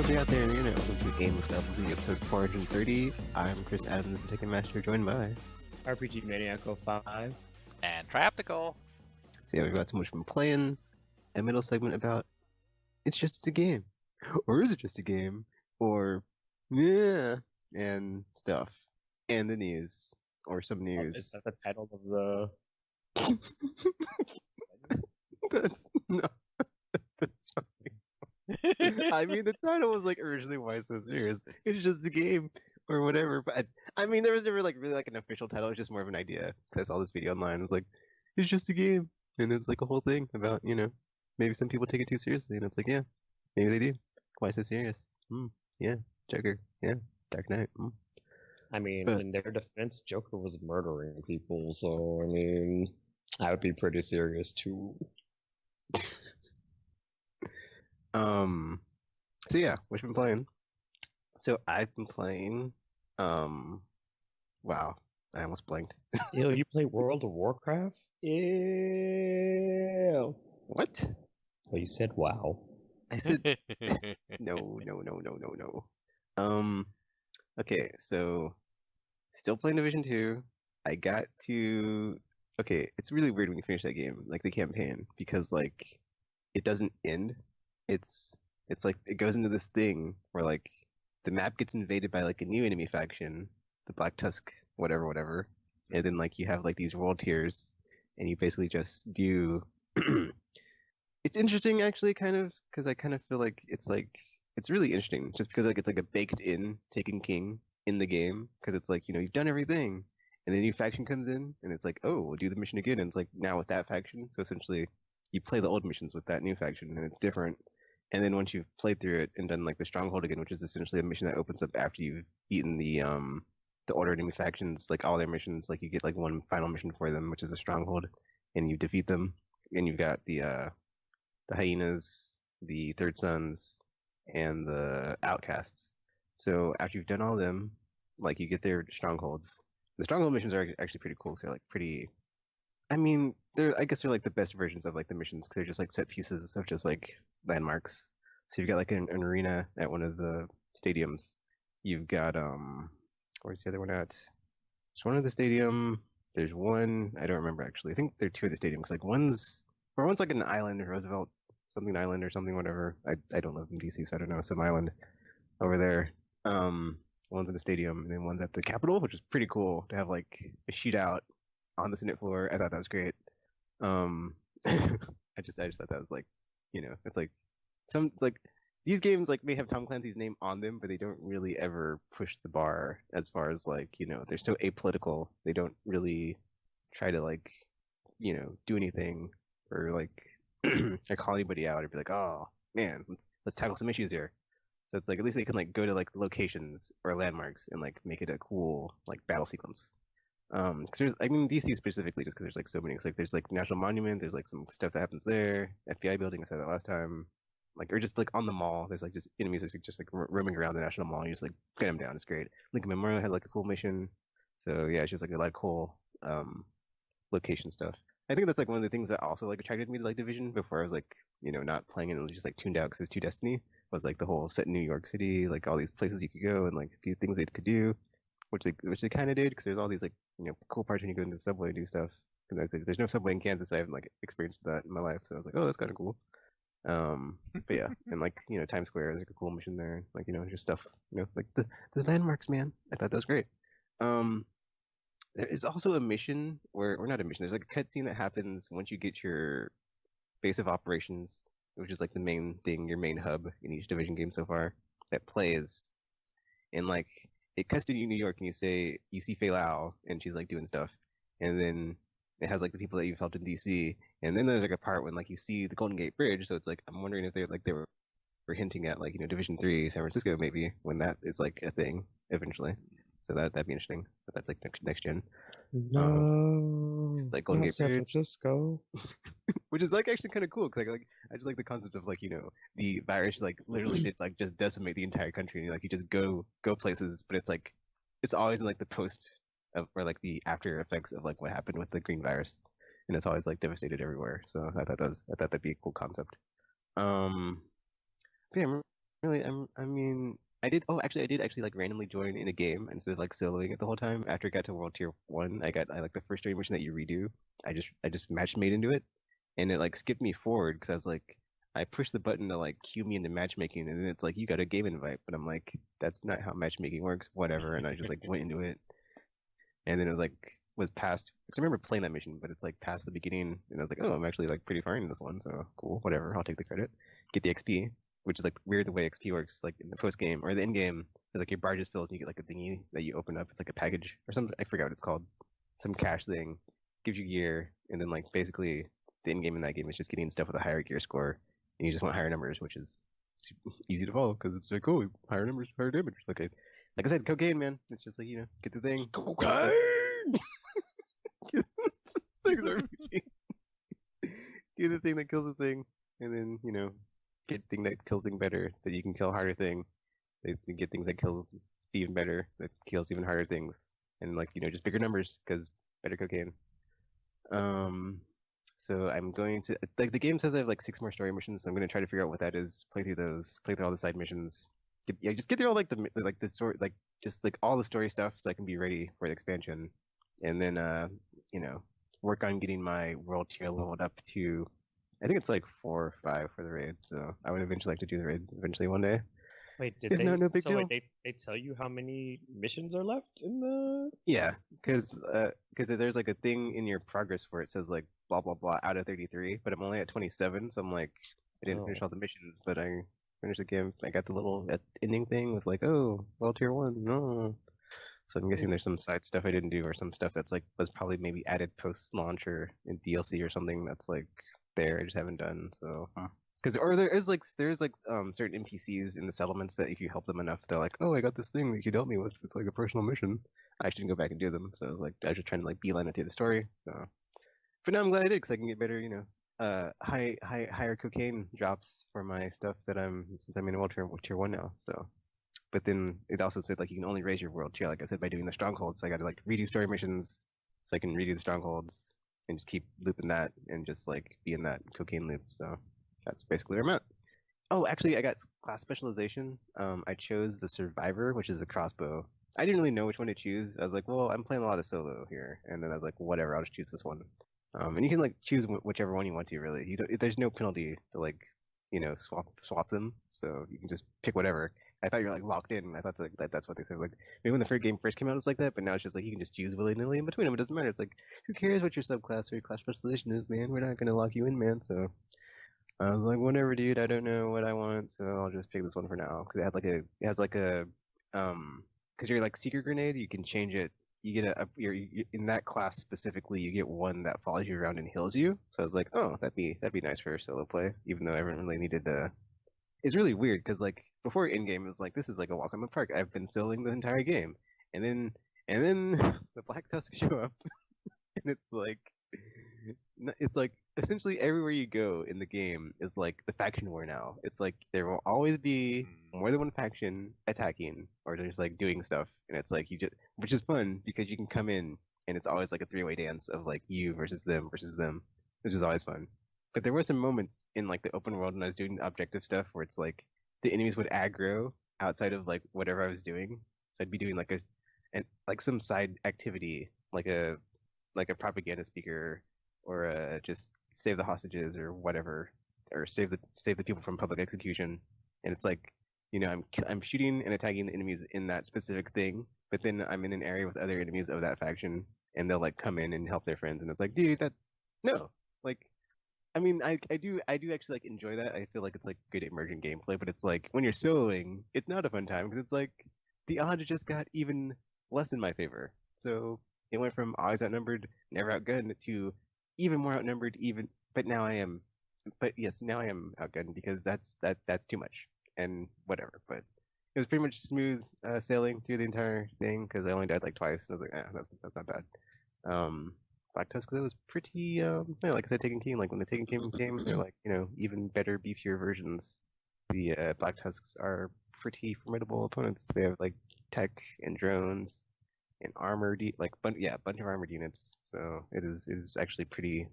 everybody out there in the internet. Welcome to Aimless Babble Z, episode 430. I'm Chris Adams, the Ticket Master, joined by RPG Maniac 05. And Traptical. So yeah, we've got so much been playing. A middle segment about it's just a game. Or is it just a game? Or yeah, and stuff. And the news. Or some Is news. that the title of the... That's not I mean, the title was like originally why so serious. It's just a game or whatever. But I mean, there was never like really like an official title. It's just more of an idea. Because I saw this video online. It was like, it's just a game, and it's like a whole thing about maybe some people take it too seriously, and it's like yeah, maybe they do. Why so serious? Yeah, Joker. Yeah, Dark Knight. I mean, But- in their defense, Joker was murdering people, so I mean, I would be pretty serious too. So yeah, what you been playing? So I've been playing. Wow, I almost blanked. Ew, you play World of Warcraft? Ew. What? Oh, you said wow. I said no. Okay, so still playing Division 2. I got to okay, it's really weird when you finish that game, like the campaign, because like it doesn't end. It's like it goes into this thing where like the map gets invaded by like a new enemy faction, the Black Tusk, whatever, and then like you have like these world tiers, and you basically just do. It's interesting actually, kind of, because I kind of feel like it's really interesting, just because like it's like a baked in Taken King in the game, because it's like you've done everything, and then a new faction comes in, and it's like, oh, we'll do the mission again, and it's like now with that faction, so essentially you play the old missions with that new faction, and it's different. And then once you've played through it and done like the Stronghold again, which is essentially a mission that opens up after you've beaten the order enemy factions, like all their missions, like you get like one final mission for them, which is a Stronghold, and you defeat them, and you've got the hyenas, the Third Sons, and the outcasts. So after you've done all of them, like you get their strongholds. The stronghold missions are actually pretty cool. So they're like pretty. I mean, I guess they're like the best versions of like the missions because they're just like set pieces of just like landmarks. So you've got like an arena at one of the stadiums. You've got where's the other one at? There's one at the stadium. There's one I don't remember actually. I think there are two at the stadium because like one's like an island, Roosevelt something island or something, whatever. I don't live in DC, so I don't know, some island over there. One's in the stadium, and then one's at the Capitol, which is pretty cool to have like a shootout on the Senate floor. I thought that was great. I just thought that was like, it's like some like these games like may have Tom Clancy's name on them, but they don't really ever push the bar as far as like they're so apolitical. They don't really try to like do anything or like or call anybody out or be like, oh man, let's tackle some issues here. So it's like at least they can like go to like locations or landmarks and like make it a cool like battle sequence. Cause there's DC specifically just because there's like so many. It's like there's like National Monument, there's like some stuff that happens there, FBI building. I said that last time. Like or just like on the mall, there's like just enemies just like roaming around the National Mall. And you just like get them down. It's great. Lincoln Memorial had like a cool mission. So yeah, it's just like a lot of cool location stuff. I think that's like one of the things that also like attracted me to like Division before I was like not playing it and just like tuned out because it was too Destiny. Was like the whole set in New York City, like all these places you could go and like the things they could do, which they kind of did because there's all these like cool parts when you go into the subway and do stuff. Because there's no subway in Kansas, so I haven't like experienced that in my life. So I was like, oh, that's kind of cool. But yeah, and like Times Square is like a cool mission there, like just stuff, like the landmarks, man. I thought that was great. There is also a mission or not a mission. There's like a cutscene that happens once you get your base of operations, which is like the main thing, your main hub in each Division game so far that plays, and like it cuts to New York and you see Fei Lao and she's like doing stuff, and then it has like the people that you've helped in DC, and then there's like a part when like you see the Golden Gate Bridge, so it's like I'm wondering if they were hinting at like Division 3 San Francisco maybe when that is like a thing eventually. So that'd be interesting. But that's like next gen. No, it's like Golden not Gate San Bridge. Francisco. Which is like actually kind of cool because I just like the concept of like the virus like literally did like just decimate the entire country and like you just go places, but it's like it's always in like the post of or like the after effects of like what happened with the green virus, and it's always like devastated everywhere. So I thought that'd be a cool concept. But yeah, Really, I mean, I did. Oh, actually, I did actually like randomly join in a game instead of like soloing it the whole time. After I got to World Tier 1, I like the first story mission that you redo. I just match made into it, and it like skipped me forward because I was like, I pushed the button to like cue me into matchmaking, and then it's like you got a game invite, but I'm like, that's not how matchmaking works. Whatever, and I just like went into it, and then it was like was past. Because I remember playing that mission, but it's like past the beginning, and I was like, oh, I'm actually like pretty far in this one, so cool, whatever. I'll take the credit, get the XP, which is like weird the way XP works. Like in the post game or the end game, is like your bar just fills and you get like a thingy that you open up. It's like a package or something. I forgot what it's called. Some cash thing gives you gear, and then like basically the end game in that game is just getting stuff with a higher gear score, and you just want higher numbers, which is easy to follow because it's like, oh, higher numbers, higher damage. Like I said, cocaine, man. It's just like get the thing, Cocaine. things RPG. Get the thing that kills the thing, and then get thing that kills thing better that you can kill harder thing. They get things that kills even better that kills even harder things, and like just bigger numbers because better cocaine. Um, so I'm going to like the game says I have like 6 more story missions. So I'm going to try to figure out what that is. Play through those. Play through all the side missions. Just get through all like the story just like all the story stuff so I can be ready for the expansion, and then you know work on getting my world tier leveled up to I think it's like 4 or 5 for the raid. So I would eventually like to do the raid eventually one day. Wait, did If they? not, no big So wait, deal. they tell you how many missions are left in the? Yeah, because there's like a thing in your progress where it says like blah blah blah out of 33, but I'm only at 27, so I'm like I didn't finish Oh. all the missions, but I finished the game. I got the little ending thing with like well tier 1, no. So I'm guessing there's some side stuff I didn't do, or some stuff that's like was probably maybe added post launch or in DLC or something that's like there I just haven't done. So because or there's certain NPCs in the settlements that if you help them enough, they're like, oh, I got this thing that you could help me with. It's like a personal mission. I shouldn't go back and do them. So I was like, I was just trying to like beeline it through the story. So, but now I'm glad I did because I can get better, higher cocaine drops for my stuff that since I'm in world tier 1 now. So, but then it also said like you can only raise your world tier, like I said, by doing the strongholds. So I got to like redo story missions so I can redo the strongholds and just keep looping that and just like be in that cocaine loop. So that's basically where I'm at. Oh, actually, I got class specialization. I chose the survivor, which is a crossbow. I didn't really know which one to choose. I was like, well, I'm playing a lot of solo here, and then I was like, whatever, I'll just choose this one. And you can like choose whichever one you want to. Really, there's no penalty to like, swap them. So you can just pick whatever. I thought you were like locked in. I thought that's what they said. Like maybe when the first game first came out, it was like that, but now it's just like you can just choose willy nilly in between them. It doesn't matter. It's like who cares what your subclass or your class specialization is, man? We're not gonna lock you in, man. So I was like, whatever, dude. I don't know what I want, so I'll just pick this one for now. Because it has like a, because you're like secret grenade, you can change it. You get you're in that class specifically. You get one that follows you around and heals you. So I was like, oh, that'd be nice for solo play, even though I haven't really needed to. It's really weird because like before in game it was like this is like a walk in the park. I've been soloing the entire game, and then the Black Tusk show up, and it's like essentially everywhere you go in the game is like the faction war now. It's like there will always be more than one faction attacking or just like doing stuff, and it's like which is fun because you can come in and it's always like a three-way dance of like you versus them, which is always fun. But there were some moments in like the open world when I was doing objective stuff where it's like the enemies would aggro outside of like whatever I was doing. So I'd be doing like some side activity like a propaganda speaker or just save the hostages or whatever or save the people from public execution, and it's like I'm shooting and attacking the enemies in that specific thing, but then I'm in an area with other enemies of that faction and they'll like come in and help their friends, and it's like, dude, that no, like I mean, I do actually like enjoy that. I feel like it's like good immersion gameplay, but it's like when you're soloing, it's not a fun time because it's like the odds just got even less in my favor. So it went from always outnumbered, never outgunned to even more outnumbered, but now I am, but yes, now I am outgunned because that's too much and whatever. But it was pretty much smooth sailing through the entire thing because I only died like twice. And I was like, that's not bad. Black Tusk though was pretty yeah, like I said, Taken King. Like when the Taken King came, they're like even better, beefier versions. The Black Tusks are pretty formidable opponents. They have like tech and drones and a bunch of armored units. So it is actually pretty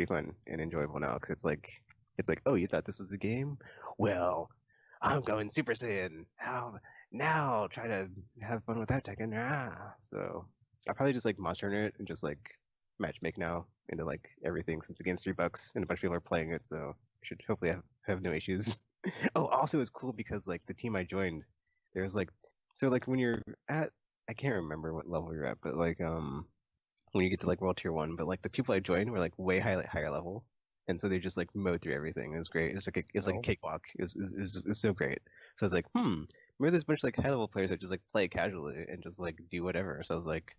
fun and enjoyable now because it's like oh, you thought this was the game? Well, I'm going Super Saiyan. Now try to have fun with that Tekken. So I'll probably just like Monster Hunter it and just like matchmake now into like everything since the game's $3 and a bunch of people are playing it, so I should hopefully have no issues. Oh, also it's cool because like the team I joined, there was like so like when you're at I can't remember what level you're at, but like when you get to like World Tier 1, but like the people I joined were like way higher level. And so they just like mowed through everything. It was great. It was like a cakewalk. It was so great. So I was like, maybe there's a bunch of like high level players that just like play casually and just like do whatever. So I was like,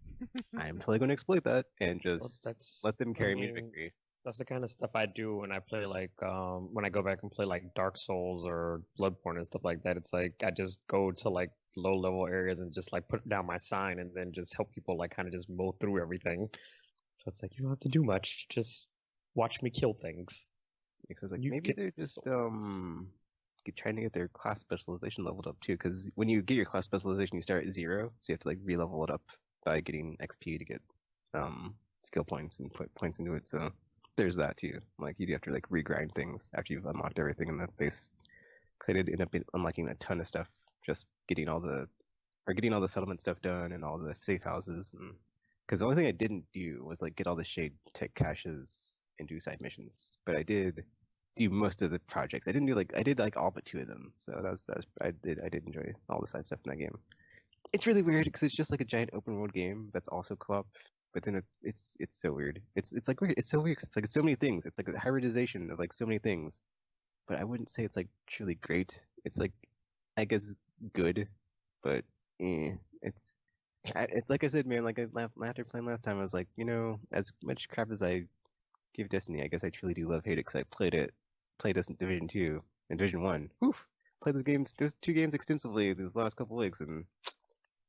I'm totally going to exploit that and just let them carry me to victory. That's the kind of stuff I do when I play like when I go back and play like Dark Souls or Bloodborne and stuff like that. It's like I just go to like low level areas and just like put down my sign and then just help people like kind of just mow through everything. So it's like you don't have to do much. Just watch me kill things. Because like maybe they're just trying to get their class specialization leveled up too. Because when you get your class specialization, you start at 0, so you have to like re-level it up by getting XP to get skill points and put points into it. So there's that too. Like you do have to like regrind things after you've unlocked everything in the base. Because I did end up unlocking a ton of stuff, just getting all the settlement stuff done and all the safe houses. And because the only thing I didn't do was like get all the shade tech caches and do side missions, but I did do most of the projects. I did like all but 2 of them. So I did enjoy all the side stuff in that game. It's really weird because it's just like a giant open world game that's also co-op. But then it's so weird. It's like weird. It's so weird. It's like so many things. It's like a hybridization of like so many things. But I wouldn't say it's like truly great. It's like I guess good, but it's like I said, man. Like after playing last time, I was like, as much crap as I give Destiny, I guess I truly do love hate it because I played Division 2 and Division 1. Played those 2 games extensively these last couple weeks, and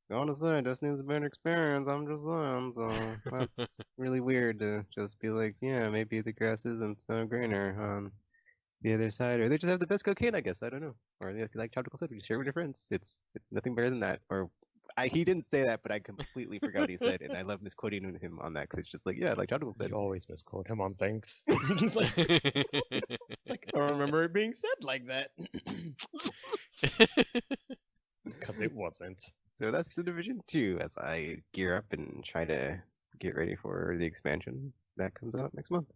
honestly, Destiny's a better experience. I'm just saying, so that's really weird to just be like, yeah, maybe the grass isn't so greener on the other side, or they just have the best cocaine, I guess. I don't know. Or like Tropical said, you share with your friends. It's nothing better than that. Or he didn't say that, but I completely forgot what he said, and I love misquoting him on that because it's just like, yeah, like Tropical said. You always misquote him on things. It's like I don't remember it being said like that. Because it wasn't. So that's the Division 2 as I gear up and try to get ready for the expansion that comes out next month.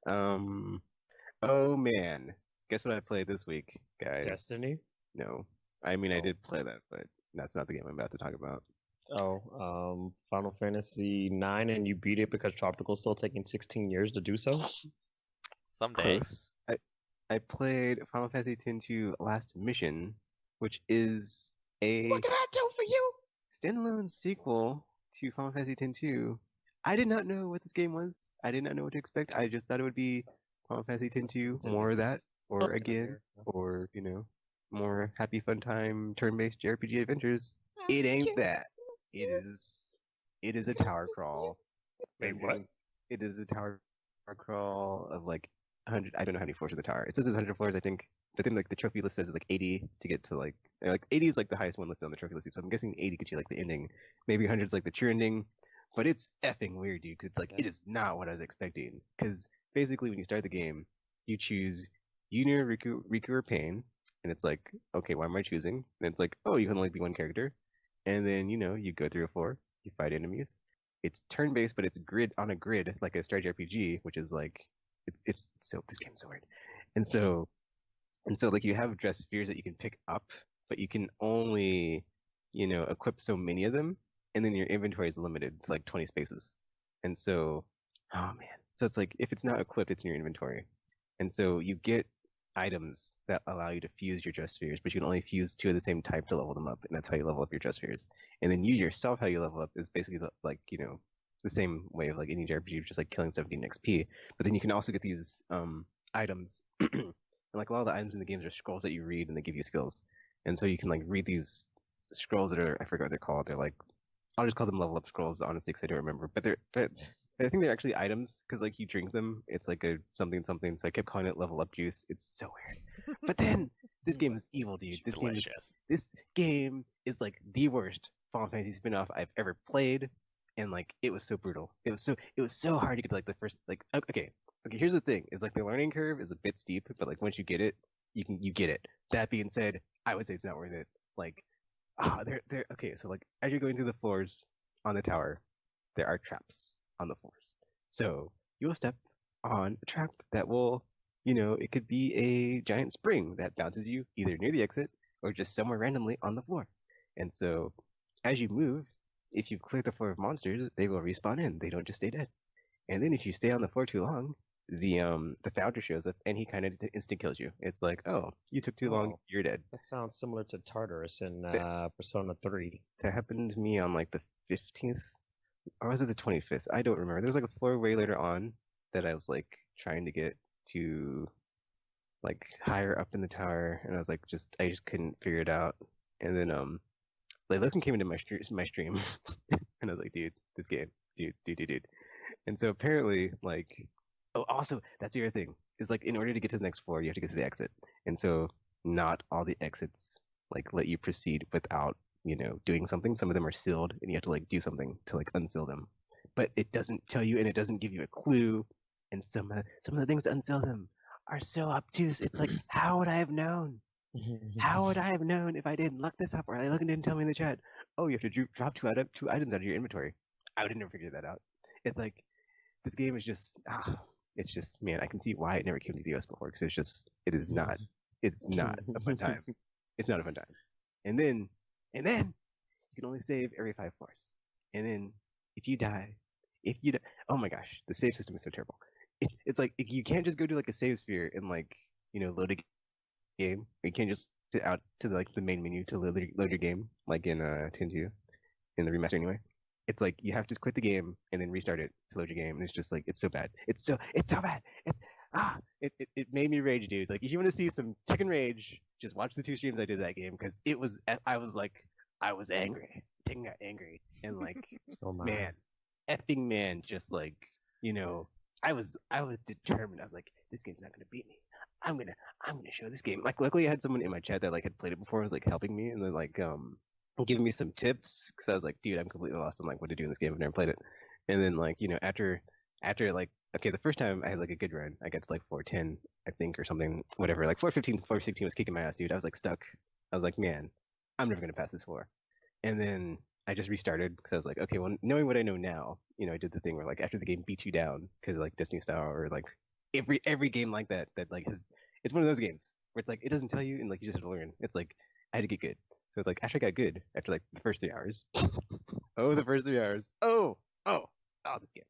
Oh man, guess what I played this week, guys? Destiny? No, I mean I did play that, but that's not the game I'm about to talk about. Final Fantasy 9, and you beat it because Tropical's still taking 16 years to do so? Someday. Close. I played Final Fantasy X-2 Last Mission, which is a What can I do for you? standalone sequel to Final Fantasy X-2. I did not know what this game was. I did not know what to expect. I just thought it would be Final Fantasy X-2, more of that, or again, or more happy fun time turn-based JRPG adventures. It ain't that. It is a tower crawl. Wait, what? It is a tower crawl of like 100. I don't know how many floors are the tower. It says there's 100 floors, I think. But then like the trophy list says it's like 80 to get to like 80 is like the highest one listed on the trophy list. So I'm guessing 80 gets you like the ending. Maybe 100 is like the true ending. But it's effing weird, dude. Because it's like it is not what I was expecting. Because basically when you start the game, you choose Junior, Riku, or Pain, and it's like, okay, why am I choosing? And it's like, oh, you can only be one character. And then you go through a floor, you fight enemies. It's turn-based, but it's on a grid, like a strategy RPG, which is like, this game's so weird. And so like you have dress spheres that you can pick up, but you can only, equip so many of them, and then your inventory is limited to like 20 spaces. And so, oh man, so it's like if it's not equipped, it's in your inventory, and so you get items that allow you to fuse your dress spheres, but you can only fuse 2 of the same type to level them up, and that's how you level up your dress spheres. And then you yourself, how you level up is basically the same way of like any JRPG, just like killing stuff and getting XP. But then you can also get these items, and like a lot of the items in the games are scrolls that you read and they give you skills. And so you can like read these scrolls that are, I forget what they're called. They're like, I'll just call them level up scrolls, honestly, because I don't remember. But I think they're actually items because like you drink them, it's like a something. So I kept calling it level up juice. It's so weird. But then this game is evil, dude. This game is like the worst Final Fantasy spin-off I've ever played, and like it was so brutal. It was so hard to get to like the first like okay. Here's the thing: is like the learning curve is a bit steep, but like once you get it, you get it. That being said, I would say it's not worth it. Like, they're okay. So like, as you're going through the floors on the tower, there are traps on the floors. So you'll step on a trap that will, it could be a giant spring that bounces you either near the exit or just somewhere randomly on the floor. And so as you move, if you've cleared the floor of monsters, they will respawn in. They don't just stay dead. And then if you stay on the floor too long, the founder shows up and he kind of instant kills you. It's like, oh, you took too long, Oh, you're dead. that sounds similar to Tartarus in That, Persona 3. that happened to me on like the 15th, or was it the 25th? I don't remember. There's like a floor way later on that I was like trying to get to like higher up in the tower, and I was like, I just couldn't figure it out. And then like Logan came into my stream, and I was like, dude, this game, dude. And so apparently, like, oh, also that's the other thing is like in order to get to the next floor, you have to get to the exit, and so not all the exits like let you proceed without doing something. Some of them are sealed, and you have to like do something to like unseal them. But it doesn't tell you, and it doesn't give you a clue. And some of the things to unseal them are so obtuse. It's like, how would I have known? How would I have known if I didn't look this up or Logan didn't tell me in the chat? Oh, you have to drop two items out of your inventory. I would have never figured that out. It's like this game is just, it's just, man, I can see why it never came to the US before because it's not a fun time. It's not a fun time. And then you can only save every 5 floors. And then if you die, oh my gosh, the save system is so terrible. It's like you can't just go to like a save sphere and like load a game. You can't just sit out to like the main menu to load your game like in 10.2 in the remaster anyway. It's like you have to quit the game and then restart it to load your game, and it's just like it's so bad. It's so bad. It made me rage, dude. Like if you want to see some chicken rage, just watch the 2 streams I did that game because I was angry. Taking got angry and like Oh my. man, just like I was determined. I was like, this game's not gonna beat me. I'm gonna show this game. Like luckily I had someone in my chat that like had played it before and was like helping me and then like giving me some tips because I was like, dude, I'm completely lost on like what to do in this game. I've never played it. And then like after like okay, the first time I had like a good run. I got to like 410, I think, or something, whatever. Like 415, 416 was kicking my ass, dude. I was like stuck. I was like, man, I'm never gonna pass this floor. And then I just restarted because I was like, okay, well, knowing what I know now, I did the thing where like after the game beats you down because like Destiny style or like every game like that like it's one of those games where it's like it doesn't tell you and like you just have to learn. It's like I had to get good. So it's like after I got good after like the first 3 hours. Oh, the first 3 hours. Oh, this game.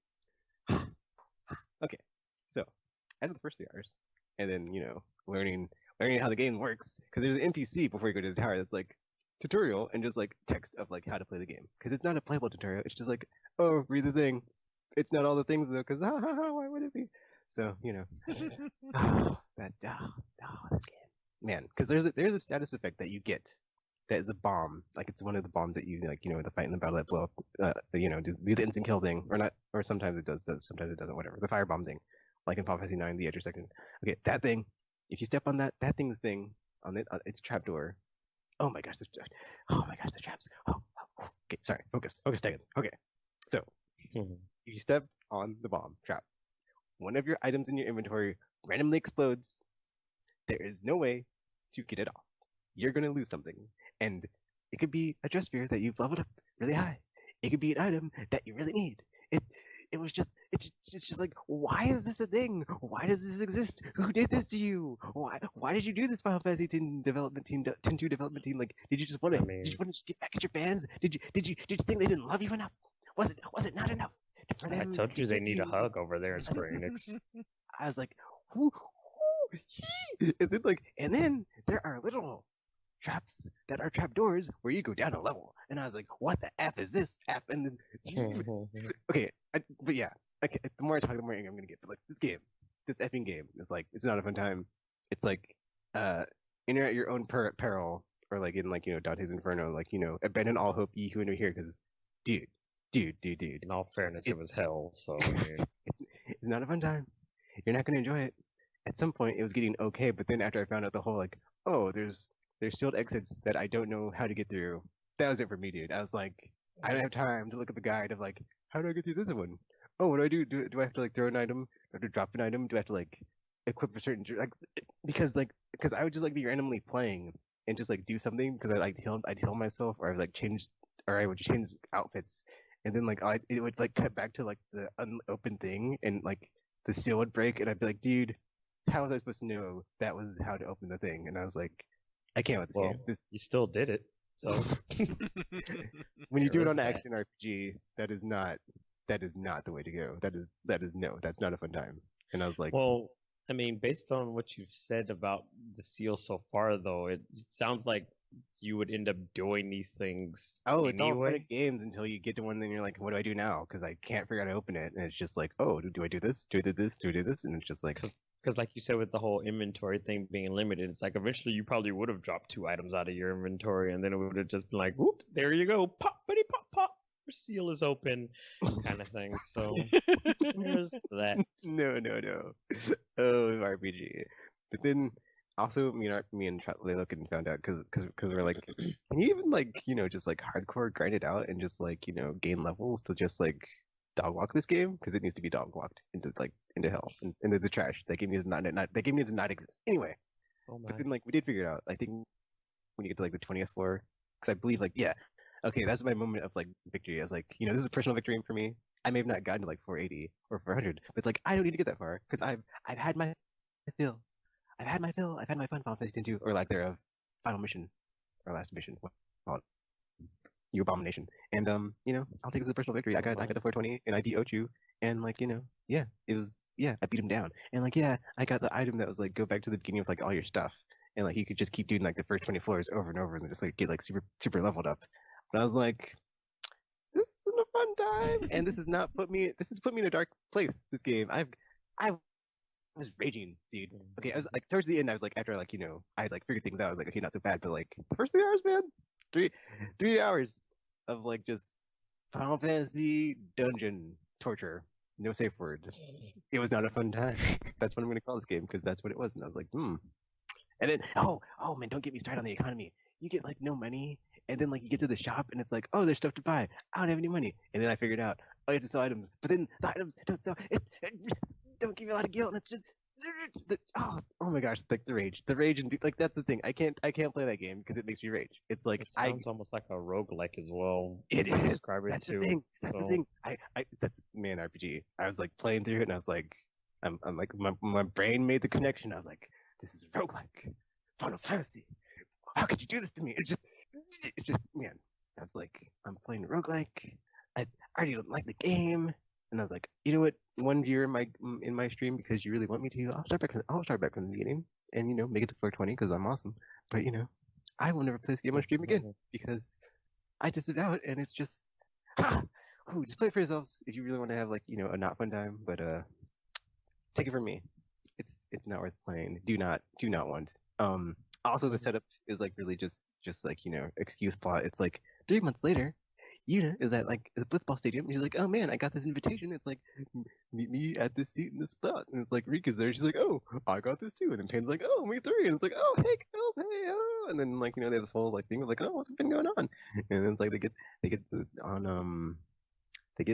Okay, so after the first 3 hours, and then learning how the game works because there's an NPC before you go to the tower that's like tutorial and just like text of like how to play the game because it's not a playable tutorial. It's just like, oh, read the thing. It's not all the things though because why would it be? So this game, man, because there's a status effect that you get that is a bomb. Like it's one of the bombs that you like the fight in the battle that blow up do the instant kill thing or not, or sometimes it does sometimes it doesn't, whatever, the firebomb thing like in Final Fantasy 9, the edge second. Okay, that thing, if you step on that thing's thing on it, its trapdoor. Oh my gosh, the traps. Okay, sorry, focus second. Okay, so if you step on the bomb trap, one of your items in your inventory randomly explodes. There is no way to get it off. You're gonna lose something, and it could be a dress sphere that you've leveled up really high. It could be an item that you really need. It's just like, why is this a thing? Why does this exist? Who did this to you? Why did you do this, Final Fantasy 10 development team, 10-2 development team? Like, did you just want to? Did you want to just get back at your fans? Did you think they didn't love you enough? Was it not enough for them? I told you they need a hug over there in Square Enix. I was like, and then there are little traps that are trap doors where you go down a level, and I was like, what the f is this f? And then okay, but yeah, okay, the more I talk, the more angry I'm gonna get. But like this effing game is like, it's not a fun time. It's like enter at your own peril, or like in like Dante's Inferno, like abandon all hope, ye who enter here, because dude. In all fairness, it was hell. So I mean, it's not a fun time. You're not gonna enjoy it. At some point, it was getting okay, but then after I found out the whole like, oh, there's sealed exits that I don't know how to get through. That was it for me, dude. I was like, I don't have time to look at the guide of like, how do I get through this one? Oh, what do I do? Do I have to like throw an item? Do I have to drop an item? Do I have to like equip a certain because I would just like be randomly playing and just like do something because I'd heal myself or I would change outfits and then like it would like cut back to like the unopened thing and like the seal would break and I'd be like, dude, how was I supposed to know that was how to open the thing? And I was like, I can't with this Well, game. you still did it. So When you there do it was on an that. action RPG, that is not the way to go. That's not a fun time. And I was like, Well, I mean, based on what you've said about the seal so far, though, it sounds like you would end up doing these things oh, it's all fun anyway. and games until you get to one thing. You're like, what do I do now? Because I can't figure out how to open it. And it's just like, oh, do I do this? Do I do this? Do I do this? And it's just like, Because, like you said, with the whole inventory thing being limited, it's like eventually you probably would have dropped 2 items out of your inventory, and then it would have just been like, whoop, there you go, pop, bitty, pop, pop, your seal is open, kind of thing. So there's that. no. Oh, RPG. But then also me and Layla couldn't found out because we're like, can you even like just like hardcore grind it out and just like gain levels to just like dog walk this game because it needs to be dog walked into hell and into the trash. That game needs to not exist anyway. Oh my. But then like we did figure it out. I think when you get to like the 20th floor, because I believe like yeah, okay, that's my moment of like victory. I was like, this is a personal victory for me. I may have not gotten to like 480 or 400, but it's like I don't need to get that far because I've had my fill. I've had my fill. I've had my fun Final Fantasy 2 or lack thereof. Final mission or last mission. Well, you abomination. And I'll take this as a personal victory. I got the 420 and I beat Ochu and like yeah, it was I beat him down and like yeah, I got the item that was like go back to the beginning with like all your stuff and like you could just keep doing like the first 20 floors over and over and just like get like super leveled up. But I was like, this isn't a fun time, and this has put me in a dark place. This game, I was raging, dude. Okay, I was like towards the end, I was like after like I had like figured things out. I was like, okay, not so bad, but like the first 3 hours, man, 3 hours of like just Final Fantasy dungeon torture, no safe word. It was not a fun time. That's what I'm gonna call this game because that's what it was, and I was like, And then oh man, don't get me started on the economy. You get like no money, and then like you get to the shop, and it's like, oh, there's stuff to buy. I don't have any money, and then I figured out, oh, you have to sell items, but then the items don't sell. It don't give you a lot of guilt, and it's just oh my gosh, like the rage and like that's the thing. I can't play that game because it makes me rage. It's like It sounds almost like a roguelike as well. it to is. describe it That's to, the thing. That's the so- thing. That's man RPG. I was like playing through it, and I was like, I'm like my brain made the connection. I was like, this is roguelike, Final Fantasy. How could you do this to me? It's just man. I was like, I'm playing roguelike. I already don't like the game, and I was like, you know what? One viewer in my stream because you really want me to. I'll start back from the beginning, and make it to 420 because I'm awesome. But I will never play this game on stream again because I tested it out, and it's just just play it for yourselves if you really want to have like a not fun time. But take it from me, it's not worth playing. Do not want. Also the setup is like really just like excuse plot. It's like 3 months later, Yuna is at like the Blitzball Stadium. And she's like, oh man, I got this invitation. It's like meet me at this seat in this spot. And it's like Rika's there. She's like, oh, I got this too. And then Pain's like, oh, me three. And it's like, oh, hey girls, hey, oh. And then like they have this whole like thing of like, oh, what's been going on? And then it's like they get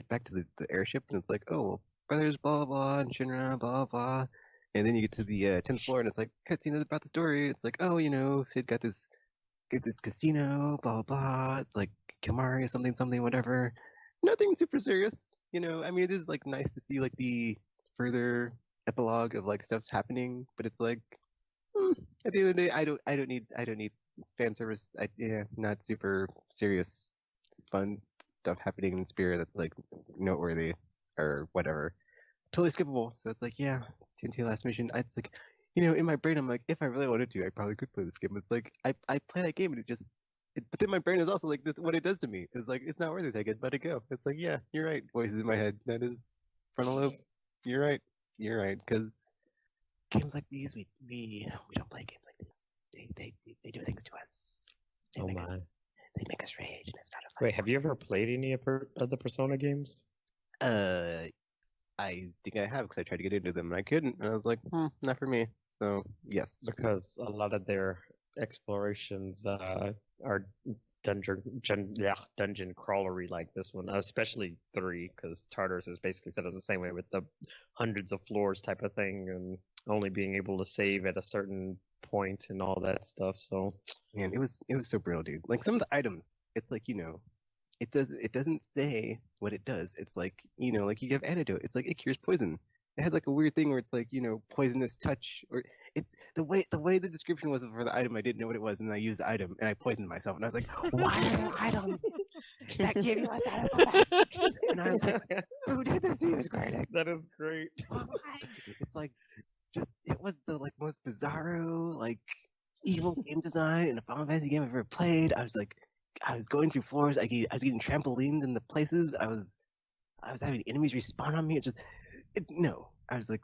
back to the airship and it's like, oh, brothers, blah blah, and Shinra, blah blah. And then you get to the 10th floor and it's like cutscene about the story. It's like, oh, Sid got this casino, blah blah. It's like Kimari, something, whatever. Nothing super serious, I mean, it is like nice to see like the further epilogue of like stuff's happening, but it's like at the end of the day, I don't need fan service. Not super serious, fun stuff happening in Spirit that's like noteworthy or whatever. Totally skippable. So it's like, yeah, TNT last mission. It's like, in my brain, I'm like, if I really wanted to, I probably could play this game. It's like, I play that game and but then my brain is also like, what it does to me is like, it's not worth it. Take it, let it go. It's like, yeah, you're right. Voices in my head. That is frontal lobe. You're right. Because games like these, we don't play games like these. They do things to us. They make us rage, and it's not as fun. Wait, have you ever played any of the Persona games? I think I have because I tried to get into them and I couldn't. And I was like, not for me. So yes, because a lot of their explorations are dungeon crawlery like this one, especially 3, because Tartarus is basically set up the same way with the hundreds of floors type of thing, and only being able to save at a certain point and all that stuff. So man, it was so brutal, dude. Like some of the items, it's like it doesn't say what it does. It's like like you have antidote. It's like it cures poison. It had like a weird thing where it's like poisonous touch, or it the way the description was for the item. I didn't know what it was, and I used the item and I poisoned myself, and I was like, why are there items that give you a status effect? And I was like, who did this to you, Square Enix? that is great. Why? It's like it was the like most bizarro like evil game design in a Final Fantasy game I've ever played. I was going through floors. I was getting trampolined in the places. I was having enemies respawn on me. No. I was like,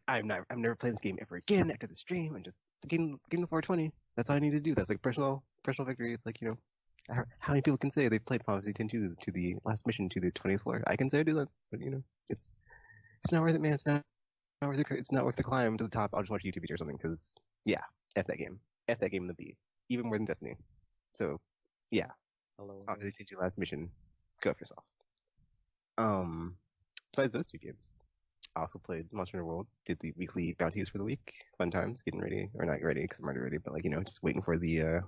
I'm never playing this game ever again after the stream. And just getting to 420. That's all I need to do. That's like personal victory. It's like how many people can say they played Final Fantasy 10 to the last mission to the 20th floor? I can say I do that, but it's not worth it, man. It's not worth it. It's not worth the climb to the top. I'll just watch a YouTube video or something because F that game in the B, even more than Destiny. So yeah, obviously to last mission, go for yourself. Besides those 2 games, I also played Monster Hunter World. Did the weekly bounties for the week. Fun times, getting ready, or not ready because I'm already ready, but like just waiting for the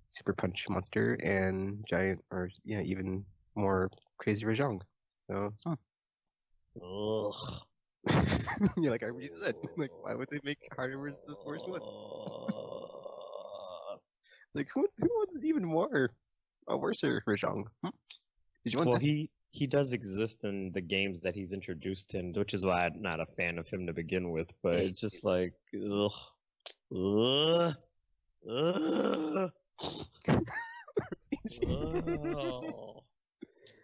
Super Punch monster and giant, or even more crazy Rajang. So, yeah, like I already said, like why would they make harder words the first one? Like who wants even more? A worser Rajang? Did you want Well, that? he does exist in the games that he's introduced in, which is why I'm not a fan of him to begin with. But it's just like, ugh.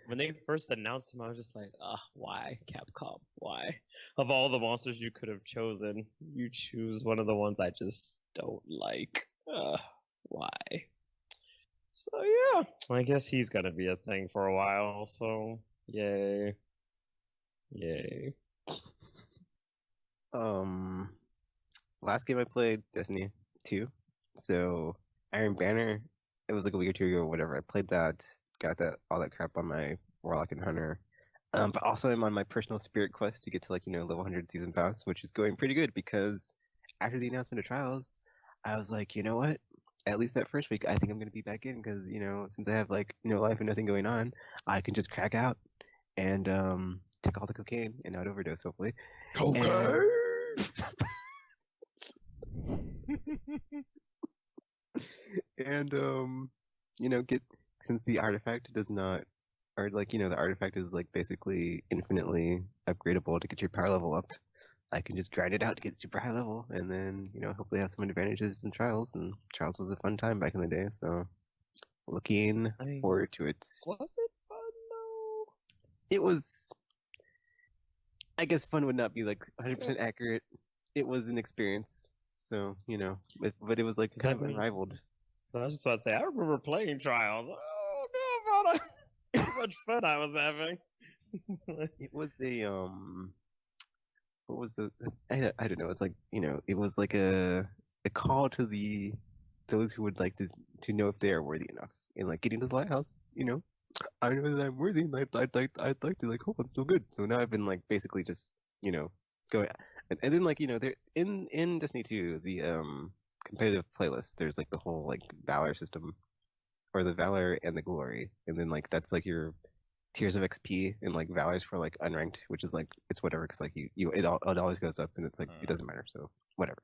When they first announced him, I was just like, why, Capcom? Why? Of all the monsters you could have chosen, you choose one of the ones I just don't like. Why? So yeah, I guess he's gonna be a thing for a while. So yay. Last game I played, Destiny 2. So Iron Banner, it was like a week or 2 ago or whatever. I played that, got all that crap on my Warlock and Hunter. But also I'm on my personal spirit quest to get to level 100 season pass, which is going pretty good because after the announcement of Trials, I was like, you know what? At least that first week, I think I'm gonna be back in because since I have like no life and nothing going on, I can just crack out and take all the cocaine and not overdose, hopefully. Okay. And get, since the artifact does not, or the artifact is like basically infinitely upgradable to get your power level up. I can just grind it out to get super high level, and then hopefully have some advantages in Trials. And Trials was a fun time back in the day, so looking forward to it. Was it fun though? It was. I guess fun would not be like 100% accurate. It was an experience, so but it was like kind of unrivaled. I was just about to say, I remember playing Trials. Oh no, about how much fun I was having. It was a what was the I don't know. It's like it was like a call to those who would like to know if they are worthy enough, and like getting to the lighthouse. I know that I'm worthy, and I'd like to like hope I'm so good. So now I've been like basically just going, and then like there in Destiny 2 the competitive playlist, there's like the whole like Valor system, or the Valor and the Glory, and then like that's like your tiers of XP, and like Valor's for like unranked, which is like it's whatever because like it always goes up, and it's like it doesn't matter, so whatever.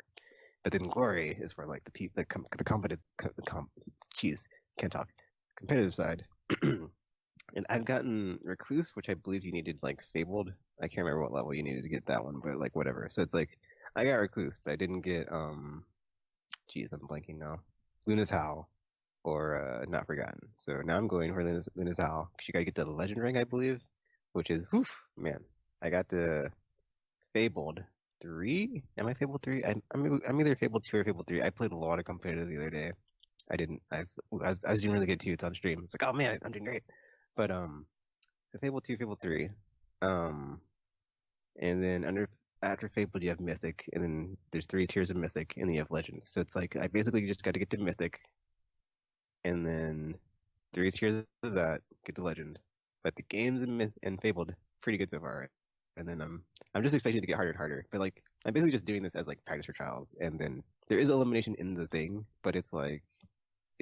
But then Glory is for like the competence can't talk, competitive side. And I've gotten Recluse, which I believe you needed like Fabled. I can't remember what level you needed to get that one, but like whatever. So it's like I got Recluse, but I didn't get I'm blanking now. Luna's Howl or Not Forgotten. So now I'm going for Luna's Howl because you gotta get the Legend Ring, I believe, which is man. I got the Fabled 3. Am I Fabled 3? I'm either Fabled 2 or Fabled 3. I played a lot of competitive the other day. I didn't. I was doing really good too. It's on stream. It's like, oh man, I'm doing great. But so Fable 2, Fable 3, and then under after Fabled you have Mythic, and then there's 3 tiers of Mythic, and then you have Legends. So it's like I basically just got to get to Mythic, and then 3 tiers of that get to Legend. But the games in Fabled pretty good so far. Right? And then I'm just expecting it to get harder and harder. But like I'm basically just doing this as like practice for trials, and then there is elimination in the thing, but it's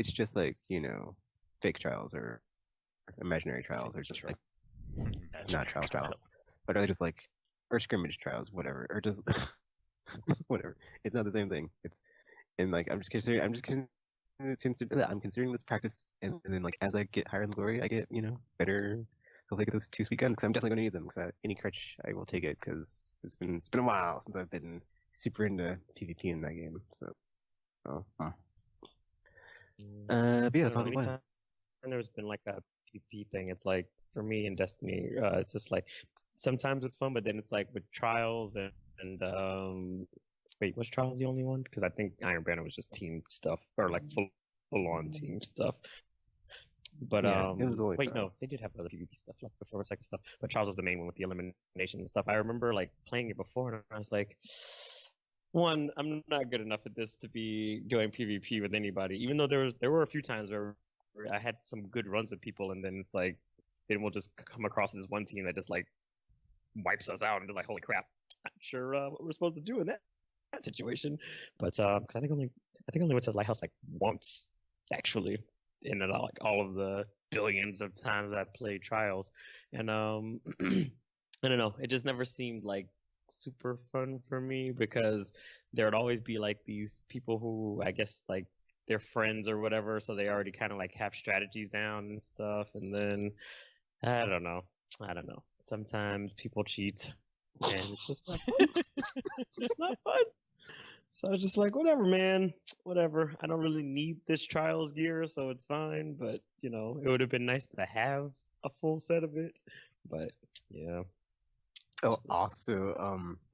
just like fake trials or imaginary trials or just like not trials, but are just like or scrimmage trials, whatever, or just whatever. It's not the same thing. It's and like I'm considering this practice, and then like as I get higher in glory, I get better. Hopefully, get those 2 sweet guns because I'm definitely going to need them. Because any crutch, I will take it because it's been a while since I've been super into PvP in that game. So, but yeah, that's all I'm playing. And there's been like a PvP thing. It's like for me in Destiny, it's just like sometimes it's fun, but then it's like with trials and wait, was trials the only one? Because I think Iron Banner was just team stuff or like full on team stuff. But yeah, it was only wait, trials. no, they did have other PvP stuff, like performance sector stuff. But Trials was the main one with the elimination and stuff. I remember like playing it before, and I was like, one, I'm not good enough at this to be doing PvP with anybody. Even though there were a few times where I had some good runs with people, and then it's like, then we'll just come across this one team that just like wipes us out, and just like, holy crap, I'm sure what we're supposed to do in that situation. But because I think I only went to the Lighthouse like once actually. In like all of the billions of times I played Trials, and I don't know, it just never seemed like super fun for me because there would always be like these people who I guess like they're friends or whatever, so they already kind of like have strategies down and stuff, and then I don't know. Sometimes people cheat, and it's just not fun. It's not fun. So I was just like, whatever, man, whatever. I don't really need this Trials gear, so it's fine. But it would have been nice to have a full set of it. But yeah. Oh, also,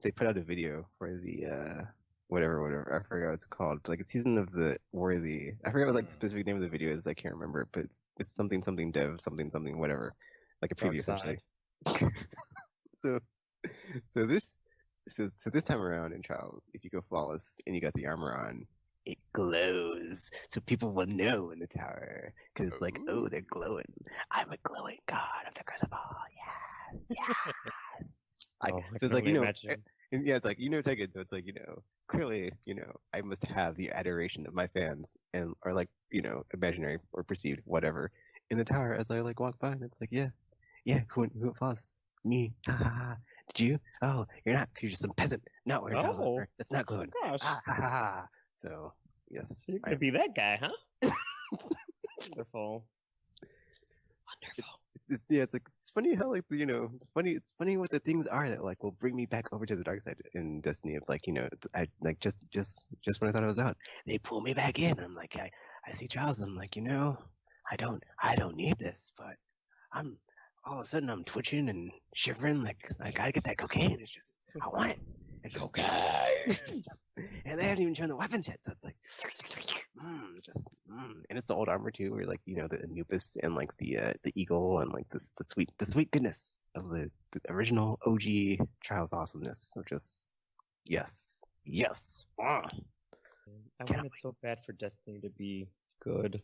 they put out a video for the whatever. I forgot what it's called. Like a season of the Worthy. I forgot what like the specific name of the video is. I can't remember, but it's something dev something whatever, like a preview essentially. So this time around in Trials, if you go flawless and you got the armor on, it glows, so people will know in the tower because it's like, oh, they're glowing. I'm a glowing god of the crucible. Yes, yes. So it's like yeah, it's like Tekken, so it's like clearly I must have the adoration of my fans and or like imaginary or perceived whatever in the tower as I like walk by, and it's like yeah, who flawless? Me. Ha ha ha. Did you? Oh, you're not. You're just some peasant. No, that's not glowing. Oh gosh. Ha ha ha. So yes, you're gonna be that guy, huh? Wonderful. It's like it's funny how like it's funny what the things are that like will bring me back over to the dark side in Destiny of like I like just when I thought I was out, they pull me back in. I'm like I see Trials. I'm like I don't need this, but I'm all of a sudden I'm twitching and shivering like I gotta get that cocaine. It's just I want it. It's just, cocaine. And they haven't even shown the weapons yet, so it's like and it's the old armor too, where like the Anubis and like the eagle and like the sweet goodness of the original OG Trials awesomeness. So just yes. I wanted so bad for Destiny to be good.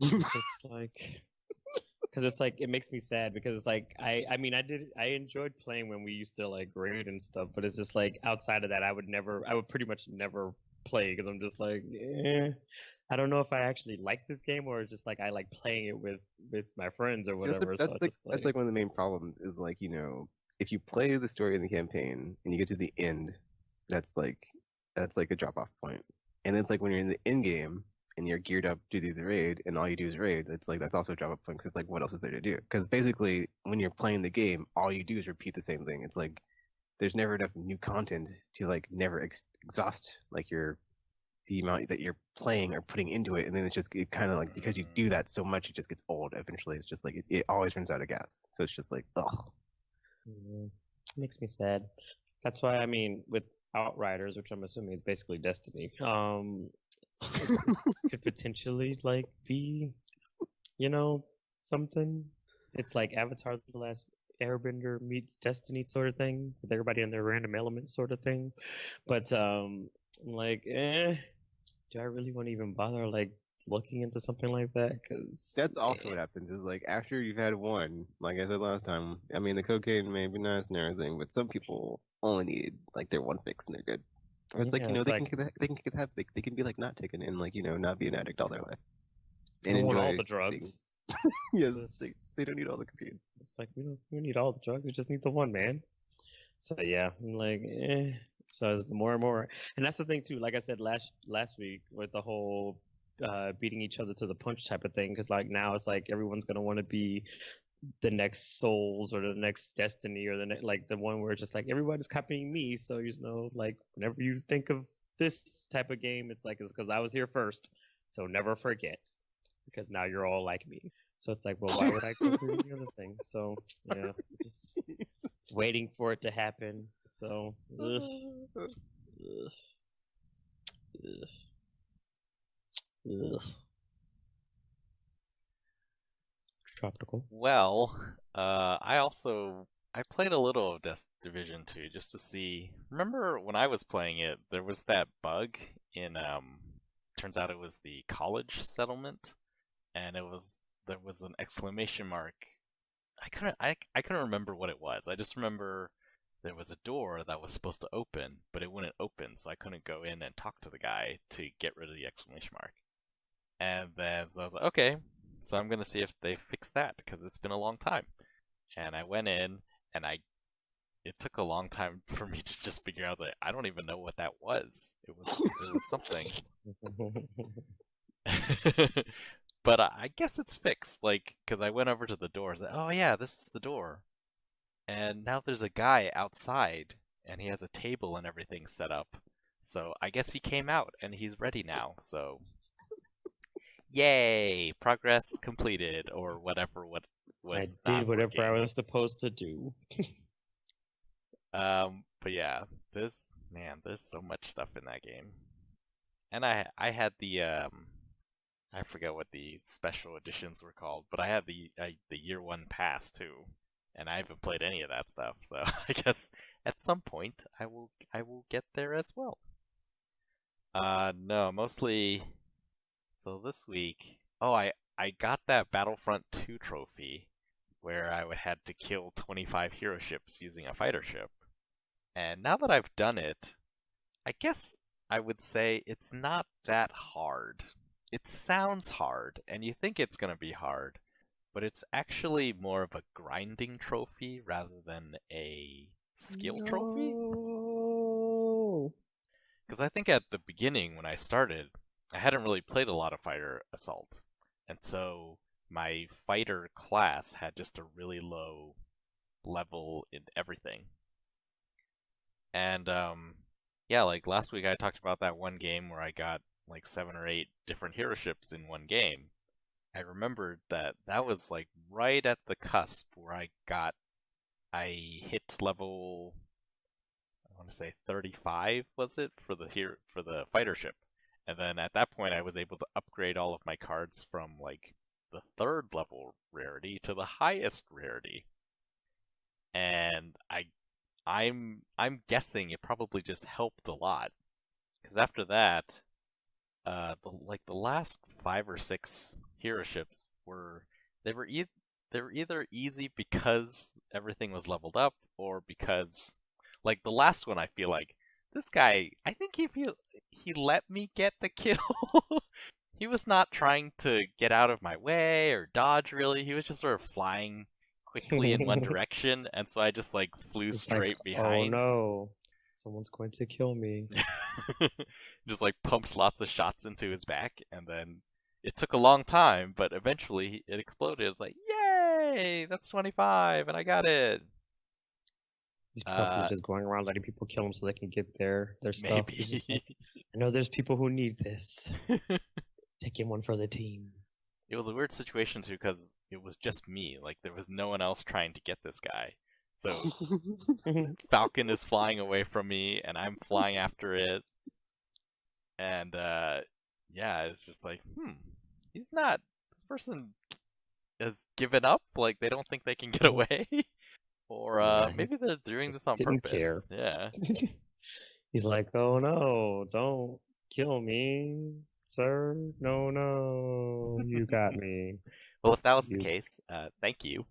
Just like. Because it's like it makes me sad because it's like I enjoyed playing when we used to like raid and stuff, but it's just like outside of that I would pretty much never play because I'm just like I don't know if I actually like this game or just like I like playing it with my friends or whatever. That's like one of the main problems is like if you play the story in the campaign and you get to the end, that's like a drop off point, and then it's like when you're in the end game and you're geared up to do the raid and all you do is raid, it's like that's also a drop up point because it's like what else is there to do? Because basically when you're playing the game, all you do is repeat the same thing. It's like there's never enough new content to like never exhaust like the amount that you're playing or putting into it, and then it kind of like because you do that so much, it just gets old eventually. It's just like it always runs out of gas, so it's just like it makes me sad. That's why with Outriders, which I'm assuming is basically Destiny, could potentially like be something. It's like Avatar: The Last Airbender meets Destiny sort of thing, with everybody in their random elements sort of thing. But I'm like, do I really want to even bother like looking into something like that? Because That's also what happens is like after you've had one, like I said last time, I mean the cocaine may be nice and everything, but some people only need like their one fix and they're good. Or it's like, yeah, you know, it's they like can have they can be like not taken and like, you know, not be an addict all their life. I And want all enjoy the drugs. things. Yes, This- they don't need all the cocaine. It's like we need all the drugs. We just need the one, man. So yeah, I'm like, So it's more and more, and that's the thing too. Like I said last week with the whole beating each other to the punch type of thing, because like now it's like everyone's gonna want to be the next Souls or the next Destiny or like the one where it's just like everybody's copying me. So you know, like whenever you think of this type of game, it's like it's because I was here first. So never forget, because now you're all like me. So it's like, well, why would I go through the other thing? So yeah, just waiting for it to happen. So ugh, ugh, ugh, ugh. Tropical. Well, I played a little of Division 2 just to see. Remember when I was playing it, there was that bug in turns out it was the college settlement, and there was an exclamation mark. I couldn't remember what it was. I just remember there was a door that was supposed to open, but it wouldn't open, so I couldn't go in and talk to the guy to get rid of the exclamation mark. And then so I was like, okay, so I'm gonna see if they fix that because it's been a long time. And I went in, and it took a long time for me to just figure out that I don't even know what that was. It was something. But I guess it's fixed, like, because I went over to the door. I was like, oh yeah, this is the door. And now there's a guy outside, and he has a table and everything set up. So I guess he came out, and he's ready now. So, yay! Progress completed, or whatever. What I was did not whatever I working. was supposed to do. But yeah, there's so much stuff in that game. And I had the I forget what the special editions were called, but I had the year one pass too, and I haven't played any of that stuff. So I guess at some point I will get there as well. No, mostly. So this week, I got that Battlefront 2 trophy, where I had to kill 25 hero ships using a fighter ship. And now that I've done it, I guess I would say it's not that hard. It sounds hard, and you think it's going to be hard, but it's actually more of a grinding trophy rather than a skill trophy. No. Because I think at the beginning, when I started, I hadn't really played a lot of Fighter Assault. And so my fighter class had just a really low level in everything. And yeah, like last week I talked about that one game where I got like 7 or 8 different hero ships in one game. I remembered that was like right at the cusp where I hit level, I want to say 35, was it, for the fighter ship. And then at that point I was able to upgrade all of my cards from like the 3rd level rarity to the highest rarity. And I'm guessing it probably just helped a lot, because after that, the last 5 or 6 hero ships they were they were either easy because everything was leveled up, or because like the last one, I feel like this guy, I think he let me get the kill. He was not trying to get out of my way or dodge really. He was just sort of flying quickly in one direction, and so I just like flew It's straight like, behind. oh no, someone's going to kill me. Just like pumped lots of shots into his back, and then it took a long time, but eventually it exploded. It's like, yay, that's 25, and I got it. He's probably just going around letting people kill him so they can get their stuff. He's just Maybe. like, I know there's people who need this. Taking one for the team. It was a weird situation too, because it was just me. Like there was no one else trying to get this guy. So Falcon is flying away from me, and I'm flying after it. And yeah, it's just like, he's not. This person has given up. Like they don't think they can get away. Or Yeah, he maybe they're doing this just on didn't care. purpose. Yeah. He's like, oh no, don't kill me, sir. No, no, you got me. Well, if that was the You. case, thank you.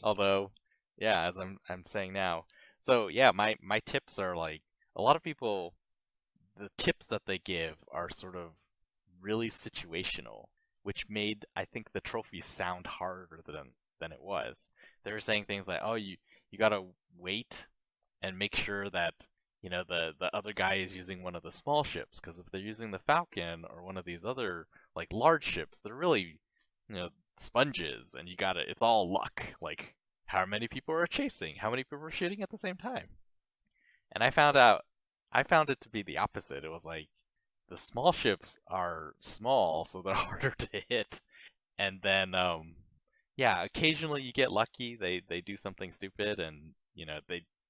Although, yeah, as I'm saying now. So yeah, my tips are like a lot of people. The tips that they give are sort of really situational, which made I think the trophy sound harder than it was. They were saying things like, "Oh, you gotta wait and make sure that the other guy is using one of the small ships, because if they're using the Falcon or one of these other like large ships, they're really sponges, and you gotta it's all luck. Like how many people are chasing, how many people are shooting at the same time." And I found it to be the opposite. It was like the small ships are small, so they're harder to hit. And then yeah, occasionally you get lucky. They do something stupid, and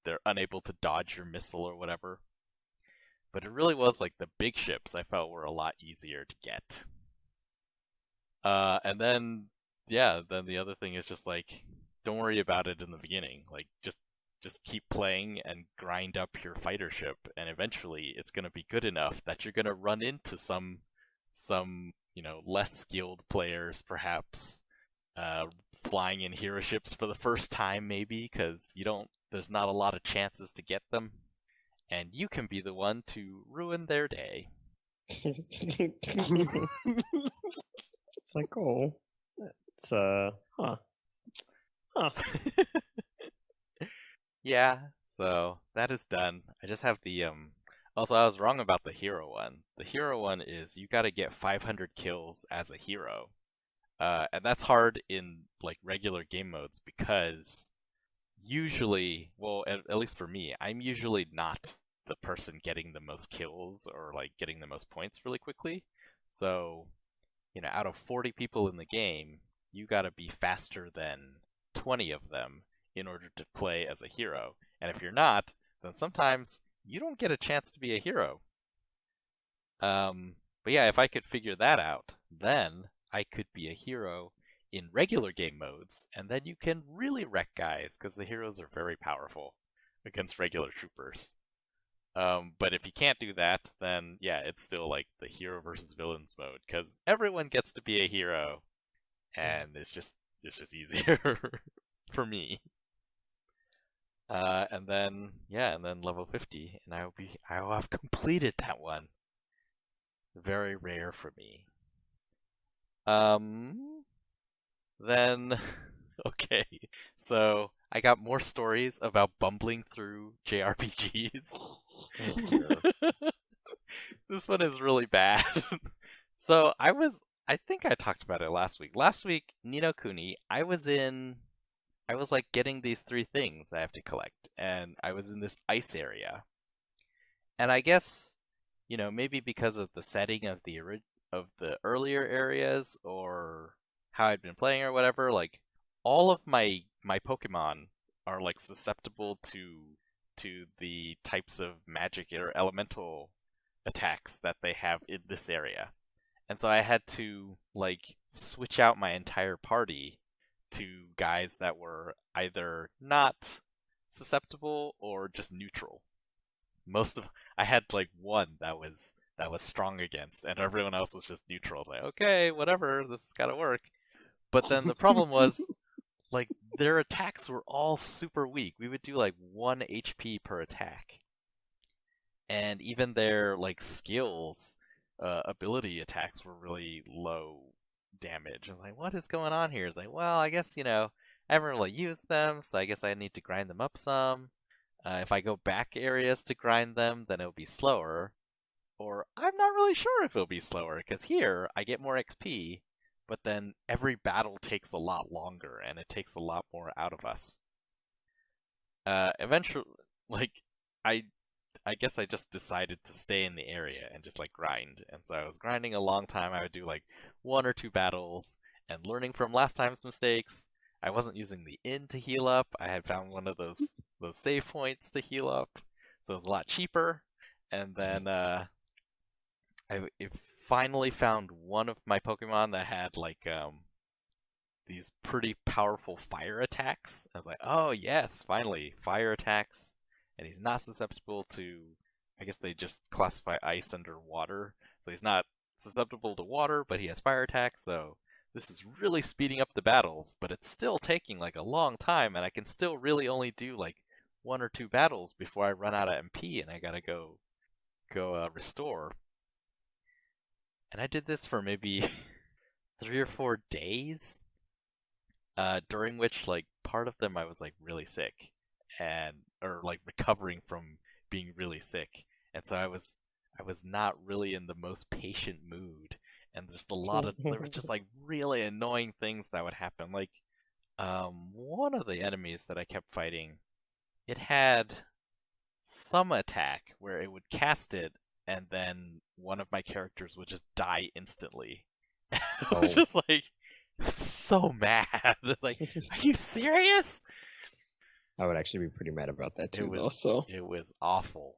they're unable to dodge your missile or whatever. But it really was like the big ships I felt were a lot easier to get. And then yeah, then the other thing is just like don't worry about it in the beginning. Like just keep playing and grind up your fighter ship, and eventually it's going to be good enough that you're going to run into some less skilled players, perhaps flying in hero ships for the first time, maybe because there's not a lot of chances to get them, and you can be the one to ruin their day. It's like, oh, it's huh. Yeah, so that is done. I just have the Also, I was wrong about the hero one. The hero one is you got to get 500 kills as a hero. And that's hard in like regular game modes because usually, well, at least for me, I'm usually not the person getting the most kills or like getting the most points really quickly. So, out of 40 people in the game, you got to be faster than 20 of them in order to play as a hero. And if you're not, then sometimes you don't get a chance to be a hero. But yeah, if I could figure that out, then I could be a hero in regular game modes, and then you can really wreck guys, because the heroes are very powerful against regular troopers. But if you can't do that, then yeah, it's still like the hero versus villains mode, because everyone gets to be a hero, and it's just easier for me. And then level 50, and I will have completed that one. Very rare for me. Then okay, so I got more stories about bumbling through JRPGs. This one is really bad. So I think I talked about it last week. Last week, Ni no Kuni, I was like getting these 3 things I have to collect, and I was in this ice area. And I guess, maybe because of the setting of the earlier areas, or how I'd been playing or whatever, like all of my Pokemon are like susceptible to the types of magic or elemental attacks that they have in this area. And so I had to like switch out my entire party to guys that were either not susceptible or just neutral. I had like one that was strong against, and everyone else was just neutral. Like, okay, whatever, this has got to work. But then the problem was, like, their attacks were all super weak. We would do like 1 HP per attack, and even their like skills, ability attacks were really low damage. I was like, what is going on here? It's like, well, I guess I haven't really used them, so I guess I need to grind them up some. If I go back areas to grind them, then it'll be slower. Or I'm not really sure if it'll be slower, because here I get more XP, but then every battle takes a lot longer, and it takes a lot more out of us. Eventually, like, I guess I just decided to stay in the area and just like grind. And so I was grinding a long time. I would do like 1 or 2 battles and learning from last time's mistakes. I wasn't using the inn to heal up. I had found one of those save points to heal up, so it was a lot cheaper. And then I finally found one of my Pokemon that had like these pretty powerful fire attacks. I was like, oh yes, finally, fire attacks. And he's not susceptible to, I guess they just classify ice under water. So he's not susceptible to water, but he has fire attacks, so this is really speeding up the battles, but it's still taking like a long time, and I can still really only do like 1 or 2 battles before I run out of MP and I gotta go restore. And I did this for maybe 3 or 4 days, during which like part of them I was like really sick or like recovering from being really sick, and so I was not really in the most patient mood, and just there were just like really annoying things that would happen. Like, one of the enemies that I kept fighting, it had some attack where it would cast it, and then one of my characters would just die instantly. I was just like, so mad. It's like, are you serious? I would actually be pretty mad about that too, It was awful.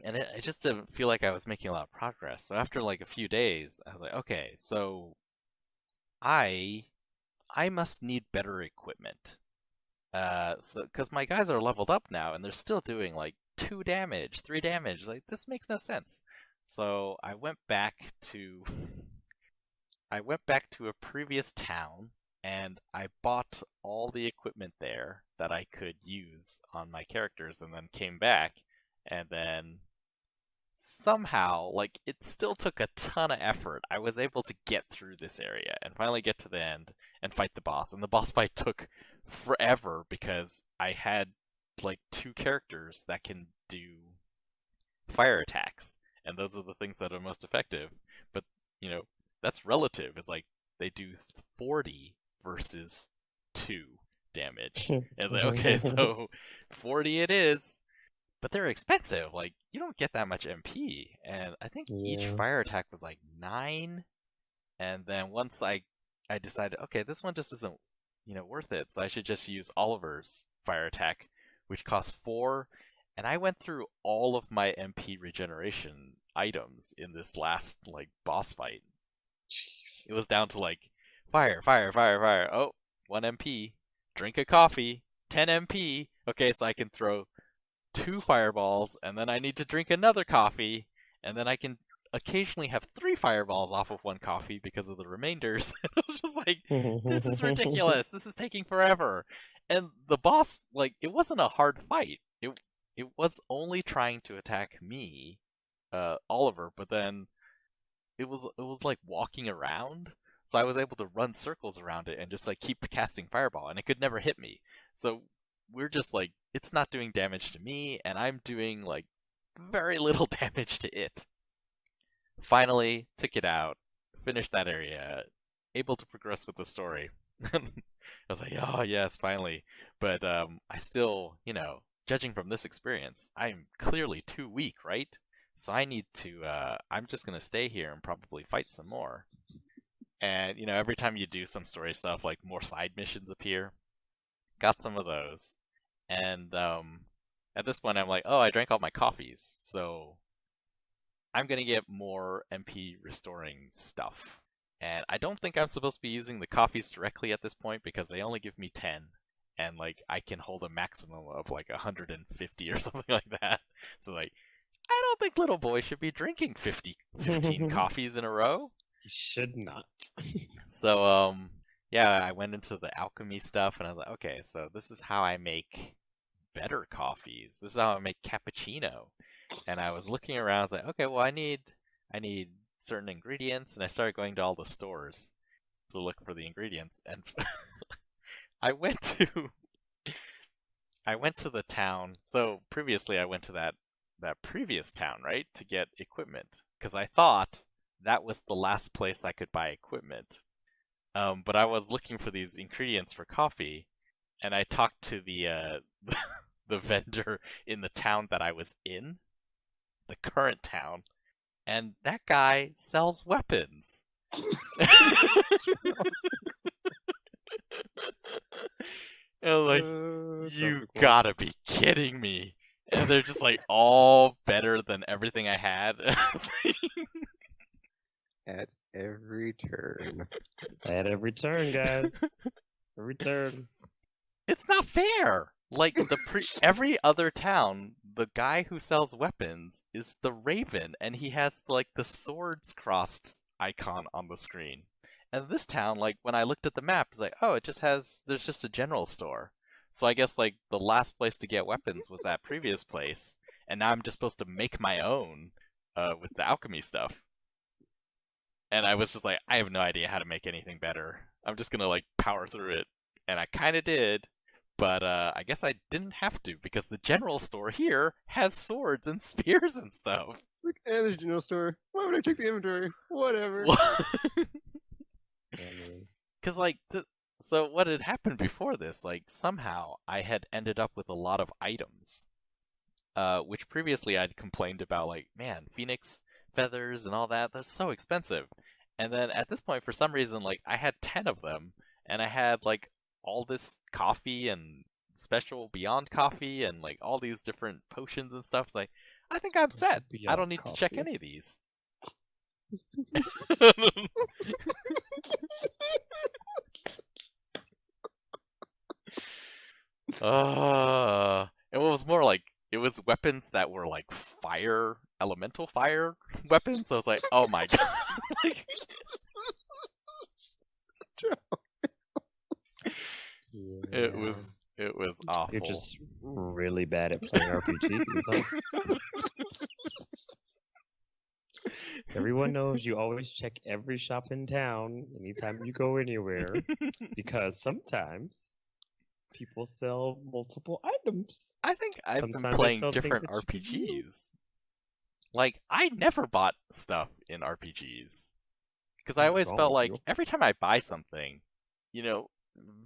And I just didn't feel like I was making a lot of progress. So after like a few days, I was like, okay, so I must need better equipment. Because my guys are leveled up now, and they're still doing like 2 damage, 3 damage. Like, this makes no sense. So I went back to a previous town, and I bought all the equipment there that I could use on my characters, and then came back, and then somehow, like, it still took a ton of effort. I was able to get through this area and finally get to the end and fight the boss. And the boss fight took forever because I had like 2 characters that can do fire attacks, and those are the things that are most effective. But, that's relative. It's like they do 40 versus 2 damage. And it's like, okay, so 40 it is. But they're expensive. Like, you don't get that much MP. And I think each fire attack was like 9. And then once I decided, okay, this one just isn't, worth it. So I should just use Oliver's fire attack, which costs 4. And I went through all of my MP regeneration items in this last, like, boss fight. Jeez. It was down to like, fire, fire, fire, fire. Oh, 1 MP. Drink a coffee. 10 MP. Okay, so I can throw 2 fireballs, and then I need to drink another coffee, and then I can occasionally have 3 fireballs off of 1 coffee because of the remainders. I was just like, this is ridiculous. This is taking forever. And the boss, like, it wasn't a hard fight. It was only trying to attack me, Oliver, but then it was like walking around. So I was able to run circles around it and just like keep casting fireball, and it could never hit me. So we're just like, it's not doing damage to me, and I'm doing like very little damage to it. Finally, took it out, finished that area, able to progress with the story. I was like, oh yes, finally. But I still, judging from this experience, I'm clearly too weak, right? So I need to, I'm just going to stay here and probably fight some more. And, every time you do some story stuff, like more side missions appear. Got some of those. And at this point, I'm like, oh, I drank all my coffees. So I'm going to get more MP restoring stuff. And I don't think I'm supposed to be using the coffees directly at this point because they only give me 10. And, like, I can hold a maximum of, like, 150 or something like that. So, like, I don't think little boy should be drinking 15 coffees in a row. He should not. So, yeah, I went into the alchemy stuff, and I was like, okay, so this is how I make better coffees. This is how I make cappuccino. And I was looking around, I was like, okay, well, I need certain ingredients, and I started going to all the stores to look for the ingredients, and I went to the town. So previously I went to that previous town, right, to get equipment, because I thought that was the last place I could buy equipment. But I was looking for these ingredients for coffee, and I talked to the the vendor in the town that I was in, the current town, and that guy sells weapons. I was like, you gotta be kidding me. And they're just like all better than everything I had. At every turn. At every turn, guys. Every turn. It's not fair. Like every other town, the guy who sells weapons is the Raven, and he has like the swords crossed icon on the screen. And this town, like when I looked at the map, it's like, oh, there's just a general store. So I guess like the last place to get weapons was that previous place, and now I'm just supposed to make my own with the alchemy stuff. And I was just like, I have no idea how to make anything better. I'm just gonna like power through it, and I kind of did. But I guess I didn't have to because the general store here has swords and spears and stuff. Like, there's a general store. Why would I check the inventory? Whatever. Because like, so what had happened before this? Like somehow I had ended up with a lot of items, which previously I'd complained about. Like, man, phoenix feathers and all that, they're so expensive. And then at this point, for some reason, like I had 10 of them, and I had like all this coffee and special beyond coffee and like all these different potions and stuff. It's like, I think I'm set. I don't need to check any of these. And what was more like, it was weapons that were like elemental fire weapons. So I was like, oh my god. Like, it was awful. You're just really bad at playing RPGs. Huh? Everyone knows you always check every shop in town anytime you go anywhere, because sometimes people sell multiple items. I think I've been playing different RPGs. Like, I never bought stuff in RPGs. Because I always felt like every time I buy something, you know,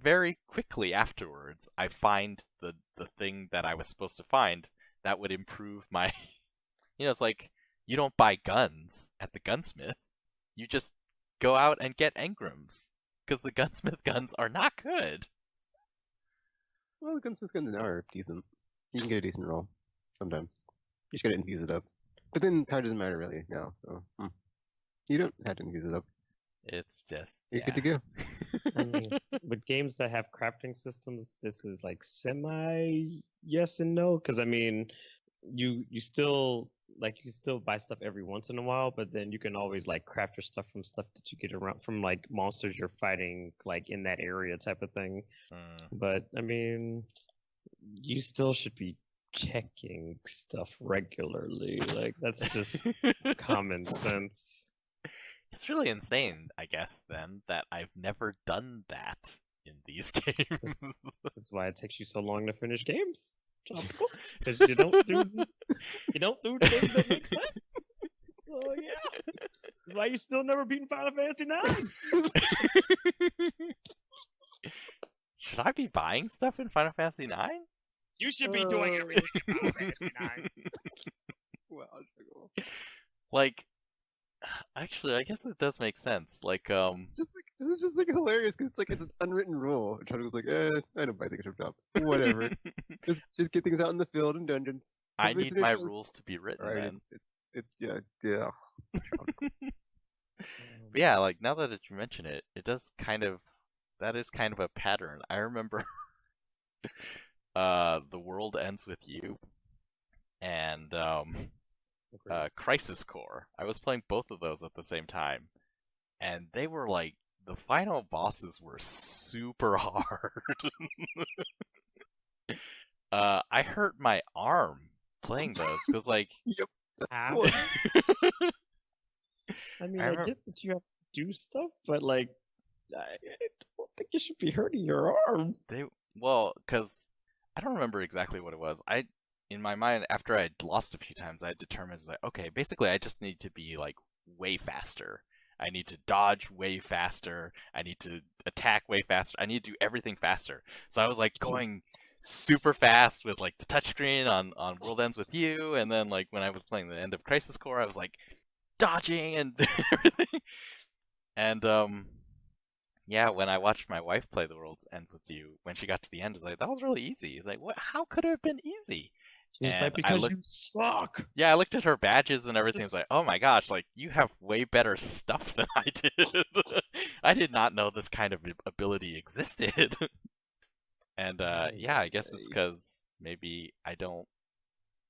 very quickly afterwards, I find the thing that I was supposed to find that would improve my... You know, it's like, you don't buy guns at the gunsmith. You just go out and get engrams. Because the gunsmith guns are not good. Well, the gunsmith guns are decent. You can get a decent roll sometimes. You just gotta infuse it up. But then power doesn't matter really now, so you don't have to infuse it up. It's just you're good to go. I mean, with games that have crafting systems, this is like semi yes and no. Because I mean, you still buy stuff every once in a while, but then you can always like craft your stuff from stuff that you get around from like monsters you're fighting like in that area type of thing. But I mean, you still should be checking stuff regularly. Like that's just common sense. It's really insane, I guess, then, that I've never done that in these games. This is why it takes you so long to finish games. Because you don't do things that make sense. Oh yeah, that's why you still never beaten Final Fantasy IX. Should I be buying stuff in Final Fantasy IX? You should be doing everything in Final Fantasy IX. Well, like, actually, I guess it does make sense. Like, this is just like hilarious because it's like it's an unwritten rule. Charlie was like, I don't buy things from shops. Whatever. just get things out in the field and dungeons. I need my rules to be written. Right? It's yeah. But yeah, like now that you mention it, that is kind of a pattern. I remember The World Ends With You and Crisis Core. I was playing both of those at the same time, and they were like, the final bosses were super hard. I hurt my arm playing those because like yep. Ow. I mean, I get that you have to do stuff, but like, I don't think you should be hurting your arm. Because I don't remember exactly what it was. In my mind, after I'd lost a few times, I had determined, like, okay, basically I just need to be like way faster. I need to dodge way faster. I need to attack way faster. I need to do everything faster. So I was like going super fast with like the touchscreen on World Ends With You, and then like when I was playing the end of Crisis Core, I was like dodging and everything. And yeah, when I watched my wife play The World Ends With You, when she got to the end, I was like, that was really easy. It's like, what? How could it have been easy? She's And like, because you suck. Yeah, I looked at her badges and everything. It's like, oh my gosh, like you have way better stuff than I did. I did not know this kind of ability existed. And yeah, I guess it's because maybe I don't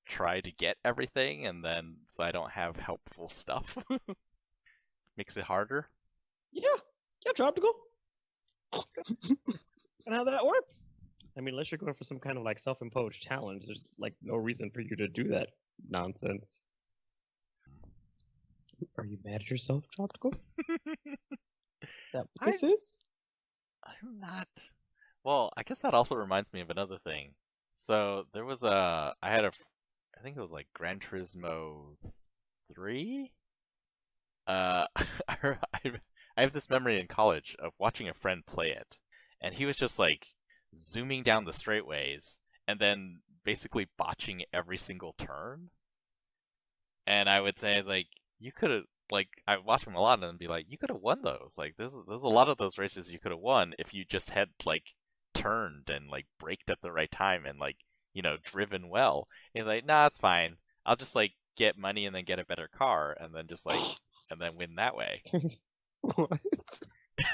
try to get everything, and then so I don't have helpful stuff. Makes it harder. Yeah, tropical. And how that works. I mean, unless you're going for some kind of like self-imposed challenge, there's like no reason for you to do that nonsense. Are you mad at yourself, Tropical? That what this is? I'm not. Well, I guess that also reminds me of another thing. So there was I think it was like Gran Turismo 3. I have this memory in college of watching a friend play it, and he was just like zooming down the straightaways and then basically botching every single turn. And I would say like you could have like I watch him a lot and be like you could have won those. Like there's a lot of those races you could have won if you just had like turned and like braked at the right time and like driven well. And he's like, nah, it's fine. I'll just like get money and then get a better car and then just like and then win that way. What?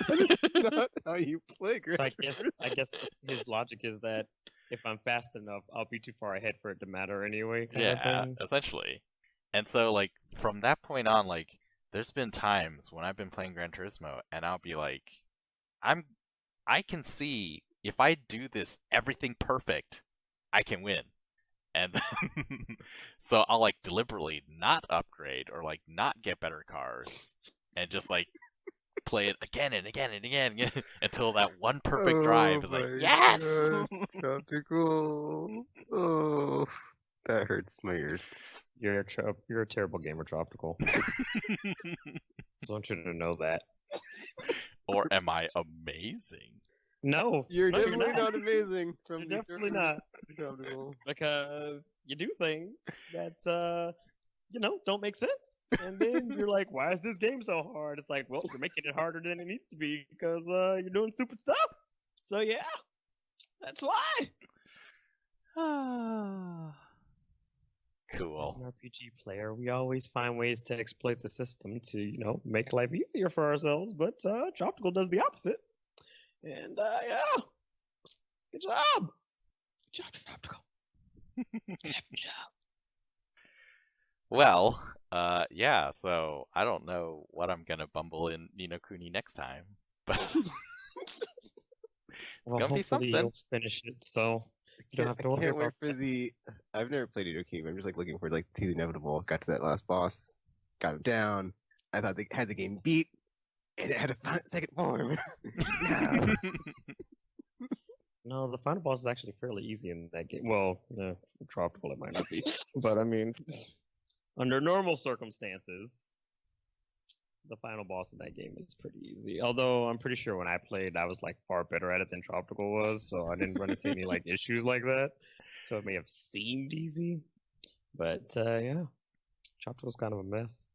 That is not how you play, Gran So I guess his logic is that if I'm fast enough, I'll be too far ahead for it to matter anyway. Kind of Yeah, thing. essentially. And so like from that point on, like there's been times when I've been playing Gran Turismo and I'll be like, I can see if I do this everything perfect, I can win. And then, so I'll like deliberately not upgrade or like not get better cars and just like play it again and again and again until that one perfect drive is like, yes! Tropical. Oh, that hurts my ears. You're a terrible gamer, Tropical. Just want you to know that. Or am I amazing? No, You're no, definitely not amazing. You're definitely not. Because you do things that don't make sense, and then you're like, "Why is this game so hard?" It's like, well, you're making it harder than it needs to be because you're doing stupid stuff. So yeah, that's why. Cool. As an RPG player, we always find ways to exploit the system to make life easier for ourselves. But Tropical does the opposite. And yeah, good job. Good job, Tropical. Good job. Well, yeah, so I don't know what I'm gonna bumble in Ni no Kuni next time, but it's gonna be something. You'll finish it, so you don't have to worry I can't wait about for the. I've never played Ni no Kuni. I'm just like looking for like the inevitable. Got to that last boss, got him down. I thought they had the game beat, and it had a second form. No. No, the final boss is actually fairly easy in that game. Well, for Tropical it might not be, but I mean, under normal circumstances, the final boss in that game is pretty easy. Although I'm pretty sure when I played, I was like far better at it than Tropical was, so I didn't run into any like issues like that. So it may have seemed easy, but yeah, Tropical's kind of a mess.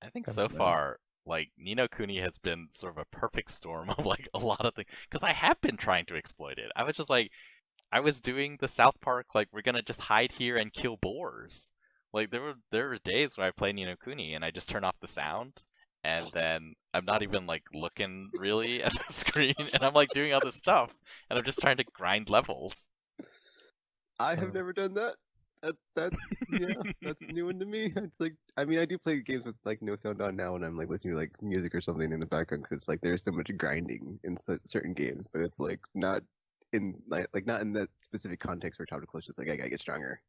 I think so far, like Ni no Kuni has been sort of a perfect storm of like a lot of things because I have been trying to exploit it. I was just like, I was doing the South Park like we're gonna just hide here and kill boars. Like there were days when I play Ni no Kuni and I just turn off the sound and then I'm not even like looking really at the screen and I'm like doing other stuff and I'm just trying to grind levels. I have never done that. That's that's new one to me. It's like I mean I do play games with like no sound on now when I'm like listening to like music or something in the background because it's like there's so much grinding in certain games, but it's like not in like not in that specific context where Tropical is just like I gotta get stronger.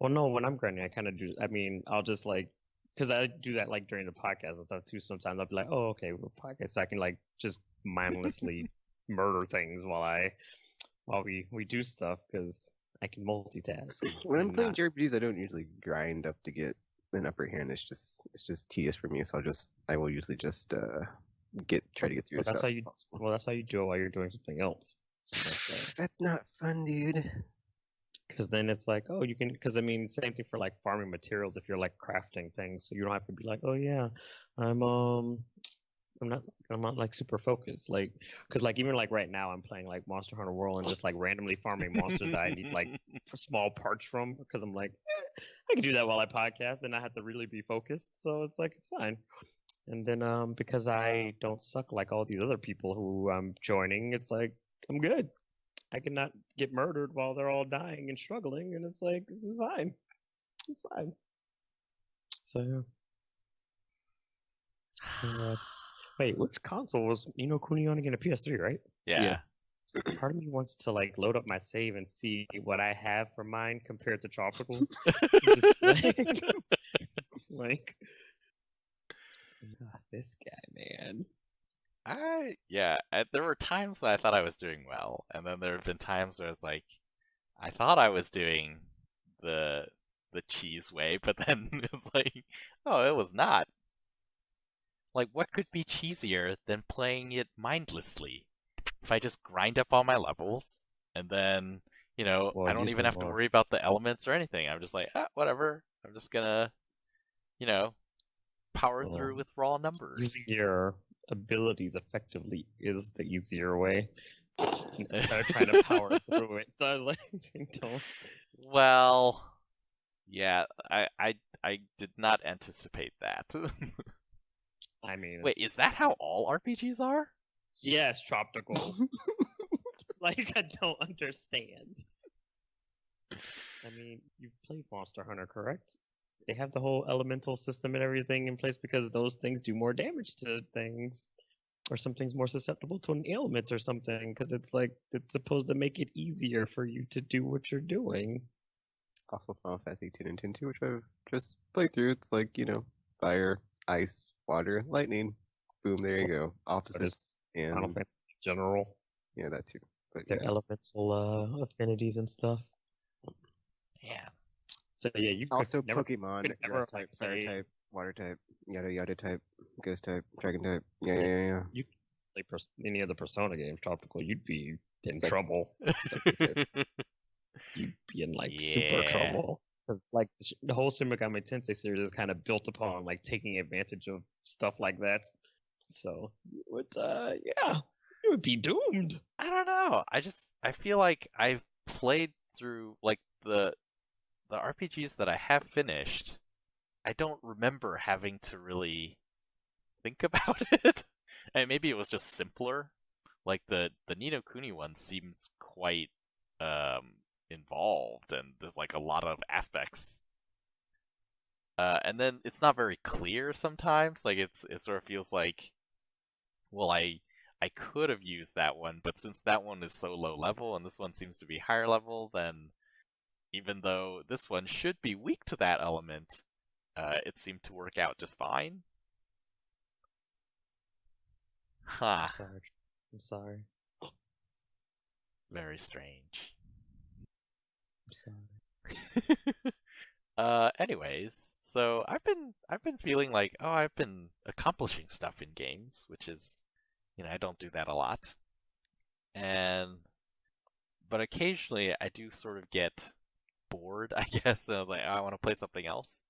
Well, no, when I'm grinding, I kind of do. I mean, I'll just like because I do that like during the podcast and stuff too. Sometimes I'll be like, oh, okay, we're podcast, so I can like just mindlessly murder things while we do stuff because I can multitask. When I'm playing JRPGs, I don't usually grind up to get an upper hand. It's just tedious for me. So I will usually just try to get through as fast as possible. Well, that's how you do it while you're doing something else. So that's not fun, dude. Because then it's like, oh, you can. Because I mean, same thing for like farming materials. If you're like crafting things, so you don't have to be like, oh yeah, I'm I'm not like super focused, like, because like even like right now I'm playing like Monster Hunter World and just like randomly farming monsters that I need like small parts from because I'm like I can do that while I podcast and I have to really be focused, so it's like it's fine. And then because I don't suck like all these other people who I'm joining, it's like I'm good. I cannot get murdered while they're all dying and struggling, and it's like this is fine. It's fine. So yeah. So, wait, which console was Kuni on again? A PS3, right? Yeah. Part of me wants to like load up my save and see what I have for mine compared to Tropicals. Just like this guy, man. There were times when I thought I was doing well, and then there have been times where it's like I thought I was doing the cheese way, but then it was like, oh, it was not. Like, what could be cheesier than playing it mindlessly? If I just grind up all my levels, and then, Well, I don't use even them have to more. worry about the elements or anything. I'm just like, whatever. I'm just gonna, power Well, through with raw numbers. Using your abilities effectively is the easier way. Instead of trying to power through it. So I was like, don't. Well, yeah, I did not anticipate that. I mean, Wait, is that how all RPGs are? yes, Tropical. Like, I don't understand. I mean, you've played Monster Hunter, correct? They have the whole elemental system and everything in place because those things do more damage to things. Or something's more susceptible to an ailment or something, because it's like, it's supposed to make it easier for you to do what you're doing. Also, Final Fantasy 10 and 10 2, which I've just played through. It's like, fire, ice, water, lightning. Boom, there you go. Opposites Final and Fantasy in general. yeah, that too. But Their yeah. elemental affinities and stuff. Yeah. So yeah, you could Also never, Pokemon, never grass type, fire play- type, water type, yada type, ghost type, dragon type. Yeah. you could play any of the Persona games, Tropical, you'd be in Sec- trouble. You'd be in like super Yeah. trouble. Because like the whole Shin Megami Tensei series is kind of built upon like taking advantage of stuff like that. So you would, you would be doomed. I don't know. I feel like I've played through like the RPGs that I have finished. I don't remember having to really think about it. And maybe it was just simpler. Like the Ni no Kuni one seems quite involved, and there's like a lot of aspects. And then it's not very clear sometimes. Like it sort of feels like, well, I could have used that one, but since that one is so low level and this one seems to be higher level, then even though this one should be weak to that element, it seemed to work out just fine. Ha. I'm sorry. Very strange. I'm sorry. Anyways, so I've been feeling like, oh, I've been accomplishing stuff in games, which is, I don't do that a lot. But occasionally I do sort of get bored, I guess, and I was like, oh, I want to play something else.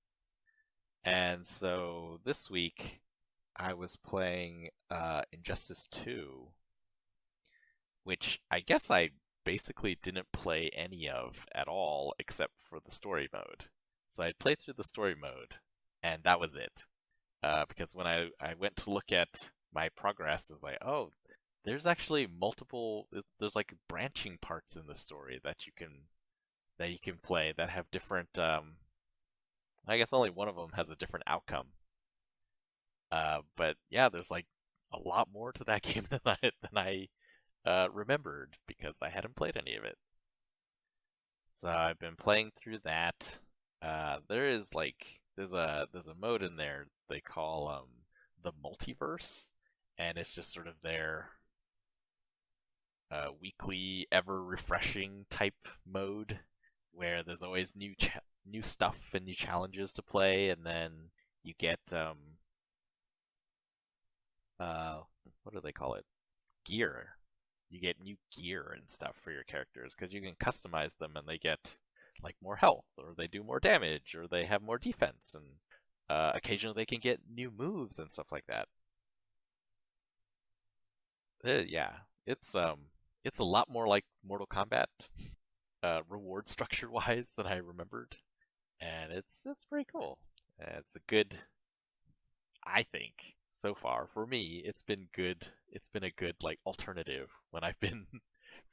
And so this week I was playing Injustice 2, which I guess I basically didn't play any of at all except for the story mode. So I played through the story mode, and that was it. Because when I went to look at my progress, it was like, oh, there's actually there's like branching parts in the story that you can play that have different. I guess only one of them has a different outcome. But yeah, there's like a lot more to that game than I remembered because I hadn't played any of it. So I've been playing through that. There's a mode in there they call the multiverse, and it's just sort of their weekly, ever refreshing type mode where there's always new stuff and new challenges to play, and then you get what do they call it? Gear. You get new gear and stuff for your characters because you can customize them, and they get like more health, or they do more damage, or they have more defense, and occasionally they can get new moves and stuff like that. Yeah, it's a lot more like Mortal Kombat, reward structure wise than I remembered, and it's pretty cool. It's a good, I think, so far for me. It's been good. It's been a good like alternative when I've been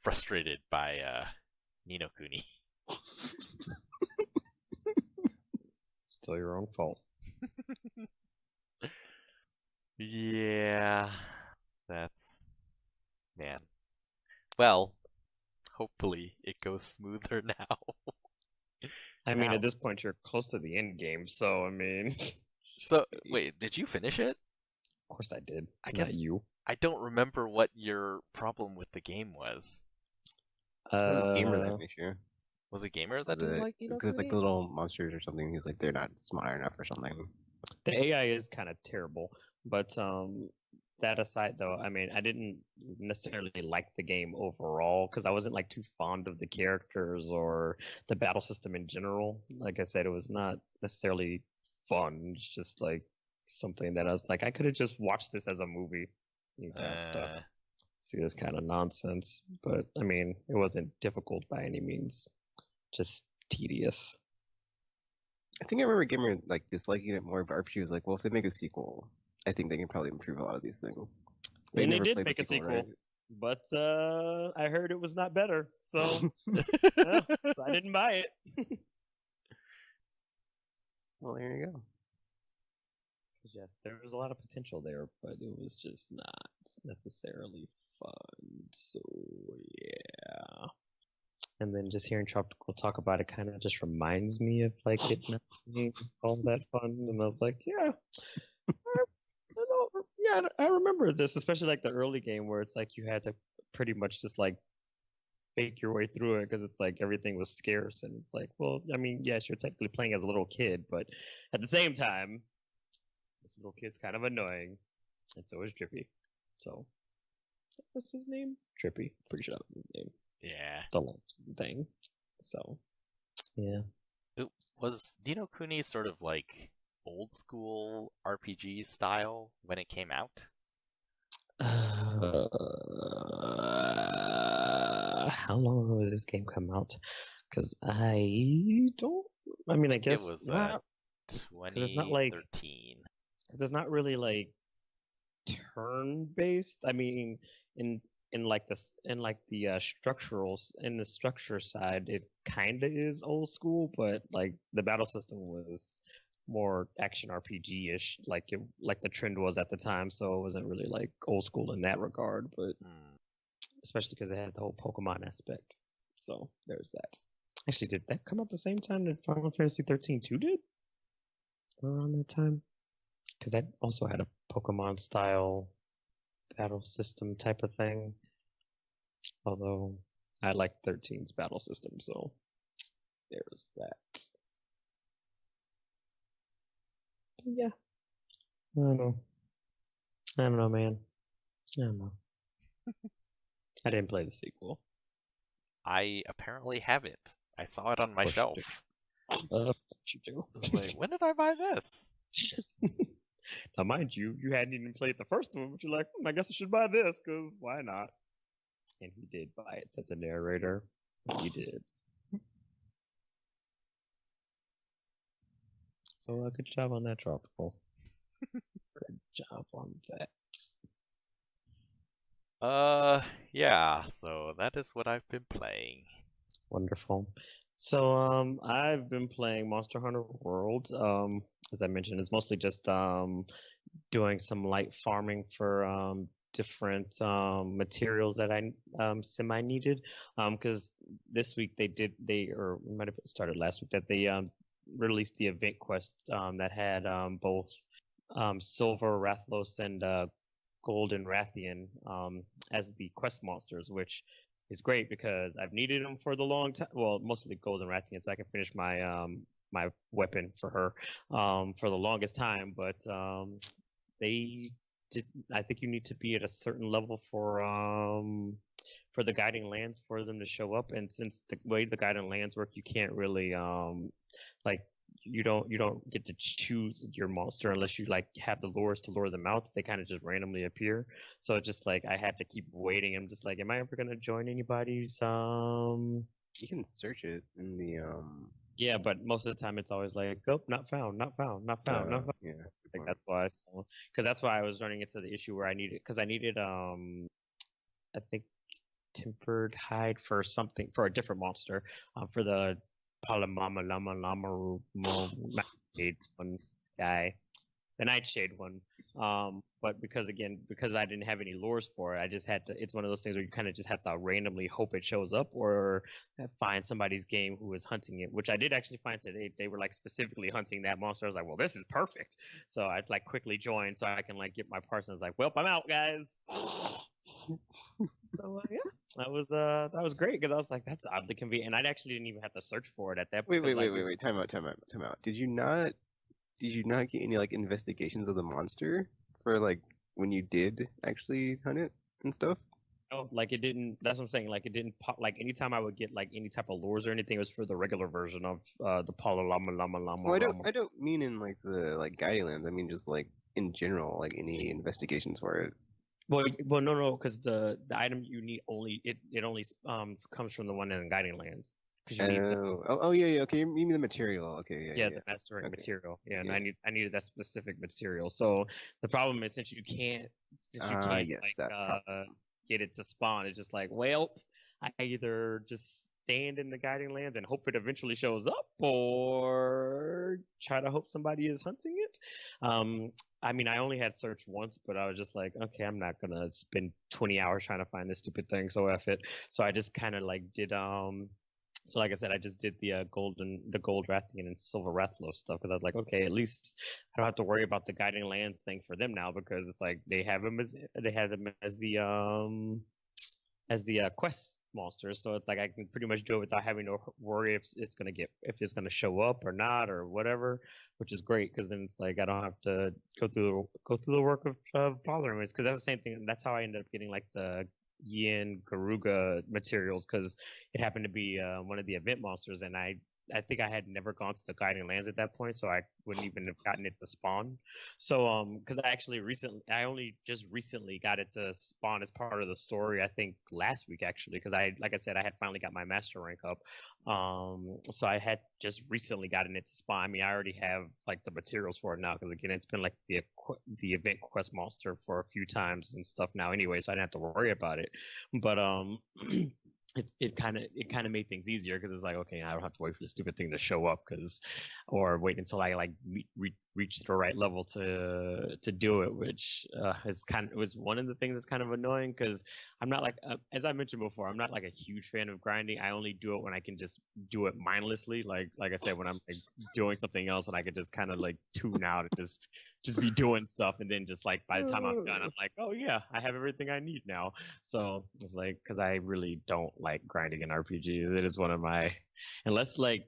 frustrated by Ni no Kuni. Still your own fault. Yeah, that's man. Well, hopefully it goes smoother now. I mean, Now. at this point, you're close to the end game, so I mean, So wait, did you finish it? of course I did. I Not guess you. I don't remember what your problem with the game was. It was gamer that Uh, issue. Was it Gamer that didn't like Ni no Because like Kuni? the little monsters or something, he's like they're not smart enough or something. the AI is kind of terrible, but that aside, though, I mean, I didn't necessarily like the game overall because I wasn't like too fond of the characters or the battle system in general. Like I said, it was not necessarily fun. It's just like something that I was like, I could have just watched this as a movie. You got see this kind of nonsense, but I mean, it wasn't difficult by any means. Just tedious. I think I remember gamer like disliking it more, but RPG was like, well, if they make a sequel, I think they can probably improve a lot of these things. But you And they never did played the make a sequel, right? but I heard it was not better, so, yeah, so I didn't buy it. Well, there you go. Yes, there was a lot of potential there, but it was just not necessarily fun. So yeah. And then just hearing Tropical talk about it kind of just reminds me of like it not being all that fun. And I was like, yeah, I remember this, especially like the early game where it's like you had to pretty much just like fake your way through it because it's like everything was scarce. And it's like, well, I mean, yes, you're technically playing as a little kid, but at the same time, this little kid's kind of annoying, and so is Drippy. So, what's his name? Drippy. Pretty sure that was his name. Yeah. The thing. So, yeah. It was Ni no Kuni sort of like old school RPG style when it came out? How long ago did this game come out? Because I don't. I mean, I guess It was not. 2013. It's not like. Because it's not really like turn based. I mean, in like this in like the structurals in the structure side, it kind of is old school, but like the battle system was more action RPG ish, like the trend was at the time. So it wasn't really like old school in that regard, but especially because it had the whole Pokemon aspect. So there's that. Actually, did that come out the same time that Final Fantasy 13 2 did? Around that time? Because that also had a Pokemon style battle system type of thing. Although I like 13's battle system, so there's that. But yeah. I don't know. I don't know, man. I don't know. I didn't play the sequel. I apparently have it. I saw it on my Of course you shelf. Of course you do. I was like, when did I buy this? Now, mind you, you hadn't even played the first one, but you're like, I guess I should buy this, because why not? And he did buy it, said the narrator. He did. So, good job on that, Tropical. Good job on that. Yeah, so that is what I've been playing. Wonderful. So, I've been playing Monster Hunter World. As I mentioned, it's mostly just doing some light farming for different materials that I semi needed. Because this week or it might have started last week, that they released the event quest that had both Silver Rathlos and Golden Rathian as the quest monsters, which is great because I've needed them for the long time. Well, mostly Golden Rathian, so I can finish my my weapon for her for the longest time. But they did. I think you need to be at a certain level for the guiding lands for them to show up. And since the way the guiding lands work, you can't really like you don't get to choose your monster unless you like have the lures to lure them out. They kind of just randomly appear. So it's just like I have to keep waiting. I'm just like, am I ever gonna join anybody's You can search it in the Yeah, but most of the time it's always like, oh, not found, not found, not found, not found. yeah. Like that's why. Because that's why I was running into the issue where I needed I think tempered hide for something for a different monster, for the Palamama Lama Lama Nightshade one guy, the Nightshade one. But because I didn't have any lures for it, I just had to. It's one of those things where you kind of just have to randomly hope it shows up or find somebody's game who is hunting it, which I did actually find today. They were like specifically hunting that monster. I was like, well, this is perfect. So I like quickly joined so I can like get my parts. And I was like, well, I'm out, guys. So yeah, that was great because I was like, that's oddly convenient, and I actually didn't even have to search for it at that point. Wait, time out. Did you not get any like investigations of the monster for like when you did actually hunt it and stuff? No, like it didn't. That's what I'm saying. Like it didn't pop. Like anytime I would get like any type of lures or anything, it was for the regular version of the Palo Lama Lama Lama. Well, I don't mean in like the like guiding lands. I mean just like in general, like any investigations for it. Well, no, because the item you need only comes from the one in the guiding lands. Because you need yeah. Okay, you mean the material? Okay, yeah. The mastering Okay. material. Yeah, and Yeah. I needed that specific material. So the problem is since you can't Yes, that problem. get it to spawn, it's just like, well, I either just stand in the guiding lands and hope it eventually shows up, or try to hope somebody is hunting it. I mean, I only had searched once, but I was just like, okay, I'm not gonna spend 20 hours trying to find this stupid thing, so F it. So I just kind of like did so like I said, I just did the gold Rathian and silver Rathlos stuff because I was like, okay, at least I don't have to worry about the guiding lands thing for them now because it's like they have them as the quest monsters, so it's like I can pretty much do it without having to worry if it's gonna show up or not or whatever, which is great because then it's like I don't have to go through the work of bothering it because that's the same thing. That's how I ended up getting like the Yin Garuga materials because it happened to be one of the event monsters, and I think I had never gone to the guiding lands at that point, so I wouldn't even have gotten it to spawn. So because I only just recently got it to spawn as part of the story. I think last week actually, because like I said, I had finally got my master rank up. So I had just recently gotten it to spawn. I mean, I already have like the materials for it now because again, it's been like the event quest monster for a few times and stuff now anyway, so I didn't have to worry about it. But it kind of made things easier because it's like, okay, I don't have to wait for the stupid thing to show up or wait until I like reach the right level to do it, which was one of the things that's kind of annoying because I'm not like as I mentioned before, I'm not like a huge fan of grinding. I only do it when I can just do it mindlessly, like I said, when I'm like doing something else and I could just kind of like tune out and just be doing stuff, and then just like by the time I'm done, I'm like, oh yeah, I have everything I need now. So it's like because I really don't like grinding in RPGs. It is one of my unless there's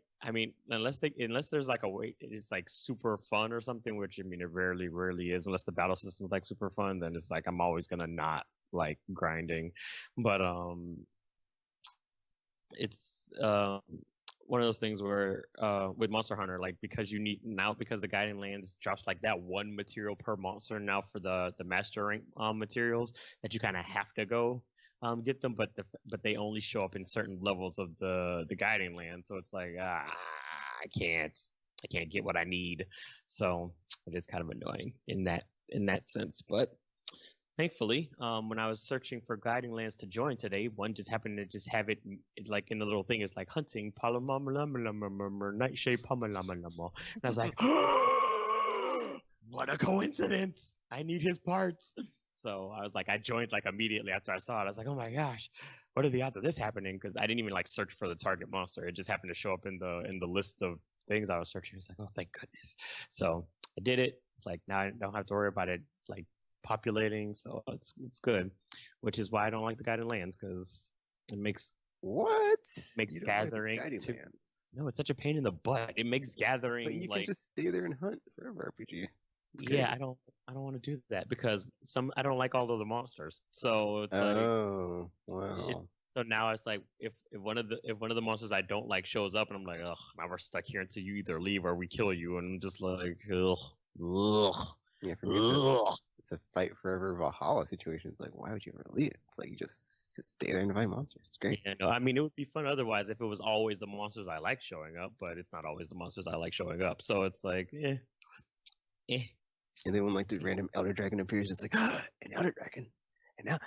like a way it's like super fun or something, which I mean it rarely is unless the battle system is like super fun, then it's like I'm always gonna not like grinding. But it's one of those things where with Monster Hunter, like because the guiding lands drops like that one material per monster now for the master rank materials that you kind of have to go get them, but they only show up in certain levels of the guiding land, so it's like I can't get what I need, so it is kind of annoying in that sense. But thankfully, when I was searching for guiding lands to join today, one just happened to just have it like in the little thing. It's like hunting Palamama Nightshade Pamalama. And I was like, what a coincidence! I need his parts. So I was like, I joined like immediately after I saw it. I was like, oh my gosh, what are the odds of this happening? Because I didn't even like search for the target monster. It just happened to show up in the list of things I was searching. It's like, oh, thank goodness. So I did it. It's like now I don't have to worry about it like populating, so it's good, which is why I don't like the guided lands because it makes gathering no, it's such a pain in the butt. It makes gathering, but you can just stay there and hunt forever RPG. Yeah, I don't want to do that because I don't like all of the monsters, so it's wow. So now it's like if one of the monsters I don't like shows up, and I'm like, ugh, now we're stuck here until you either leave or we kill you, and I'm just like, ugh, ugh, Yeah, for me, it's a fight forever Valhalla situation. It's like, why would you ever leave? It's like you just stay there and fight monsters. It's great. Yeah, no, I mean, it would be fun otherwise if it was always the monsters I like showing up, but it's not always the monsters I like showing up. So it's like, eh. And then when like the random Elder Dragon appears, it's like, an Elder Dragon. And now,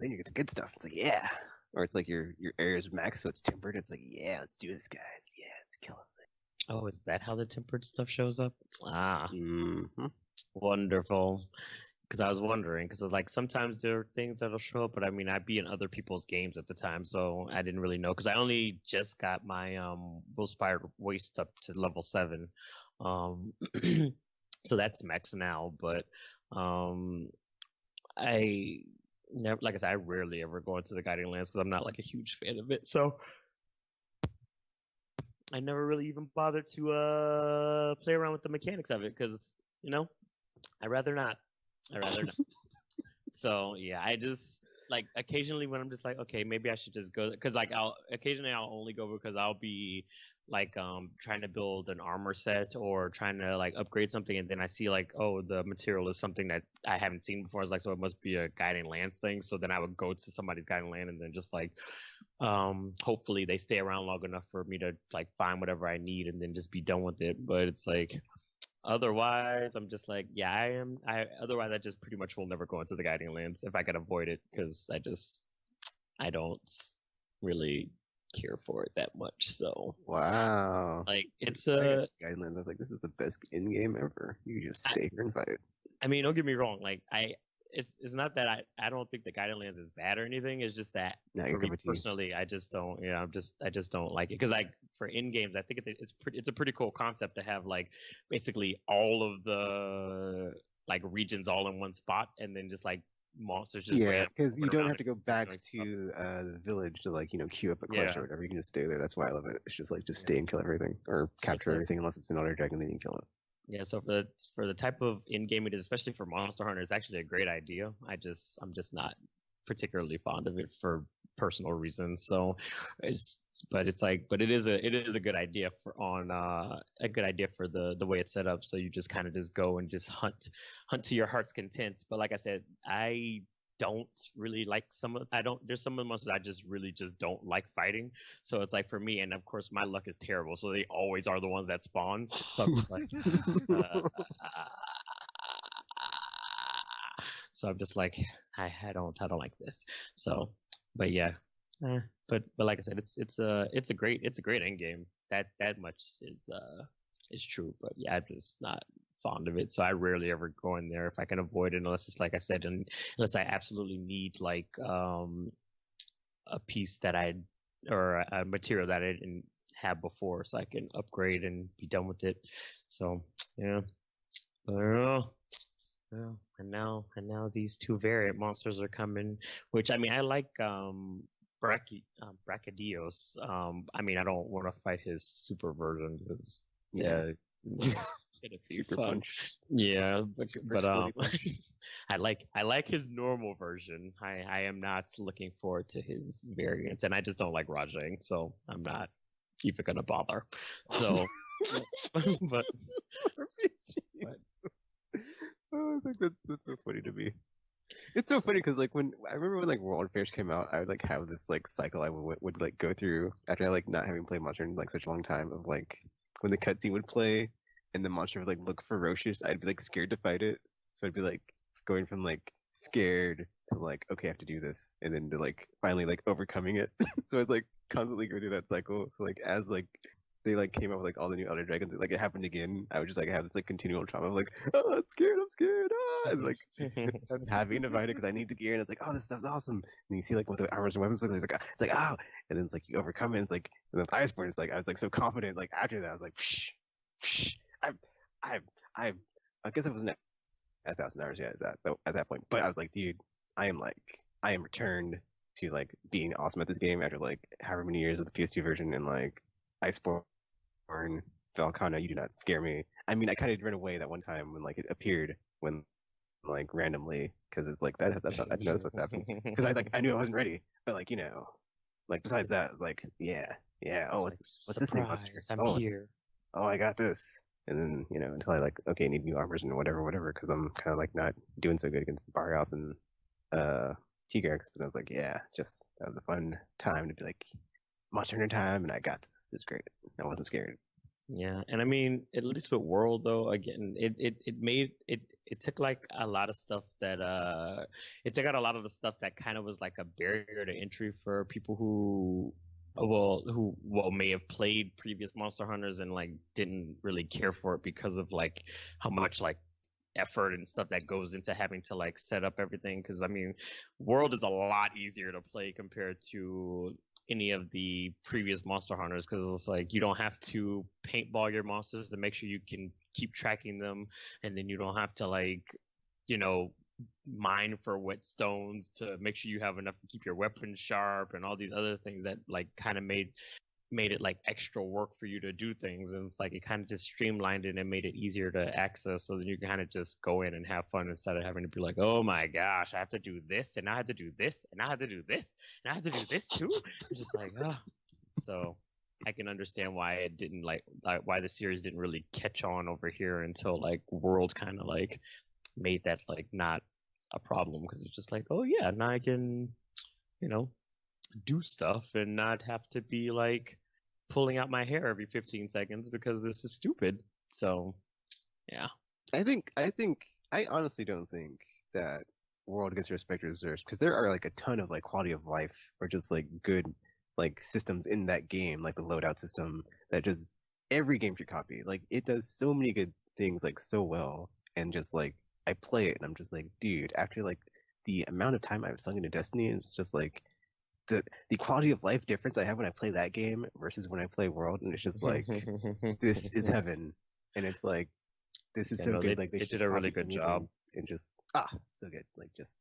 then you get the good stuff. It's like, yeah. Or it's like your area's max, so it's tempered. It's like, yeah, let's do this, guys. Yeah, let's kill this thing. Oh, is that how the tempered stuff shows up? Ah, Mm-hmm. wonderful. Because I was wondering, because like sometimes there are things that'll show up, but I mean, I'd be in other people's games at the time, so I didn't really know. Because I only just got my Willspired Waste up to level 7, so that's max now. But I never, like I said, I rarely ever go into the Guiding Lands because I'm not like a huge fan of it. So I never really even bothered to play around with the mechanics of it because I'd rather not. So yeah, I just like occasionally when I'm just like, okay, maybe I should just go because like I'll only go because I'll be like trying to build an armor set or trying to like upgrade something, and then I see like, oh, the material is something that I haven't seen before. It's like, so it must be a Guiding Lands thing. So then I would go to somebody's Guiding Land and then just like hopefully they stay around long enough for me to like find whatever I need and then just be done with it. But it's like otherwise I'm just like, yeah, otherwise I just pretty much will never go into the Guiding Lands if I can avoid it because I don't really care for it that much. So wow, like it's Guiding Lands. I was like, this is the best in game ever. You just stay here and fight. I mean, don't get me wrong, like it's not that I don't think the Guiding Lands is bad or anything. It's just that for me personally, I just don't. I just don't like it because like for in games, I think it's a pretty cool concept to have like basically all of the like regions all in one spot and then just like monsters just because you don't have to go back to the village to like queue up a quest or whatever. You can just stay there. That's why I love it. It's just like stay and kill everything or capture everything unless it's an Elder Dragon, then you kill it. Yeah, so for the type of in-game it is, especially for Monster Hunter, it's actually a great idea. I'm just not particularly fond of it for personal reasons. So it is a good idea for the way it's set up. So you just kind of just go and just hunt to your heart's content. But like I said, I don't really like there's some of the monsters I just really just don't like fighting. So it's like for me, and of course my luck is terrible, so they always are the ones that spawn. So I'm just like so I'm just like I don't like this. So but yeah. But like I said, it's a great end game. That much is true. But yeah, I'm just not fond of it, so I rarely ever go in there if I can avoid it, unless it's like I said, unless I absolutely need like a piece or a material that I didn't have before, so I can upgrade and be done with it. So yeah, I don't know. Well, and now these 2 variant monsters are coming, which I mean I like Brachydios. I mean I don't want to fight his super version because super fun. Punch. Yeah, but I like his normal version. I am not looking forward to his variants, and I just don't like Rajang, so I'm not even gonna bother. So, but oh, I think that's so funny to me. It's so funny because like I remember when like World Fairs came out, I would like have this like cycle I would like go through after I like not having played Monster in like such a long time of like when the cutscene would play and the monster would like look ferocious, I'd be like scared to fight it. So I'd be like going from like scared to like, okay, I have to do this, and then to like finally like overcoming it. So I'd like constantly go through that cycle. So like as like they like came up with like all the new Elder Dragons, like it happened again, I would just like have this like continual trauma of like, oh, I'm scared, and like I'm having to fight it because I need the gear, and it's like, oh, this stuff's awesome. And you see like what the armors and weapons look like, it's like oh, and then it's like you overcome it, and it's like, and then Iceborne, it's like I was like so confident, like after that I was like, I guess I wasn't at 1,000 hours yet at that point, but I was like, dude, I am returned to like being awesome at this game after like however many years of the PS2 version, and like Iceborne, Valkana, you do not scare me. I mean, I kind of ran away that one time when like it appeared when like randomly because it's like that's not, I didn't know this was happening because I knew I wasn't ready, but like Like besides that, it's like, yeah. Oh, what's this new monster? surprise, I'm Oh, here. I got this. And then, until I like, okay, I need new armors and whatever, because I'm kind of like not doing so good against Bargoth and Tigrex. But I was like, yeah, just that was a fun time to be like, Monster Hunter time, and I got this. It's great. I wasn't scared. Yeah, and I mean, at least with World though, again, it took like a lot of stuff that it took out a lot of the stuff that kind of was like a barrier to entry for people who may have played previous Monster Hunters and like didn't really care for it because of like how much like effort and stuff that goes into having to like set up everything. Because I mean, World is a lot easier to play compared to any of the previous Monster Hunters, because it's like you don't have to paintball your monsters to make sure you can keep tracking them, and then you don't have to like, you know, mine for whetstones to make sure you have enough to keep your weapons sharp and all these other things that like kind of made it like extra work for you to do things. And it's like it kind of just streamlined it and made it easier to access, so that you can kind of just go in and have fun instead of having to be like, oh my gosh, I have to do this and I have to do this and I have to do this and I have to do this too. It's just like, oh. So I can understand why it didn't like why the series didn't really catch on over here until like World kind of like made that like not a problem, because it's just like, oh yeah, now I can, you know, do stuff and not have to be like pulling out my hair every 15 seconds because this is stupid. So, yeah. I honestly don't think that World gets respect it deserves, because there are like a ton of like quality of life or just like good like systems in that game, like the loadout system that just every game should copy. Like it does so many good things like so well, and just like I play it and I'm just like, dude, after like the amount of time I've sunk into Destiny, it's just like the quality of life difference I have when I play that game versus when I play World, and it's just like this is heaven, and it's like this is Yeah, so no, good. Like they they should did just a really copy so good many job. things and just so good. Like just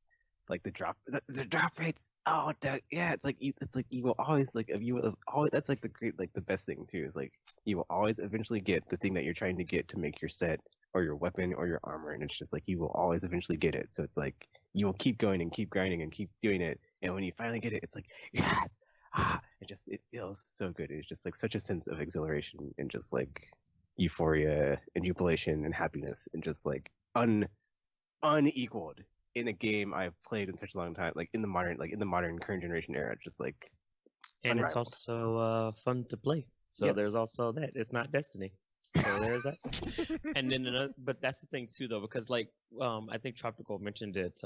like the drop rates. Oh, yeah, it's like you will always like you will always, that's like the great like the best thing too is like you will always eventually get the thing that you're trying to get to make your set or your weapon or your armor, and it's just like you will always eventually get it. So it's like you will keep going and keep grinding and keep doing it, and when you finally get it, it's like yes, it feels so good. It's just like such a sense of exhilaration and just like euphoria and jubilation and happiness and just like unequaled in a game I've played in such a long time, like in the modern current generation era, just like And it's unrivaled. also fun to play. So there's Yes. also that. It's not Destiny. So there's that. And then but that's the thing too, though, because like I think Tropical mentioned it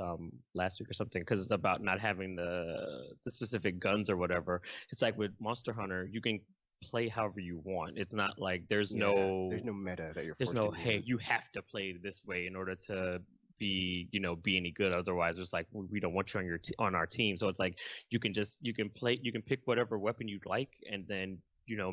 last week or something, because it's about not having the specific guns or whatever. It's like with Monster Hunter, you can play however you want. It's not like there's Yeah, no there's no meta that you're there's forced no into. hey, you have to play this way in order to be be any good. Otherwise it's like we don't want you on on our team. So it's like you can pick whatever weapon you'd like, and then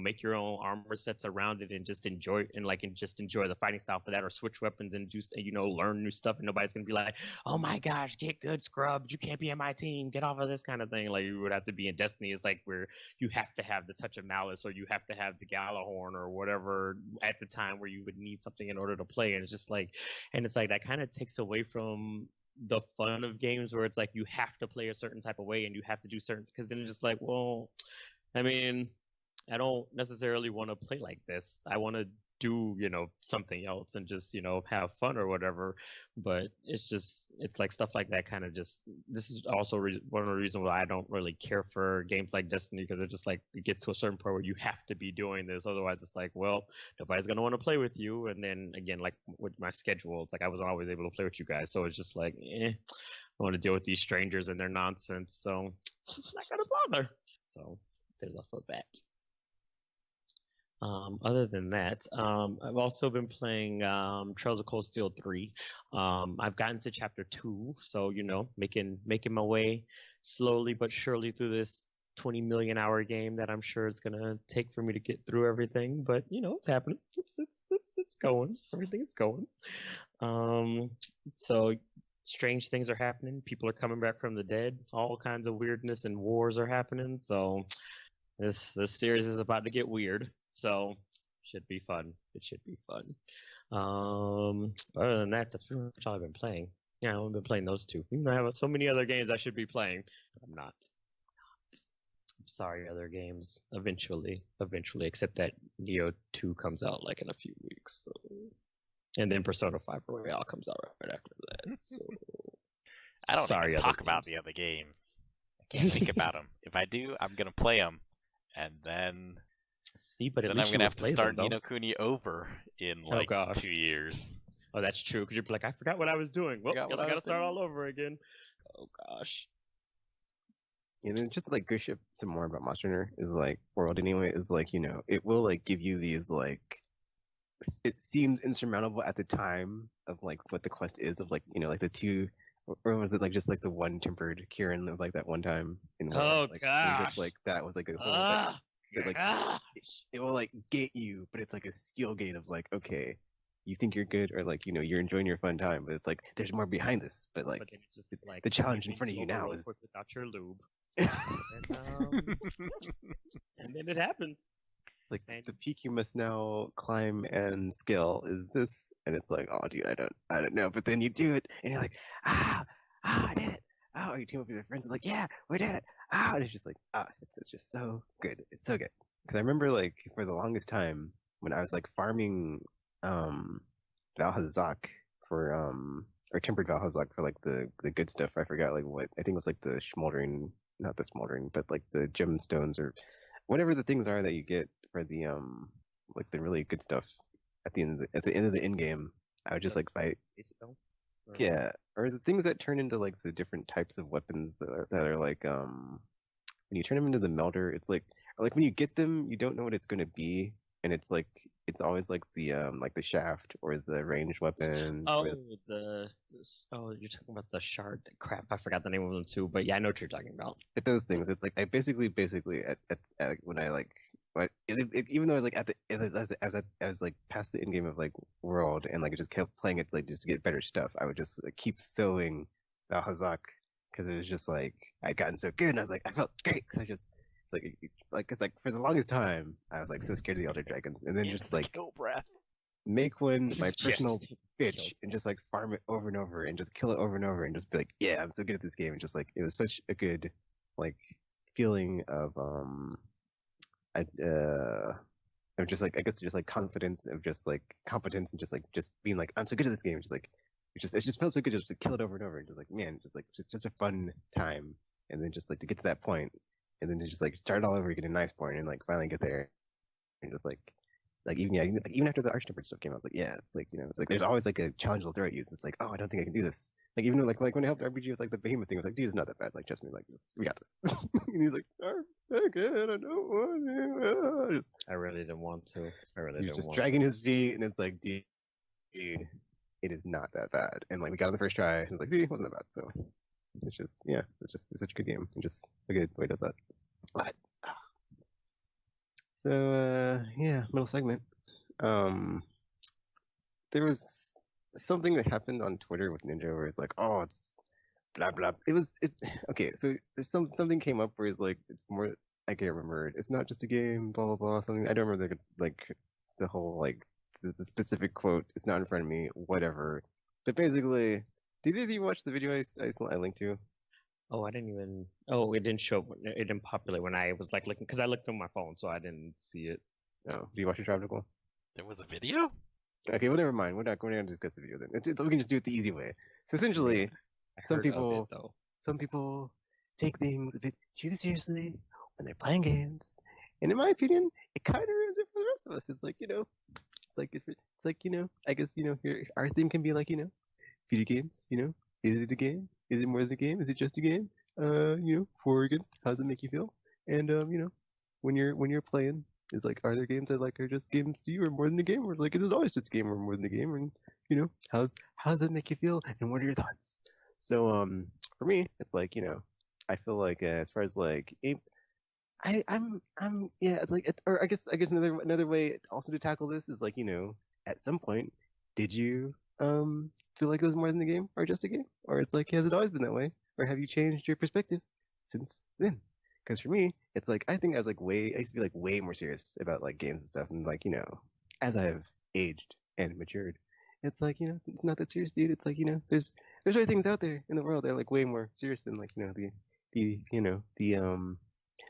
make your own armor sets around it and just enjoy the fighting style for that, or switch weapons and just learn new stuff, and nobody's gonna be like, oh my gosh, get good, scrub, you can't be in my team, get off of this kind of thing, like you would have to be in Destiny. Is like where you have to have the touch of malice, or you have to have the Galahorn or whatever at the time where you would need something in order to play. And it's like that kind of takes away from the fun of games where it's like you have to play a certain type of way and you have to do certain, because then it's just like, well, I mean, I don't necessarily want to play like this. I want to do, something else and just, have fun or whatever. But it's like stuff like that kind of just, this is also one of the reasons why I don't really care for games like Destiny, because it's just like, it gets to a certain point where you have to be doing this. Otherwise, it's like, well, nobody's going to want to play with you. And then again, like with my schedule, it's like I wasn't always able to play with you guys. So it's just like, I want to deal with these strangers and their nonsense. So I'm just not going to bother. So there's also that. Other than that, I've also been playing Trails of Cold Steel 3. I've gotten to chapter 2, so making my way slowly but surely through this 20 million hour game that I'm sure it's gonna take for me to get through everything. But it's happening. It's going. Everything is going. So strange things are happening. People are coming back from the dead. All kinds of weirdness and wars are happening. So this series is about to get weird. So should be fun. It should be fun. Other than that, that's pretty much all I've been playing. Yeah, I've been playing those two. Even though I have so many other games I should be playing, but I'm not. Sorry, other games. Eventually, except that Neo 2 comes out like in a few weeks. So. And then Persona 5 Royale comes out right after that. So I don't sorry, even other talk about the games. other games. I can't think about them. If I do, I'm gonna play them, and then See, but at I'm least you gonna would have to play start them, Ni no Kuni over in like gosh. 2 years. Oh, that's true. Because you're like, I forgot what I was doing. Well, Forgot guess what I I gotta was start doing. all over again. Oh gosh. And then just to, like, gush up some more about Monster Hunter is like World anyway is like, you know, it will like give you these like it seems insurmountable at the time of like what the quest is of like, you know, like the two or was it like just like the one tempered Kieran of like that one time in World? Oh Like, and just gosh. like that was like a whole Ah, like gosh. it will like gate you, but it's like a skill gate of like, okay, you think you're good or like, you know, you're enjoying your fun time, but it's like there's more behind this. But like But then it's just like the challenge in you front of you over now real is quick without your lube. And then it happens. it's like And- the peak you must now climb and scale is this, and it's like, oh, dude, I don't know. But then you do it, and you're like, I did it. Oh, you team up with your friends, and like, yeah, we did it. And it's just like, it's just so good. It's so good. Because I remember like for the longest time when I was like farming Valhazak for or tempered Valhazak for like the good stuff. I forgot like what I think it was like the smoldering, not the smoldering, but like the gemstones or whatever the things are that you get for the like the really good stuff at the end of the end of the end game. I would just like fight, yeah, or the things that turn into like the different types of weapons that are like when you turn them into the melter, it's like or like when you get them, you don't know what it's going to be, and it's like it's always like the shaft or the ranged weapon. Oh, or you're talking about the shard. Crap, I forgot the name of them too. But yeah, I know what you're talking about. at those things. It's like I basically at when I like even though I was like at the I was like past the end game of like world and like I just kept playing it like just to get better stuff. I would just like, keep soloing Valhazak because it was just like I'd gotten so good and I was like I felt great because I just it's like for the longest time I was like so scared of the elder dragons and then just like kill breath. make one my personal Yes. bitch and just like farm it over and over and just kill it over and over and just be like, yeah, I'm so good at this game. And just like it was such a good like feeling of of just like I guess just like confidence of just like competence and just being like I'm so good at this game. Just like it just felt so good just to kill it over and over and just like man, just like just a fun time. And then just like to get to that point and then to just like start all over again, a nice point and like finally get there and just like even even after the Archtempered stuff came out, I was like, yeah, it's like you know, it's like there's always like a challenge they'll throw at you. It's like, oh, I don't think I can do this. Like even though, like when I helped RPG with like the behemoth thing, I was like, dude, it's not that bad. Like trust me, like this, we got this. And he's like, okay, I don't want to. I really didn't want to. I really He's didn't just want dragging his feet, and it's like, dude, it is not that bad. And like we got on the first try, and it's like, see, it wasn't that bad. So it's just it's such a good game, and just so good the way it does that. Love it. So yeah, middle segment. There was something that happened on Twitter with Ninja where it's like, oh, it's blah blah. Okay. So there's something came up where it's like it's more. I can't remember it. It's not just a game. Blah blah blah. Something I don't remember the whole like the specific quote. It's not in front of me. Whatever. But basically, did you watch the video I linked to? Oh, I didn't even. Oh, it didn't show up. It didn't populate when I was like looking because I looked on my phone, so I didn't see it. No. Do you watch your article? There was a video? Okay, well, never mind. We're not going to discuss the video then. We can just do it the easy way. So essentially, some people take things a bit too seriously when they're playing games, and in my opinion, it kind of ruins it for the rest of us. It's like it's like I guess our thing can be like video games. Is it a game? Is it more than a game? Is it just a game? For or against? How does it make you feel? And when you're playing. Is like, are there games that like are just games to you, or more than a game, or like is it always just a game, or more than a game, and how does that make you feel, and what are your thoughts? So for me, it's like I feel like as far as like I'm yeah, it's like or I guess another way also to tackle this is like at some point did you feel like it was more than a game or just a game, or it's like has it always been that way, or have you changed your perspective since then? Because for me, it's like I think I used to be like way more serious about like games and stuff, and like as I've aged and matured, it's like it's not that serious, dude. It's like there's other things out there in the world that are like way more serious than like the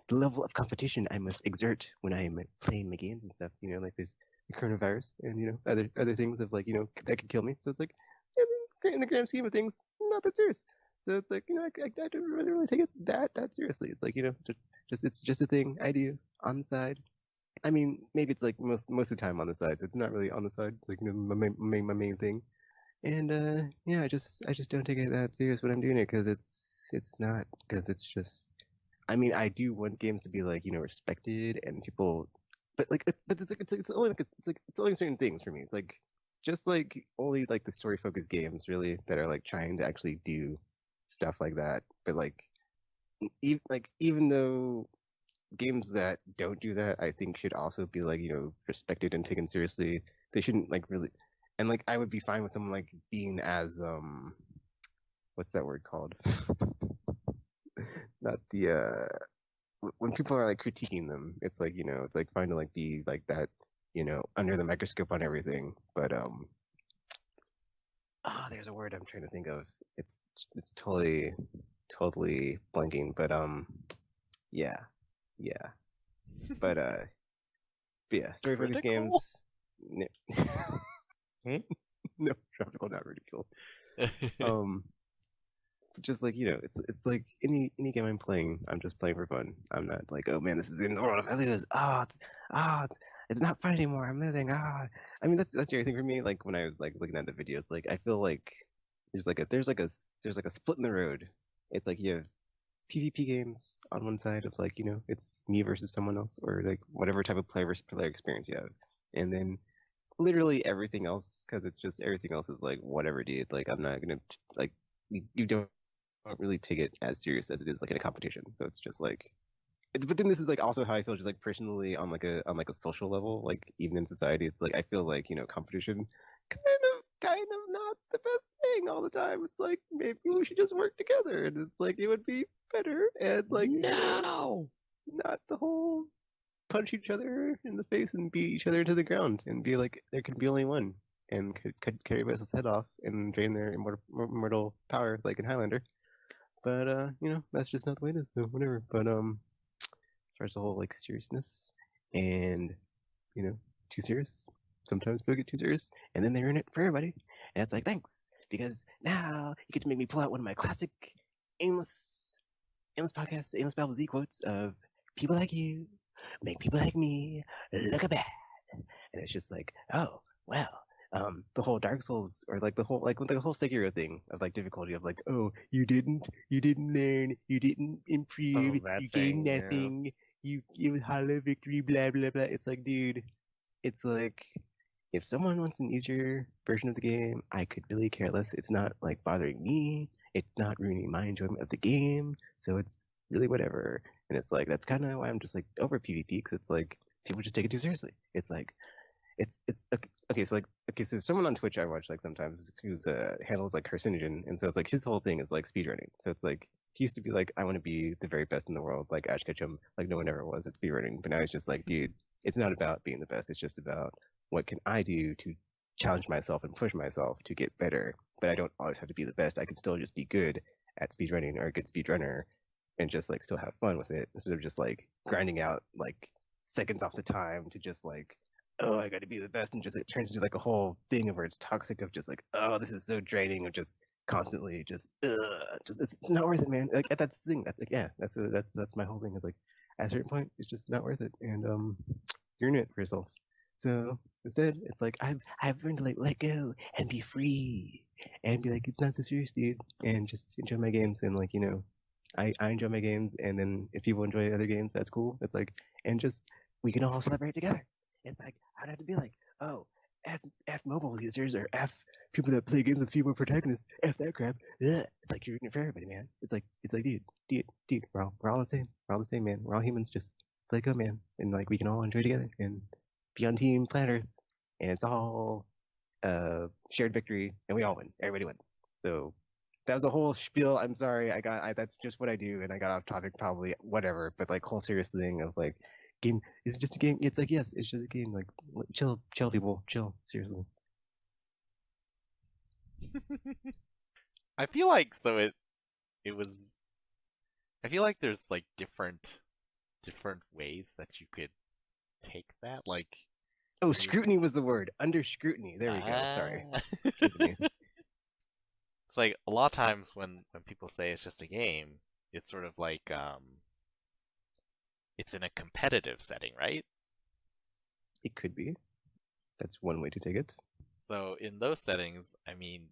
the level of competition I must exert when I am playing my games and stuff. You know, like there's the coronavirus and other things of like that could kill me. So it's like in the grand scheme of things, not that serious. So it's like I don't really take it that seriously. It's like just it's just a thing I do on the side. I mean, maybe it's like most of the time on the side, so it's not really on the side. It's like my main thing. And yeah, I just don't take it that serious when I'm doing it because it's not because it's just. I mean, I do want games to be like respected and people, but like but it's only like it's only certain things for me. It's like just like only like the story focused games really that are like trying to actually do stuff like that. But like even though games that don't do that, I think should also be like respected and taken seriously. They shouldn't like really, and like I would be fine with someone like being as what's that word called? Not the when people are like critiquing them, it's like it's like fine to like be like that, under the microscope on everything. But there's a word I'm trying to think of. It's totally blanking. But yeah. But yeah, story focused games. No, no, tropical, not ridicule. Just like it's like any game I'm playing, I'm just playing for fun. I'm not like, oh man, this is the end of the world. I lose. It's not fun anymore. I'm losing. I mean that's the other thing for me. Like when I was like looking at the videos, like I feel like there's like a split in the road. It's like you have PvP games on one side of like it's me versus someone else or like whatever type of player versus player experience you have, and then literally everything else because it's just everything else is like whatever, dude. Like I'm not gonna like you don't really take it as serious as it is like in a competition. So it's just like, but then this is like also how I feel just like personally on like a social level, like even in society, it's like I feel like competition kind of not the best thing all the time. It's like maybe we should just work together, and it's like it would be better and like no, not the whole punch each other in the face and beat each other into the ground and be like there can be only one and could carry everybody's head off and drain their immortal power like in Highlander. But that's just not the way it is. So whatever. But as far as the whole like seriousness and too serious. Sometimes people get too serious, and then they ruin it for everybody. And it's like thanks because now you get to make me pull out one of my classic aimless podcasts, Aimless Babble Z quotes of people like you make people like me look bad, and it's just like oh well the whole Dark Souls or like the whole like with the whole Sekiro thing of like difficulty of like oh you didn't learn, you didn't improve, you gained nothing, it was hollow victory, blah blah blah. It's like dude, it's like if someone wants an easier version of the game, I could really care less. It's not like bothering me. It's not ruining my enjoyment of the game. So it's really whatever. And it's like that's kind of why I'm just like over PvP because it's like people just take it too seriously. It's like it's okay. So like okay, so someone on Twitch I watch like sometimes who's handles like carcinogen, and so it's like his whole thing is like speedrunning. So it's like he used to be like I want to be the very best in the world, like Ash Ketchum, like no one ever was at speedrunning. But now he's just like, dude, it's not about being the best. It's just about what can I do to challenge myself and push myself to get better. But I don't always have to be the best. I can still just be good at speedrunning or a good speedrunner and just like still have fun with it instead of just like grinding out like seconds off the time to just like oh I got to be the best and just it turns into like a whole thing of where it's toxic of just like oh this is so draining of just constantly just it's not worth it, man. Like that's the thing. That's like yeah that's my whole thing is like at a certain point it's just not worth it and you're in it for yourself. So instead, it's like I've learned to like let go and be free and be like it's not so serious, dude, and just enjoy my games and like I enjoy my games and then if people enjoy other games, that's cool. It's like and just we can all celebrate together. It's like I'd have to be like oh F mobile users or F people that play games with female protagonists, F that crap. Ugh. It's like you're rooting for everybody, man. It's like dude, we're all the same. We're all the same, man. We're all humans. Just let go, man, and like we can all enjoy together and be on Team Planet Earth, and it's all shared victory, and we all win. Everybody wins. So that was a whole spiel. I'm sorry, that's just what I do, and I got off topic probably, whatever. But like whole serious thing of like, game is it just a game? It's like yes, it's just a game. Like chill, people, chill. Seriously. I feel like so it was. I feel like there's like different different ways that you could take that. Like, Oh, scrutiny was the word. Under scrutiny. There we go. Sorry. Continue. It's like a lot of times when people say it's just a game, it's sort of like it's in a competitive setting, right? It could be. That's one way to take it. So in those settings, I mean,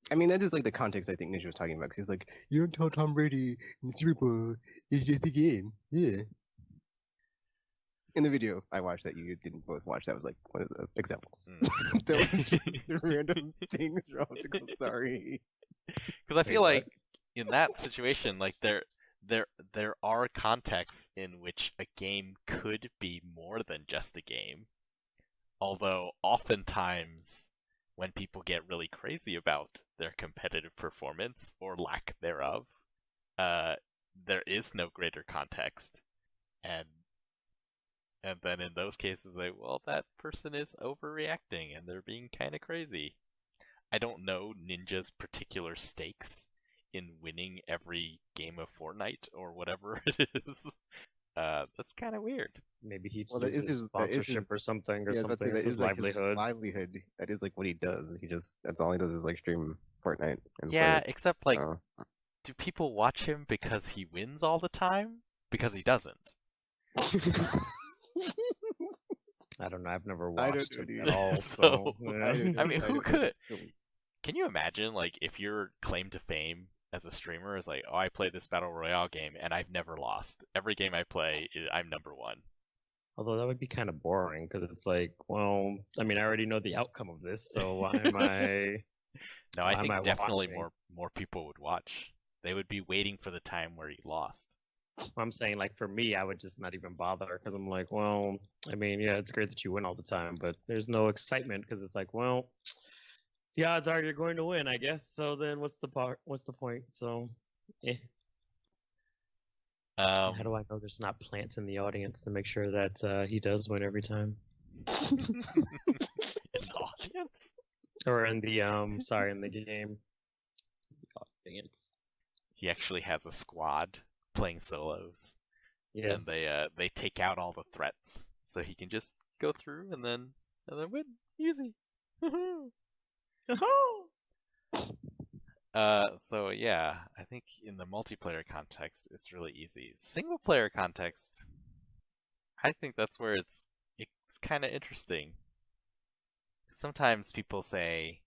that is like the context I think Ninja was talking about. Because he's like, you don't tell Tom Brady in the Super Bowl, it's just a game. Yeah. In the video I watched that you didn't both watch, that was like one of the examples. That was just a random thing. Sorry. Because I feel like in that situation, like there are contexts in which a game could be more than just a game. Although oftentimes when people get really crazy about their competitive performance or lack thereof, there is no greater context. And then in those cases, like, well, that person is overreacting and they're being kind of crazy. I don't know Ninja's particular stakes in winning every game of Fortnite or whatever it is. That's kind of weird. Maybe he Well, that is his sponsorship or something, or yeah, something. that It's is his like livelihood. his livelihood. That is like what he does. That's all he does is like stream Fortnite and Yeah, play it. except like, do people watch him because he wins all the time? Because he doesn't. I don't know. I've never I don't watched know, him dude. at all. So, Yeah. I mean, who could? Can you imagine, like, if your claim to fame as a streamer is like, oh, I play this Battle Royale game and I've never lost. Every game I play, I'm number one. Although that would be kind of boring because it's like, well, I mean, I already know the outcome of this, so why am I? No, why I am think definitely watching? more people would watch. They would be waiting for the time where you lost. I'm saying, like, for me, I would just not even bother because I'm like, well, I mean, yeah, it's great that you win all the time, but there's no excitement because it's like, well, the odds are you're going to win, I guess. So then, what's the point? So, how do I know there's not plants in the audience to make sure that he does win every time? In the audience? Or in the in the game. Audience. He actually has a squad playing solos. Yes. And they take out all the threats, so he can just go through and then win easy. So yeah, I think in the multiplayer context, it's really easy. Single player context, I think that's where it's kind of interesting. Sometimes people say,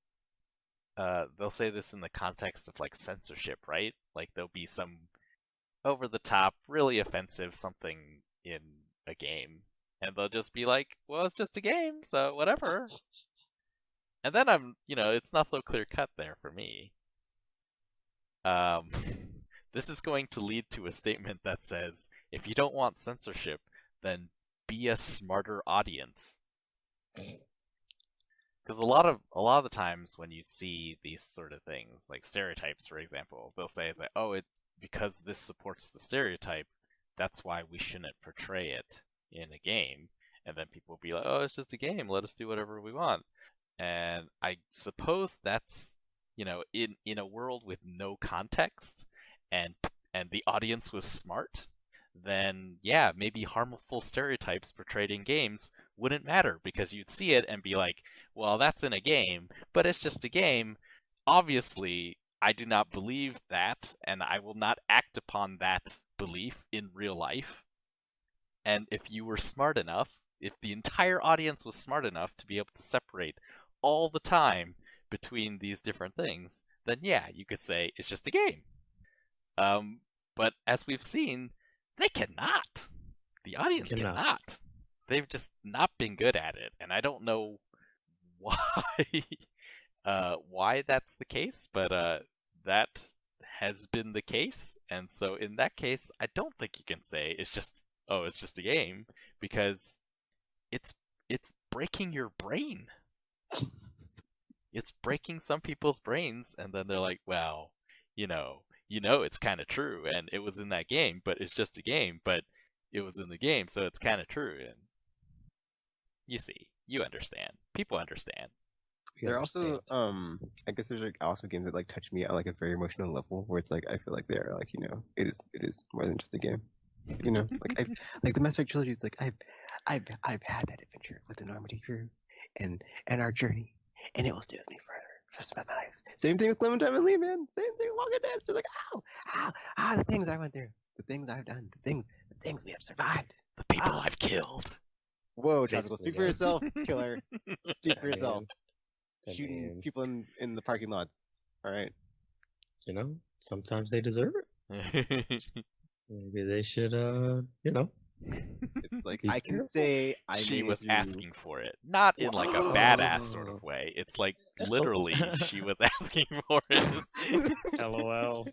they'll say this in the context of like censorship, right? Like there'll be some over the top, really offensive something in a game, and they'll just be like, well, it's just a game, so whatever. And then it's not so clear cut there for me. This is going to lead to a statement that says, if you don't want censorship, then be a smarter audience. Because a lot of the times when you see these sort of things, like stereotypes, for example, they'll say it's like, oh, it's because this supports the stereotype, that's why we shouldn't portray it in a game. And then people will be like, oh, it's just a game, let us do whatever we want. And I suppose that's, in a world with no context and the audience was smart, then yeah, maybe harmful stereotypes portrayed in games wouldn't matter because you'd see it and be like, well, that's in a game, but it's just a game. Obviously, I do not believe that, and I will not act upon that belief in real life. And if you were smart enough, if the entire audience was smart enough to be able to separate all the time between these different things, then yeah, you could say it's just a game. But as we've seen, they cannot. The audience cannot. They've just not been good at it, and I don't know why that's the case, but that has been the case, and so in that case, I don't think you can say it's just a game, because it's breaking your brain. It's breaking some people's brains, and then they're like, well, it's kind of true, and it was in that game, but it's just a game, but it was in the game, so it's kind of true, and you see, you understand. People understand. There are also, I guess there's like also games that like touch me at like a very emotional level where it's like I feel like they're like it is more than just a game. You know, like the Mass Effect trilogy. It's like I've had that adventure with the Normandy crew, and our journey, and it will stay with me forever, for the rest of my life. Same thing with Clementine and Lee, man. Same thing. Walking Dead. It's just like the things I went through, the things I've done, the things we have survived. The people I've killed. Whoa, Tropical, Basically, speak for yes. yourself, killer. Speak for yourself. I Shooting mean, people in the parking lots. All right. you know, sometimes they deserve it. Maybe they should, you know. It's like Be I can careful. say I She made it was through- asking for it, not in like a badass sort of way. It's like literally she was asking for it. LOL.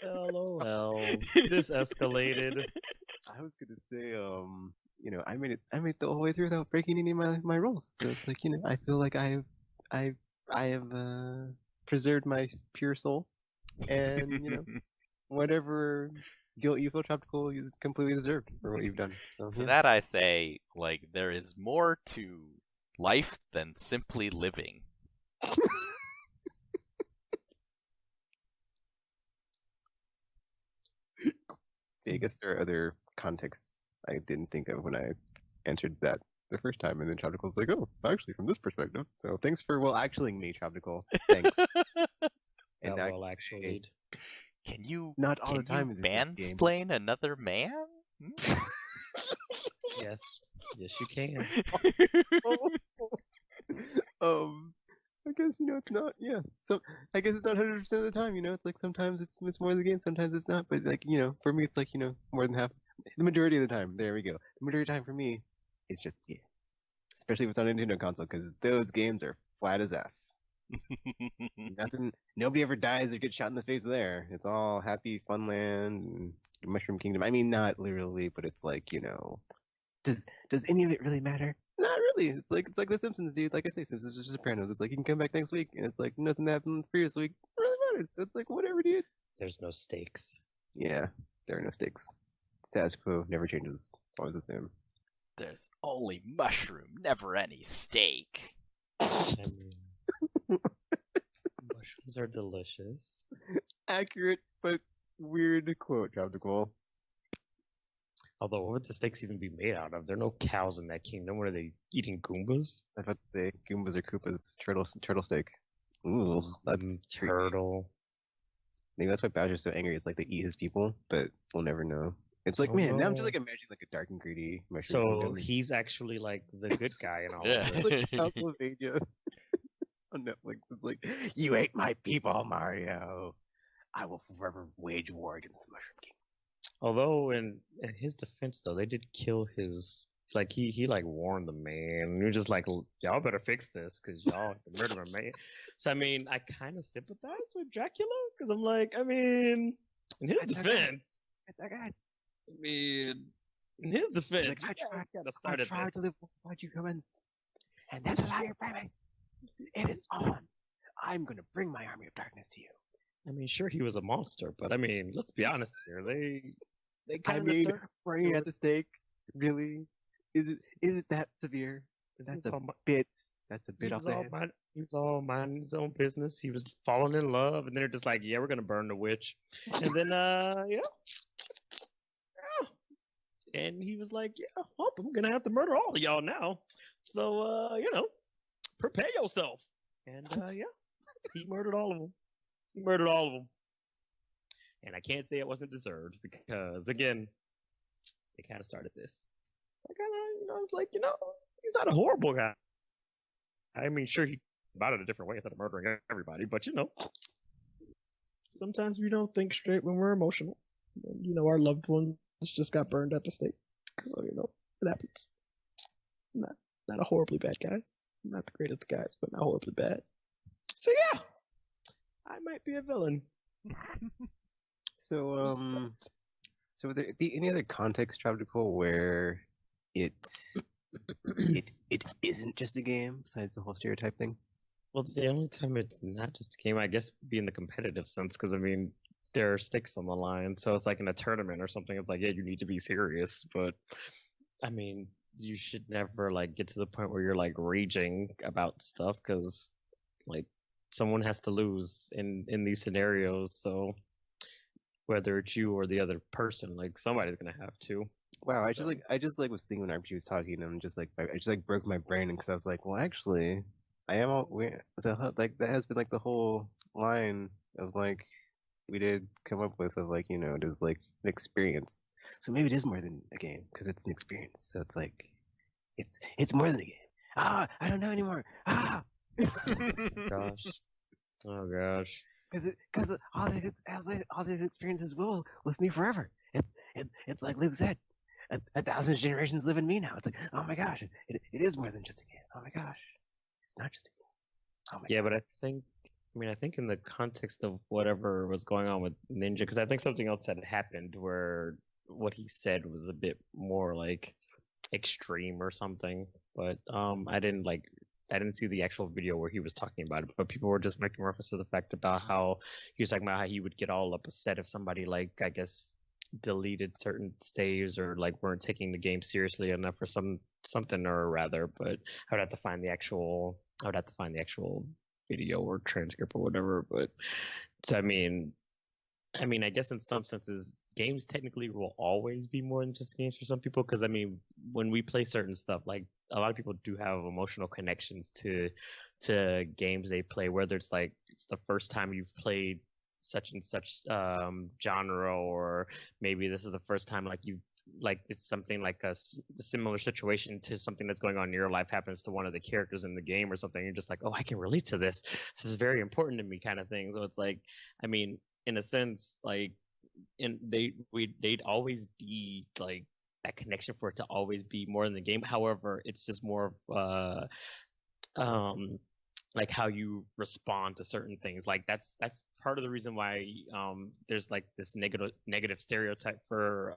LOL. This escalated. I was gonna say, you know, I made it the whole way through without breaking any of my rules. So it's like, you know, I feel like I have preserved my pure soul, and you know, whatever guilt you feel, Tropical, is completely deserved for what you've done. So To yeah. that I say, like, there is more to life than simply living. I guess there are other contexts I didn't think of when I answered that the first time, and then Tropical's like, oh, actually, from this perspective. So thanks for actuallying me, Tropical. Thanks. And That I well, can actually. say, Can you not all can the time you is it this game. mansplain another man? Yes. Yes, you can. I guess you know it's not. Yeah, so I guess it's not 100% of the time. You know, it's like sometimes it's more of the game, sometimes it's not. But like you know, for me, it's like you know more than half. The majority of the time, there we go. The majority of the time for me, it's just yeah. Especially if it's on a Nintendo console, because those games are flat as f. Nothing. Nobody ever dies or gets shot in the face there. It's all happy Funland and Mushroom Kingdom. I mean, not literally, but it's like you know. Does any of it really matter? Not really. It's like The Simpsons, dude. Like I say, Simpsons or Sopranos. It's like you can come back next week, and it's like nothing that happened the previous week really matters. So it's like whatever, dude. There's no stakes. Yeah, there are no stakes. Status quo never changes. It's always the same. There's only mushroom, never any steak. I mean, mushrooms are delicious. Accurate, but weird quote, Tropical. Although, what would the steaks even be made out of? There are no cows in that kingdom. What are they eating? Goombas? I thought they Goombas or Koopas turtle steak. Ooh, that's freaky. turtle. Maybe that's why Bowser's so angry. It's like they eat his people, but we'll never know. It's like, Oh, man, now I'm just no. like imagining like a dark and greedy mushroom So kingdom. he's actually like the good guy in all Yeah. of It's this. like Castlevania on Netflix. It's like, you ate my people, Mario. I will forever wage war against the Mushroom King. Although in his defense though, they did kill his like he like warned the man. And he was just like, y'all better fix this because y'all murdered my man. So I mean, I kind of sympathize with Dracula because I'm like, I mean, in his It's okay. defense, It's that guy. I mean, in his defense, Like, I you guys gotta I start at tried to live alongside you humans. And this is how you're framing. It is on. I'm gonna bring my army of darkness to you. I mean, sure, he was a monster, but I mean, let's be honest here. They I kind mean, of burning at the stake, really? Is it that severe? That's a bit. That's a bit off the head. He was all minding his own business. He was falling in love, and they're just like, "Yeah, we're gonna burn the witch," and then, yeah, and he was like, "Yeah, well, I'm gonna have to murder all of y'all now, so you know, prepare yourself." And yeah, he murdered all of them. He murdered all of them, and I can't say it wasn't deserved because again, they kind of started this. So I kind of, you know, it's like, you know, he's not a horrible guy. I mean, sure, he about it a different way instead of murdering everybody, but you know, sometimes we don't think straight when we're emotional. And, you know, our loved ones just got burned at the stake, so you know, it happens. Not a horribly bad guy, not the greatest of guys, but not horribly bad. So yeah, I might be a villain. So, so would there be any other context, Tropical, where it isn't just a game besides the whole stereotype thing? Well, the only time it's not just a game, I guess, would be in the competitive sense, because I mean, there are stakes on the line, so it's like in a tournament or something. It's like, yeah, you need to be serious, but I mean, you should never like get to the point where you're like raging about stuff, because like someone has to lose in these scenarios. So whether it's you or the other person. Like somebody's gonna have to. Wow, I So- just was thinking when RPG was talking, and I just like broke my brain because I was like, well, actually, I am like that has been like the whole line of like we did come up with of like it is like an experience. So maybe it is more than a game because it's an experience. So it's like it's more than a game. Ah, I don't know anymore. Ah. Gosh. Oh gosh. Because all these experiences will with me forever. It's like Luke said, a thousand generations live in me now. It's like, oh my gosh, it is more than just a game. Oh my gosh, it's not just a game. Oh my Yeah, but I think in the context of whatever was going on with Ninja, because I think something else had happened where what he said was a bit more like extreme or something. But I didn't see the actual video where he was talking about it, but people were just making reference to the fact about how he was talking about how he would get all upset if somebody like I guess deleted certain saves or like weren't taking the game seriously enough for something or rather. But I would have to find the actual video or transcript or whatever. But so I guess in some senses, games technically will always be more than just games for some people. Because I mean, when we play certain stuff, like a lot of people do have emotional connections to games they play. Whether it's like it's the first time you've played such and such genre, or maybe this is the first time like it's something like a similar situation to something that's going on in your life happens to one of the characters in the game or something. You're just like, oh, I can relate to this. This is very important to me, kind of thing. So it's like, I mean, in a sense, like, and they'd always be like that connection for it to always be more in the game. However, it's just more of like how you respond to certain things. Like that's part of the reason why there's like this negative stereotype for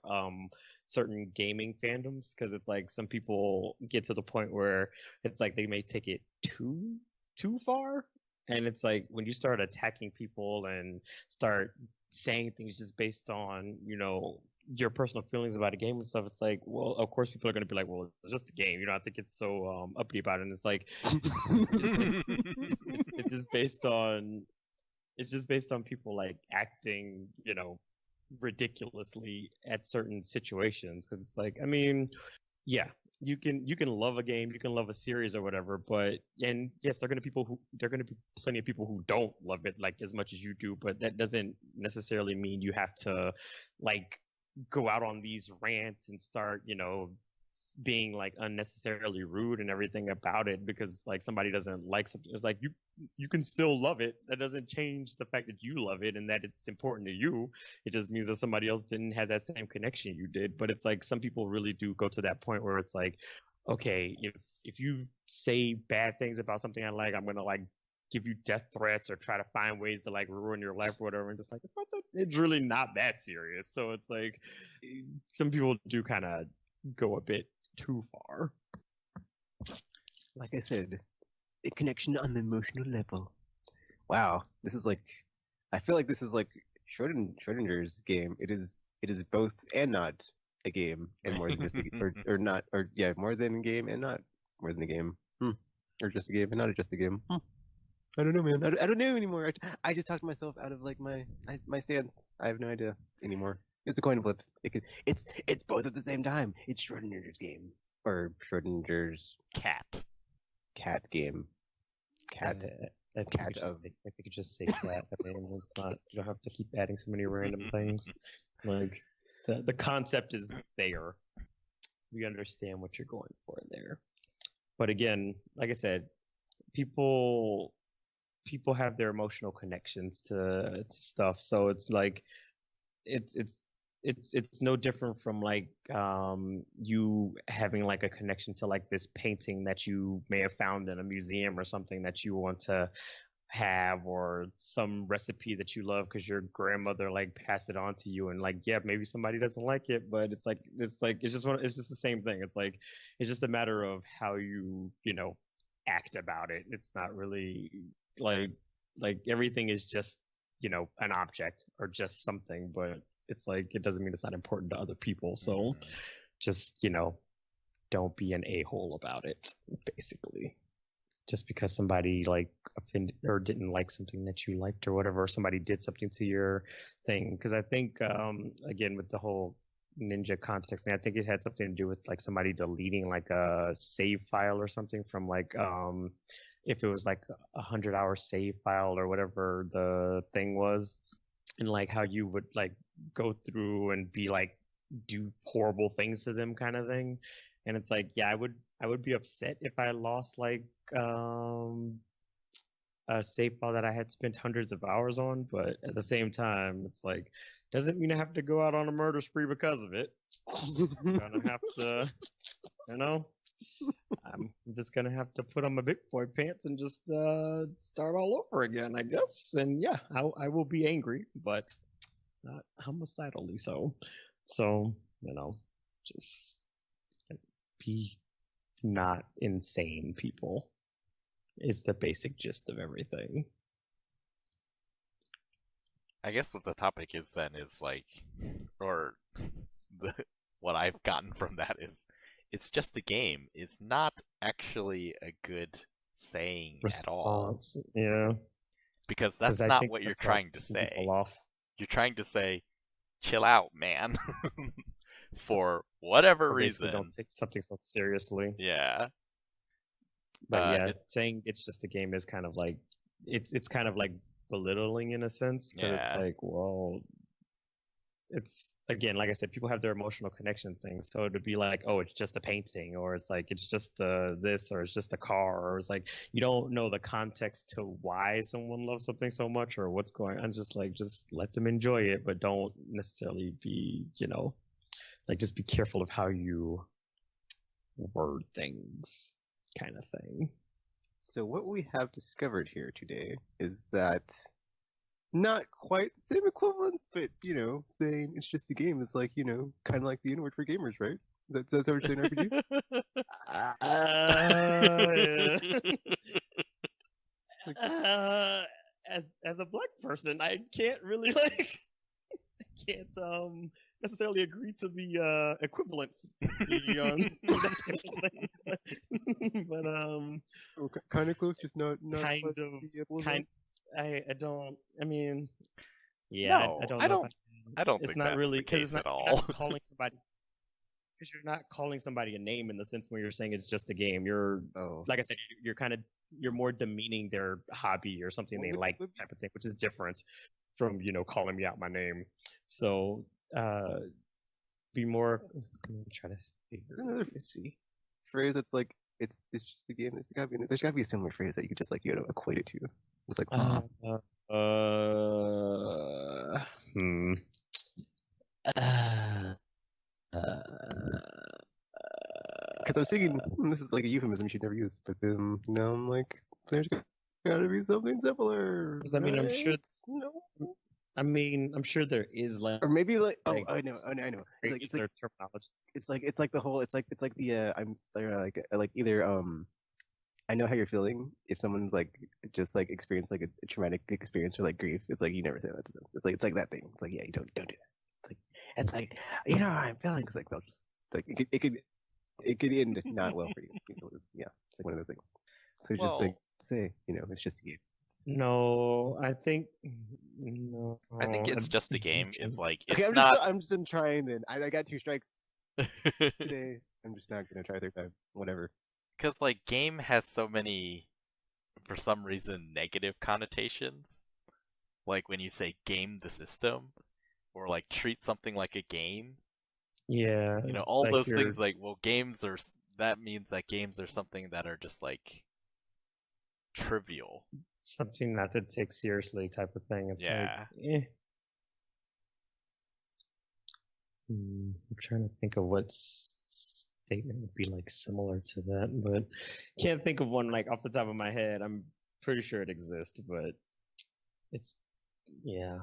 certain gaming fandoms, because it's like some people get to the point where it's like they may take it too far, and it's like when you start attacking people and start saying things just based on your personal feelings about a game and stuff, it's like, well, of course people are going to be like, well, it's just a game, I think it's so uppity about it. And it's like it's just based on people like acting ridiculously at certain situations, because it's like, I mean, yeah, you can love a game, you can love a series or whatever, but and yes, there are going to be plenty of people who don't love it like as much as you do, but that doesn't necessarily mean you have to like go out on these rants and start being like unnecessarily rude and everything about it because like somebody doesn't like something. It's like you can still love it. That doesn't change the fact that you love it and that it's important to you. It just means that somebody else didn't have that same connection you did. But it's like some people really do go to that point where it's like, okay, if you say bad things about something I like, I'm gonna like give you death threats or try to find ways to like ruin your life or whatever, and just like it's really not that serious. So it's like some people do kind of go a bit too far. Like I said, a connection on the emotional level. Wow, this is like, I feel like this is like Schrodinger's game. It is both and not a game and more than just a or not, or yeah, more than a game and not more than a game, or just a game and not just a game. I don't know, man. I don't know anymore. I just talked myself out of like my stance. I have no idea anymore. It's a coin flip. It's both at the same time. It's Schrodinger's game or Schrodinger's cat game. Cat. I think you just say cat. I mean, it's not. You don't have to keep adding so many random things. Like the concept is there. We understand what you're going for there. But again, like I said, people have their emotional connections to stuff, so it's like it's no different from like you having like a connection to like this painting that you may have found in a museum or something that you want to have, or some recipe that you love because your grandmother like passed it on to you, and like, yeah, maybe somebody doesn't like it, but it's just the same thing. It's like it's just a matter of how you act about it. It's not really like everything is just an object or just something, but it's like it doesn't mean it's not important to other people. So just don't be an a-hole about it, basically. Just because somebody like offended or didn't like something that you liked or whatever, or somebody did something to your thing. Because I think again with the whole ninja context thing, I think it had something to do with like somebody deleting like a save file or something from like if it was like 100-hour save file or whatever the thing was, and like how you would like go through and be like do horrible things to them kind of thing. And it's like, yeah, I would be upset if I lost like a save file that I had spent hundreds of hours on, but at the same time, it's like doesn't mean I have to go out on a murder spree because of it. I'm gonna have to, you know, I'm just gonna have to put on my big boy pants and just start all over again, I guess. And yeah, I will be angry, but not homicidally so. So, you know, just be not insane, people, is the basic gist of everything. I guess what the topic is then is like, or what I've gotten from that is, it's just a game. It's not actually a good saying at all. Response, yeah. Because that's 'Cause I not think what you're that's why trying to it's pissing say. people off. You're trying to say, chill out, man. For whatever Or basically reason. don't take something so seriously. Yeah. But yeah, saying it's just a game is kind of like it's kind of like belittling in a sense, because it's Yeah. like, well, it's again, like I said, people have their emotional connection things. So it would be like, oh, it's just a painting, or it's like it's just this, or it's just a car, or it's like you don't know the context to why someone loves something so much or what's going on. Just like just let them enjoy it, but don't necessarily be, you know, like just be careful of how you word things, kind of thing. So what we have discovered here today is that not quite the same equivalence, but, you know, saying it's just a game is like, you know, kind of like the N-word for gamers, right? That's how we're saying RPG? As a black person, I can't really like I can't necessarily agree to the equivalence that type of thing. But Oh, kind of close, just not kind quite of the equivalent. kind. I don't. I mean, yeah, No, I don't I know. don't- I don't It's think not that's really the case it's not, at you're all. not calling somebody. Because you're not calling somebody a name in the sense where you're saying it's just a game. You're, Oh, like I said, you're more demeaning their hobby or something Well, they would- like, would- type of thing, which is different from, you know, calling me out my name. So, be more. Let me try to figure. There's another- Let me see. phrase that's like it's just a game. There's gotta be a similar phrase that you could just like, you know, equate it to. It's like Hmm. because I was thinking this is like a euphemism you should never use, but then now I'm like, there's gotta be something similar. 'Cause I mean, I'm sure right? No. I'm sure there is like. Or maybe like Like, I know. It's their terminology. it's like the whole it's like the I'm like either I know how you're feeling if someone's like just like experienced like a traumatic experience or like grief. It's like you never say that to them. It's like that thing. It's like, yeah, you don't do that. It's like you know how I'm feeling. It's like they'll just like it could end not well for you. Yeah, it's like one of those things. So just like Well- say, you know, it's just a game. No, I think no. I think it's just a game. I'm It's like, Okay, it's I'm not. I'm just trying then. I got 2 strikes today. I'm just not gonna try 3rd time. Whatever. Because, like, game has so many, for some reason, negative connotations. Like when you say game the system, or like treat something like a game. Yeah, You know, it's all like those you're- things, like, well, games are. That means that games are something that are just, like, trivial. something not to take seriously type of thing. It's Yeah. like, I'm trying to think of what statement would be like similar to that, but can't think of one like off the top of my head. I'm pretty sure it exists, but it's yeah.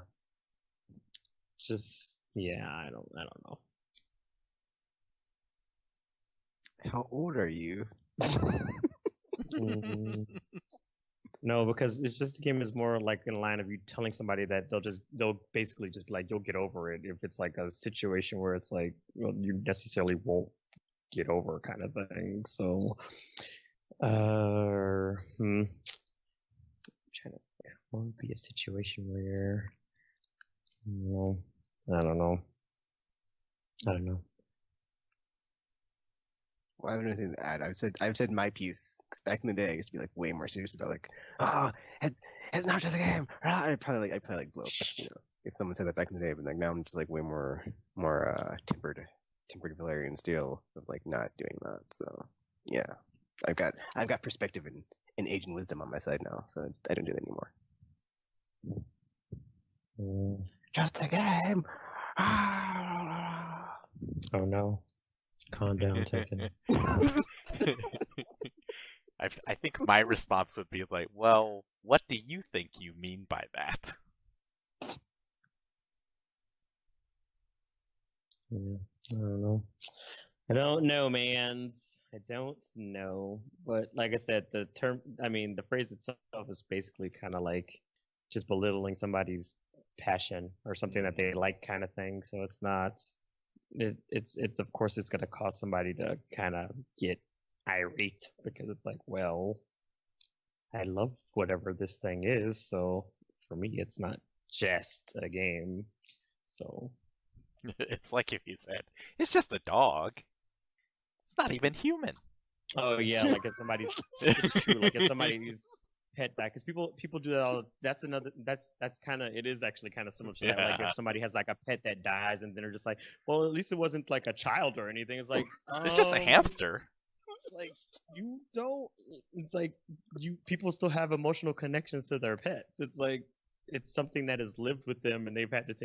Just yeah, I don't know. How old are you? Mm, no, because it's just the game is more like in line of you telling somebody that they'll basically just be like you'll get over it if it's like a situation where it's like, well, you necessarily won't get over kind of thing. So What would be a situation where? Well, I don't know. Well, I have nothing to add. I've said my piece. 'Cause back in the day, I used to be like way more serious about like, oh, it's not just a game. I'd probably like blow up, if someone said that back in the day. But like now I'm just like way more tempered Valerian steel of like not doing that. So yeah, I've got perspective and age and wisdom on my side now, so I don't do that anymore. Just a game. Oh no. Calm down, Tekken. I think my response would be like, well, what do you think you mean by that? Yeah, I don't know. I don't know, mans. I don't know. But like I said, the phrase itself is basically kind of like just belittling somebody's passion or something that they like, kind of thing. So it's not. It's of course it's going to cause somebody to kind of get irate because it's like, well, I love whatever this thing is, so for me it's not just a game. So it's like if you said it's just a dog. It's not even human. Oh yeah, like if somebody's it's true. Like if somebody's pet died, because people do that all. That's kind of, it is actually kind of similar to that. Like if somebody has like a pet that dies and then they're just like, well, at least it wasn't like a child or anything. It's like it's just a hamster. Like you don't. It's like people still have emotional connections to their pets. It's like it's something that has lived with them and they've had to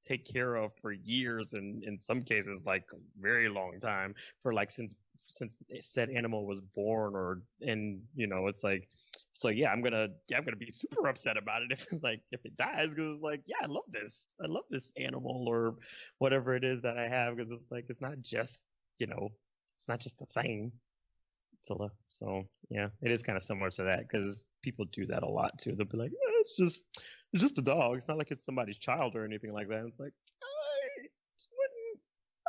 take care of for years, and in some cases like a very long time, for like since said animal was born, it's like, so yeah, I'm gonna be super upset about it if it's like if it dies, because it's like, yeah, I love this animal or whatever it is that I have, because it's like it's not just it's not just a thing. So yeah, it is kind of similar to that, because people do that a lot too. They'll be like, it's just a dog. It's not like it's somebody's child or anything like that. And it's like,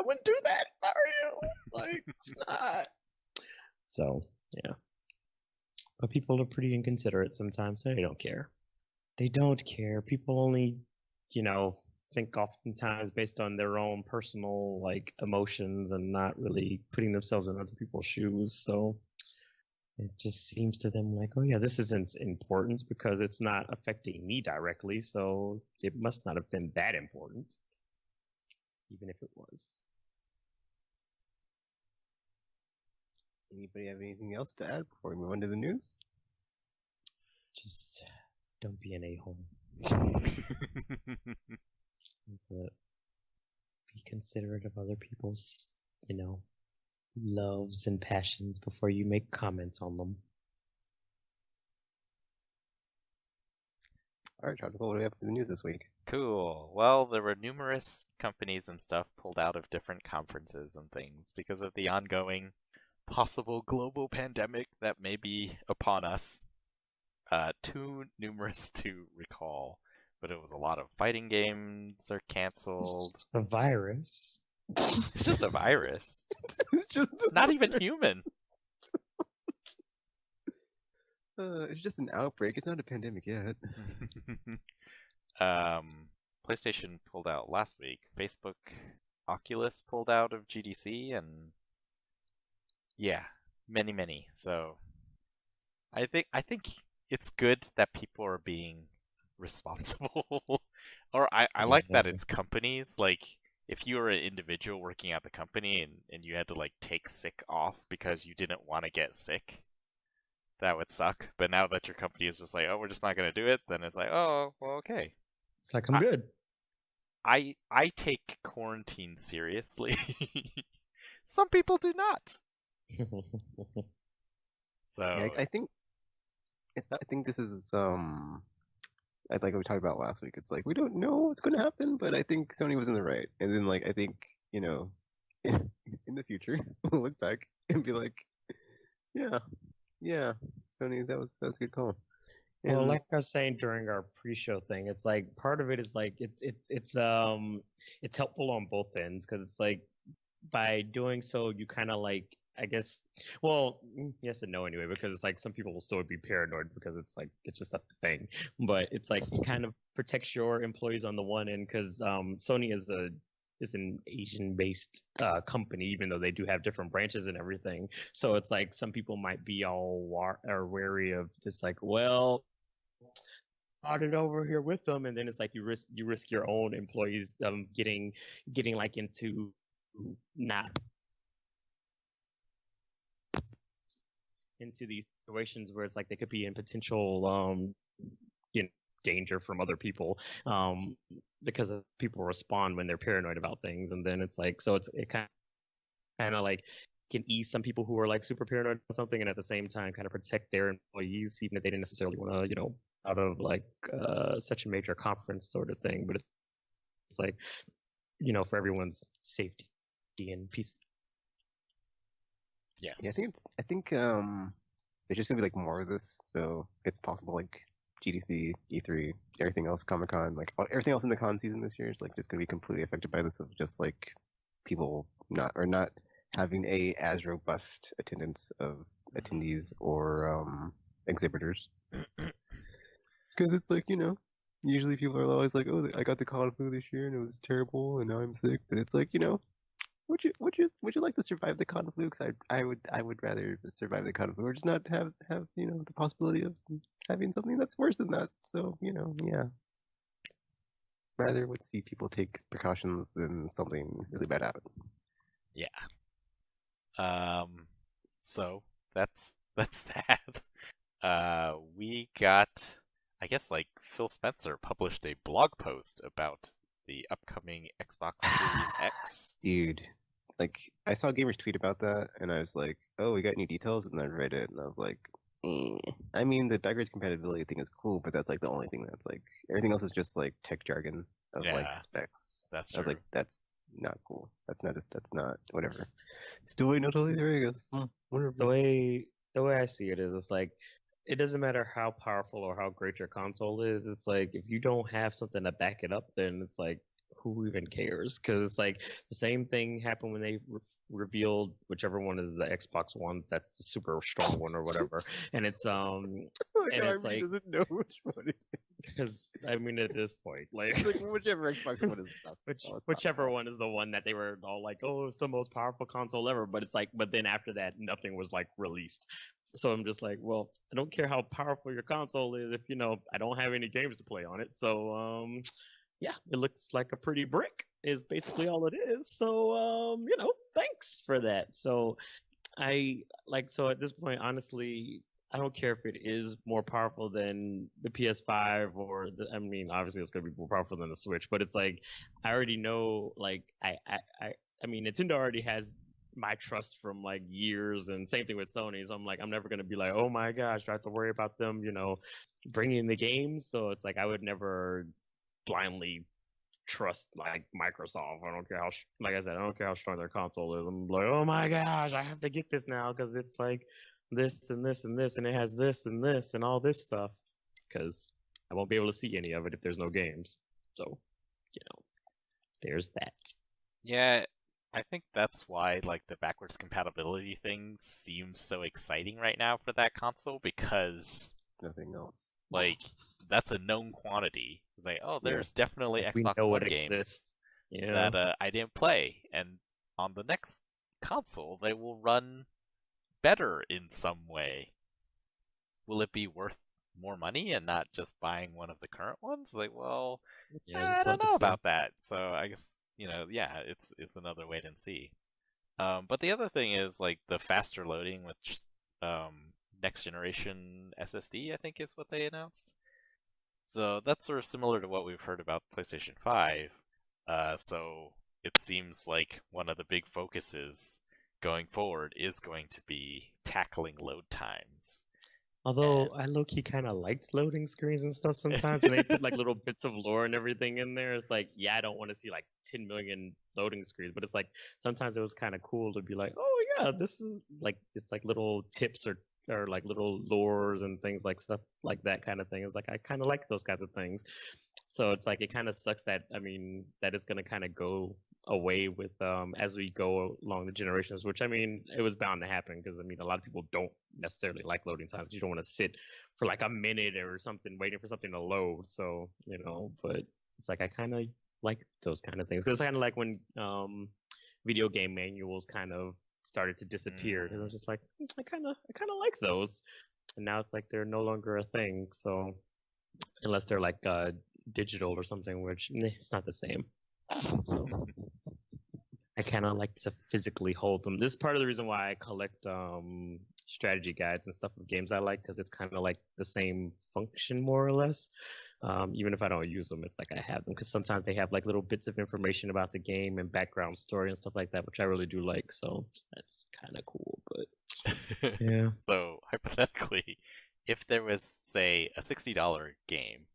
I wouldn't do that. Are you? Like, it's not. So yeah, but people are pretty inconsiderate sometimes. They don't care. They don't care. People only, think oftentimes based on their own personal like emotions and not really putting themselves in other people's shoes. So it just seems to them like, oh yeah, this isn't important because it's not affecting me directly, so it must not have been that important, even if it was. Anybody have anything else to add before we move on to the news? Just don't be an a-hole. That's it. Be considerate of other people's, loves and passions before you make comments on them. All right, Charles, what do we have for the news this week? Cool. Well, there were numerous companies and stuff pulled out of different conferences and things because of the ongoing possible global pandemic that may be upon us. Too numerous to recall, but it was a lot of fighting games are canceled. It's just a virus. It's just a virus. It's not even human. It's just an outbreak. It's not a pandemic yet. PlayStation pulled out last week. Facebook, Oculus pulled out of GDC, and yeah, many. So I think it's good that people are being responsible. Or I like that it's companies. Like, if you were an individual working at the company and you had to like take sick off because you didn't want to get sick, that would suck. But now that your company is just like, oh, we're just not going to do it, then it's like, oh, well, okay. It's like, I'm good. I take quarantine seriously. Some people do not. So yeah, I think this is like we talked about last week. It's like we don't know what's going to happen, but I think Sony was in the right. And then like I think in the future we'll look back and be like, yeah, Sony, that was a good call. And well, like I was saying during our pre-show thing, it's like part of it is like it's helpful on both ends, because it's like by doing so you kind of like I guess, well, yes and no anyway, because it's like some people will still be paranoid because it's like it's just a thing. But it's like it kind of protects your employees on the one end because Sony is an Asian-based company, even though they do have different branches and everything. So it's like some people might be all wary of just like, well, brought it over here with them, and then it's like you risk your own employees getting like into not into these situations where it's like they could be in potential you know, danger from other people because of people respond when they're paranoid about things, and then it's like so it kind of like can ease some people who are like super paranoid about something, and at the same time kind of protect their employees even if they didn't necessarily want to out of like such a major conference sort of thing, but it's like for everyone's safety and peace. Yes. Yeah, I think there's just gonna be like more of this, so it's possible like GDC, E3, everything else, Comic-Con, like everything else in the con season this year is like just gonna be completely affected by this of just like people not having as robust attendance of attendees or exhibitors. Because it's like usually people are always like, oh, I got the con flu this year and it was terrible and now I'm sick. But it's like would you like to survive the con flu? Because I would rather survive the con flu or just not have the possibility of having something that's worse than that. So yeah, rather would see people take precautions than something really bad happen. Yeah. So that's that. We got, I guess, like Phil Spencer published a blog post about the upcoming Xbox Series X. Dude, like I saw gamers tweet about that, and I was like, "Oh, we got new details," and I read it, and I was like, I mean, the backwards compatibility thing is cool, but that's like the only thing that's like everything else is just like tech jargon of like specs. That's true. I was like, that's not cool. That's not whatever. Still waiting until there he goes. Whatever. The way I see it is, it's like it doesn't matter how powerful or how great your console is. It's like if you don't have something to back it up, then it's like who even cares? Because it's like the same thing happened when they revealed whichever one is the Xbox Ones. That's the super strong one or whatever. And it's and it's like doesn't know which one it is. Because I mean, at this point, like whichever Xbox one is, whichever one is the one that they were all like, oh, it's the most powerful console ever. But it's like, but then after that, nothing was like released. So I'm just like, well, I don't care how powerful your console is if I don't have any games to play on it. So yeah, it looks like a pretty brick is basically all it is. So thanks for that. So so at this point, honestly, I don't care if it is more powerful than the PS5 or I mean, obviously it's going to be more powerful than the Switch, but it's like, I already know, like, I mean, Nintendo already has my trust from like years, and same thing with Sony. So I'm like, I'm never going to be like, oh my gosh, I have to worry about them, bringing the games. So it's like, I would never blindly trust like Microsoft. I don't care how, like I said, I don't care how strong their console is. I'm like, oh my gosh, I have to get this now because it's like this and this and this, and it has this and this and all this stuff. Because I won't be able to see any of it if there's no games. So, there's that. Yeah, I think that's why like the backwards compatibility thing seems so exciting right now for that console because nothing else. Like that's a known quantity. It's like, oh, there's definitely Xbox One games that I didn't play, and on the next console they will run better in some way. Will it be worth more money and not just buying one of the current ones? Like, well, I don't know about that. So I guess it's another wait and see. But the other thing is like the faster loading, which next generation SSD, I think is what they announced. So that's sort of similar to what we've heard about PlayStation 5. So it seems like one of the big focuses going forward is going to be tackling load times. Although I low-key kind of liked loading screens and stuff sometimes when they put like little bits of lore and everything in there. It's like, yeah, I don't want to see like 10 million loading screens, but it's like sometimes it was kind of cool to be like, oh yeah, this is like it's like little tips or like little lures and things like stuff like that kind of thing. It's like I kind of like those kinds of things. So it's like it kind of sucks that that it's gonna kind of go away with as we go along the generations, which I mean, it was bound to happen because I mean, a lot of people don't necessarily like loading times. You don't want to sit for like a minute or something waiting for something to load. So but it's like I kind of like those kind of things because it's kind of like when video game manuals kind of started to disappear because I was just like I kind of like those, and now it's like they're no longer a thing. So unless they're like digital or something, which it's not the same. So I kind of like to physically hold them. This is part of the reason why I collect strategy guides and stuff of games I like, because it's kind of like the same function more or less. Even if I don't use them, it's like I have them because sometimes they have like little bits of information about the game and background story and stuff like that, which I really do like. So that's kind of cool. But yeah. So hypothetically, if there was, say, a $60 game,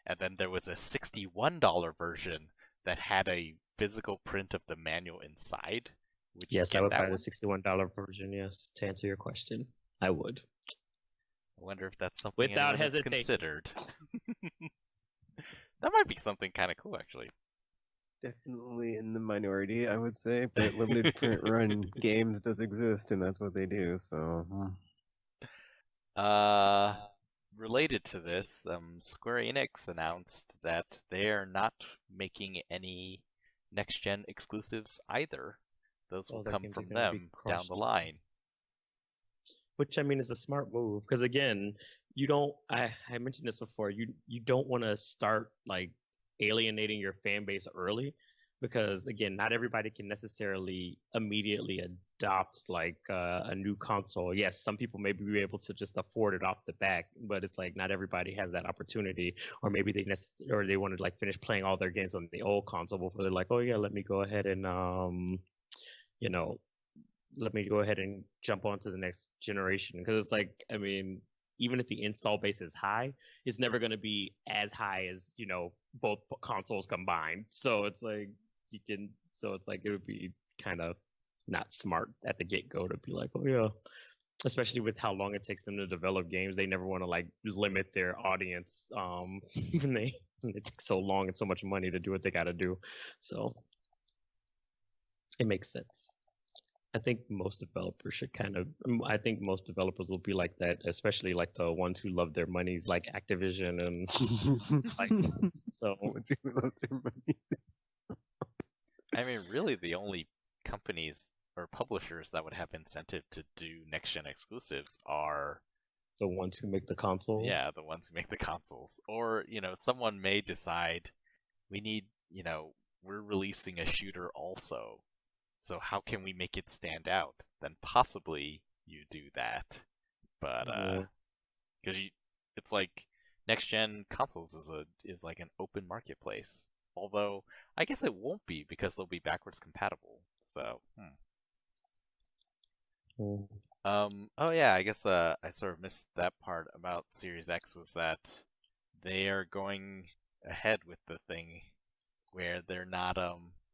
and then there was a $61 version that had a physical print of the manual inside, would you Yes, get I would that buy one? the $61 version. Yes, to answer your question, I would. I wonder if that's something Without anyone has hesitation. considered. That might be something kind of cool, actually. Definitely in the minority, I would say, but limited print run games does exist, and that's what they do. So, Related to this, Square Enix announced that they are not making any next-gen exclusives either. Those will All their come games are from gonna be them down the crushed. line. Which I mean is a smart move because again, you don't. I mentioned this before. You don't want to start like alienating your fan base early because again, not everybody can necessarily immediately adopt like a new console. Yes, some people may be able to just afford it off the bat, but it's like not everybody has that opportunity, or maybe they want to like finish playing all their games on the old console before they're like, oh yeah, let me go ahead and you know let me go ahead and jump on to the next generation because it's like I mean even if the install base is high, it's never going to be as high as both consoles combined. So it's like it would be kind of not smart at the get-go to be like, oh yeah, especially with how long it takes them to develop games. They never want to like limit their audience even it takes so long and so much money to do what they got to do. So it makes sense. I think most developers should I think most developers will be like that, especially like the ones who love their monies, like Activision and like so. Ones who love their money. I mean, really, the only companies or publishers that would have incentive to do next-gen exclusives are The ones who make the consoles. Yeah, the ones who make the consoles. Or, someone may decide we need, we're releasing a shooter also. So how can we make it stand out? Then possibly you do that. But because it's like next gen consoles is like an open marketplace. Although I guess it won't be because they'll be backwards compatible. So oh yeah, I guess I sort of missed that part about Series X was that they are going ahead with the thing where they're not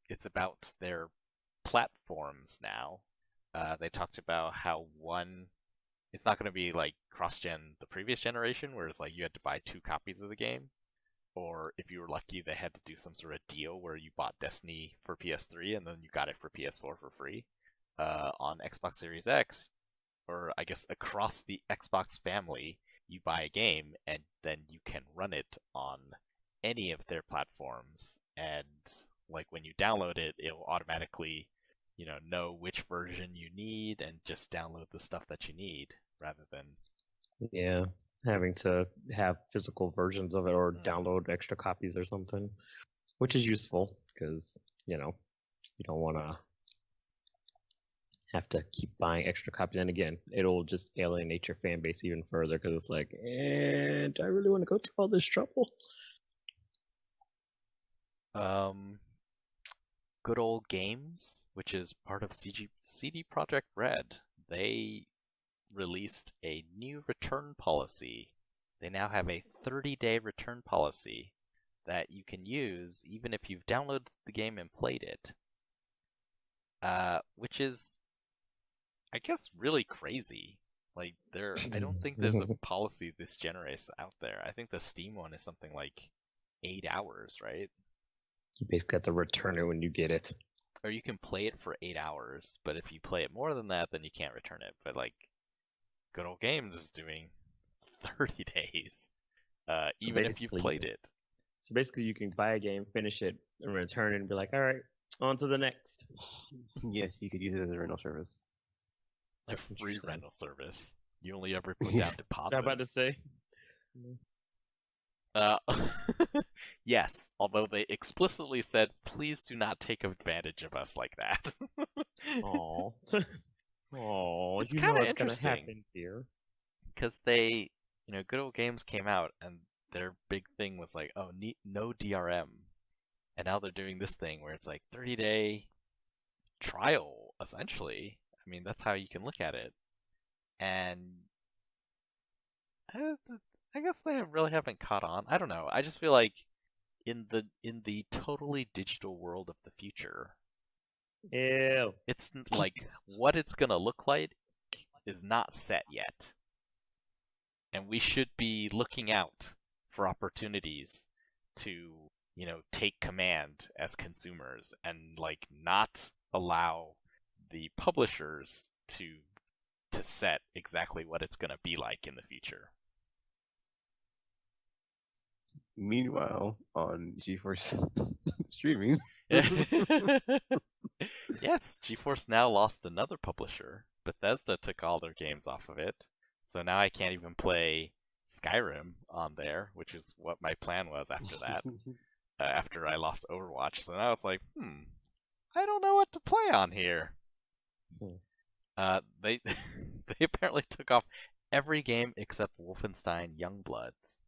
it's about their platforms now. They talked about how it's not going to be like cross-gen the previous generation, where it's like you had to buy 2 copies of the game, or if you were lucky, they had to do some sort of deal where you bought Destiny for PS3 and then you got it for PS4 for free. On Xbox Series X, or I guess across the Xbox family, you buy a game and then you can run it on any of their platforms, and like when you download it, it'll automatically know which version you need and just download the stuff that you need rather than having to have physical versions of it or download extra copies or something, which is useful because you don't want to have to keep buying extra copies, and again, it'll just alienate your fan base even further because it's like, do I really want to go through all this trouble? Good Old Games, which is part of CD Projekt Red, they released a new return policy. They now have a 30-day return policy that you can use even if you've downloaded the game and played it. Which is, I guess, really crazy. Like, I don't think there's a policy this generous out there. I think the Steam one is something like 8 hours, right? You basically have to return it when you get it. or you can play it for 8 hours, but if you play it more than that, then you can't return it. But like, Good Old Games is doing 30 days, even if you've played it. So basically, you can buy a game, finish it, and return it, and be like, all right, on to the next. Yes, you could use it as a rental service. A free rental service. You only ever put down deposits. I'm about to say. Yes, although they explicitly said, please do not take advantage of us like that. Aww. Aww, It's you kinda know what's going to interesting. happen here. Because they, Good Old Games came out, and their big thing was like, oh, no DRM. And now they're doing this thing where it's like 30-day trial, essentially. I mean, that's how you can look at it. And I guess they really haven't caught on. I don't know. I just feel like in the totally digital world of the future, Ew. it's like what it's gonna look like is not set yet. And we should be looking out for opportunities to, take command as consumers and like not allow the publishers to set exactly what it's gonna be like in the future. Meanwhile, on GeForce streaming, Yes, GeForce Now lost another publisher. Bethesda took all their games off of it. So now I can't even play Skyrim on there, which is what my plan was after that, after I lost Overwatch. So now it's like, I don't know what to play on here. They they apparently took off every game except Wolfenstein Youngbloods.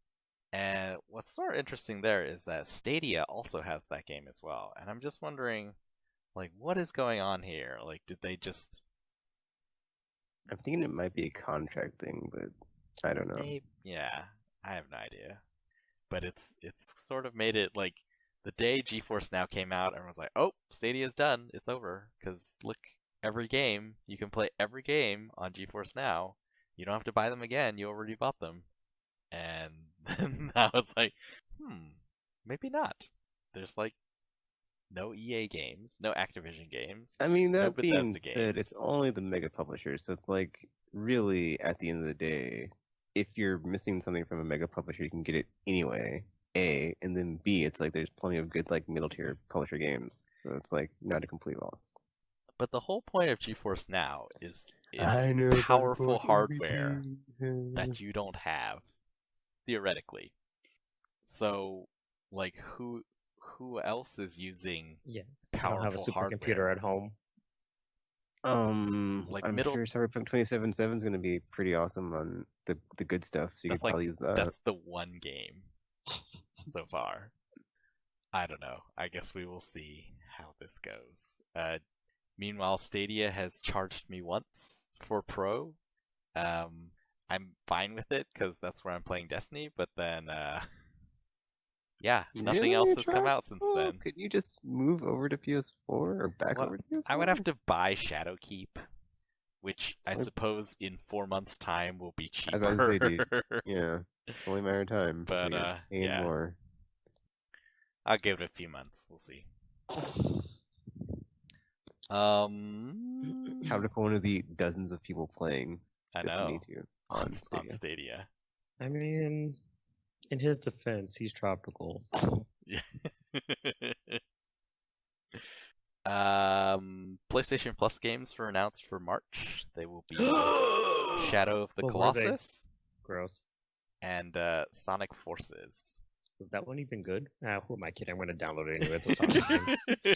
And what's sort of interesting there is that Stadia also has that game as well. And I'm just wondering, like, what is going on here? Like, did they just... I'm thinking it might be a contract thing, but I don't know. Yeah, I have no idea. But it's sort of made it like the day GeForce Now came out, everyone's like, oh, Stadia's done. It's over. Because look, every game, you can play every game on GeForce Now. You don't have to buy them again. You already bought them. And then now it's like, maybe not. There's like no EA games, no Activision games. I mean, that no being Bethesda said, games. it's only the mega publishers, so it's like, really, at the end of the day, if you're missing something from a mega publisher, you can get it anyway, A, and then B, it's like there's plenty of good, like, middle-tier publisher games, so it's like, not a complete loss. But the whole point of GeForce Now is know, powerful hardware that you don't have, theoretically. So, like, who else is using I don't have a supercomputer at home. Like I'm sure Cyberpunk 2077 is going to be pretty awesome on the good stuff, so you That's can probably use that. That's the one game so far. I don't know. I guess we will see how this goes. Meanwhile, Stadia has charged me once for Pro. I'm fine with it because that's where I'm playing Destiny, but then yeah, nothing Really? else has come out since then. Could you just move over to PS4 or back Well, over to PS4? I would have to buy Shadowkeep, which I like- suppose in 4 months' time will be I was about to say, cheaper. dude. Yeah, it's only a matter of time. But, until you're paying yeah. more. I'll give it a few months. We'll see. How to one of the dozens of people playing I Destiny know. 2 On on Stadia. Stadia. I mean, in his defense, he's tropical. So. Yeah. PlayStation Plus games were announced for March. They will be Shadow of the What were they? Colossus Gross. and Sonic Forces. Was that one even good? Who am I kidding? I'm going to download it anyway. It's a Sonic game.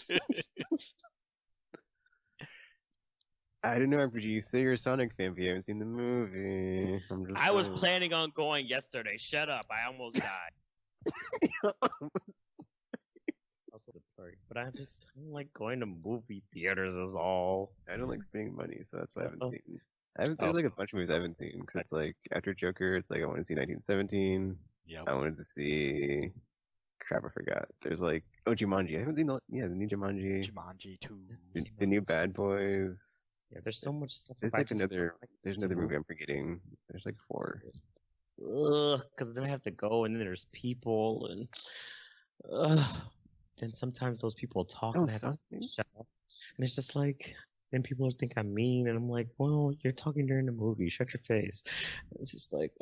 I don't know, RPG. You say you're a Sonic fan, but you haven't seen the movie. I'm just I was saying. planning on going yesterday. Shut up. I almost died. But I don't like going to movie theaters is all. I don't like spending money, so that's why I haven't Uh-oh. seen. There's like a bunch of movies I haven't seen because it's like after Joker, it's like I want to see 1917. Yep. I wanted to see. Crap, I forgot. There's like Jumanji. I haven't seen the new Jumanji. Jumanji 2. The new Bad Boys. Yeah, there's so much stuff. There's I like just another. like There's to another movie move. I'm forgetting. There's like 4. Ugh, because then I have to go, and then there's people, and then sometimes those people talk, Oh, and I have to something? shut up. And it's just like, then people think I'm mean, and I'm like, well, you're talking during the movie. Shut your face. It's just like,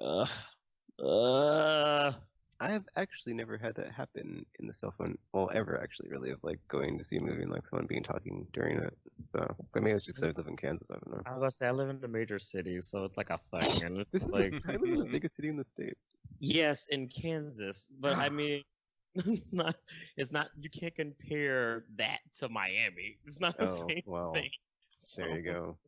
I have actually never had that happen in the cell phone, well, ever actually, really, of like going to see a movie and like someone being talking during it. So, but maybe it's just 'cause I live in Kansas. I don't know. I was about to say, I live in a major city, so it's like a thing, and This it's is like, I live in the biggest city in the state. yes, in Kansas, but I mean, not, it's not. You can't compare that to Miami. It's not the Oh, same well, thing. there you So, go.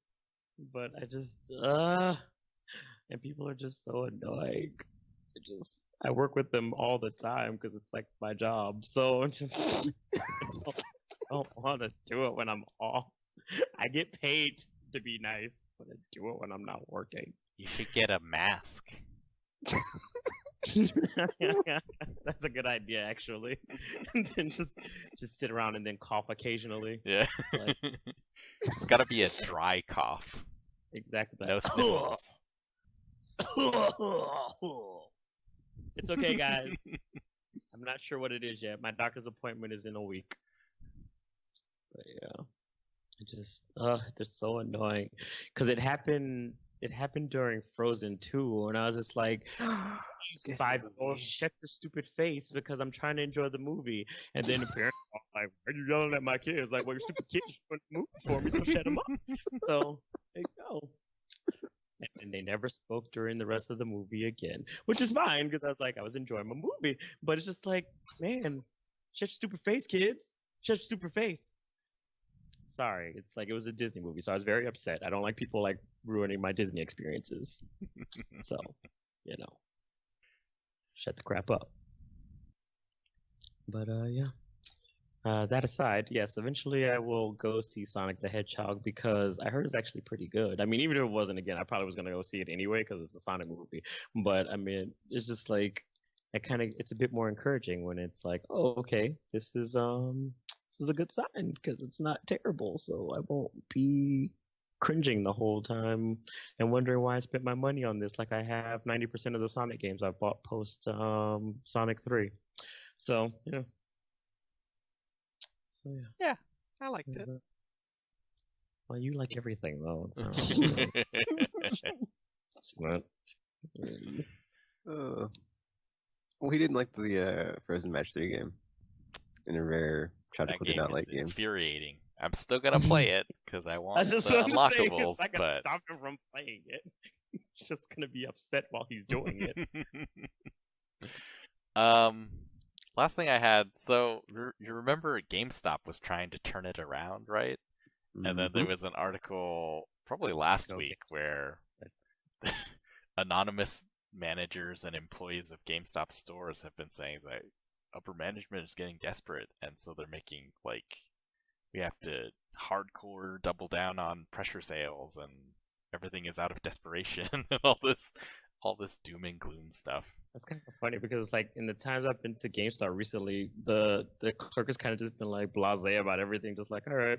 but I just, and people are just so annoying. I work with them all the time because it's like my job. So I don't want to do it when I'm off. I get paid to be nice, but I do it when I'm not working. You should get a mask. That's a good idea, actually. And then just sit around and then cough occasionally. Yeah. Like- It's gotta be a dry cough. Exactly. No sniffles. It's okay, guys. I'm not sure what it is yet. My doctor's appointment is in a week. But yeah, they're so annoying because it happened. It happened during Frozen 2, and I was just like, Disney 5-year-old, movie. shut your stupid face because I'm trying to enjoy the movie. And then the parents are like, why are you yelling at my kids? Like, well, your stupid kids ruined the movie for me, so shut them up. So, there you go. And they never spoke during the rest of the movie again, which is fine because I was like, I was enjoying my movie. But it's just like, man, shut your stupid face, kids. Shut your stupid face. Sorry, it's like it was a Disney movie, so I was very upset. I don't like people like ruining my Disney experiences. So, shut the crap up. But yeah. That aside, yes, eventually I will go see Sonic the Hedgehog because I heard it's actually pretty good. I mean, even if it wasn't, again, I probably was gonna go see it anyway because it's a Sonic movie. But I mean, it's just like it's a bit more encouraging when it's like, oh, okay, this is a good sign because it's not terrible, so I won't be cringing the whole time and wondering why I spent my money on this. Like I have 90% of the Sonic games I've bought post Sonic 3. So yeah. So yeah. Yeah, I liked it. Well, you like everything though. It's not smart. Well, he didn't like the Frozen Match 3 game. In a rare That Tropical did game not is like game. infuriating. I'm still gonna play it because I want I just the want to say, unlockables, it's not gonna but stop him from playing it. He's just gonna be upset while he's doing it. Last thing I had, so you remember GameStop was trying to turn it around, right? And then there was an article probably last No week GameStop. where anonymous managers and employees of GameStop stores have been saying that upper management is getting desperate, and so they're making like we have to hardcore double down on pressure sales, and everything is out of desperation, and all this doom and gloom stuff. That's kind of funny because like in the times I've been to GameStop recently, the clerk has kind of just been like blasé about everything, just like, all right,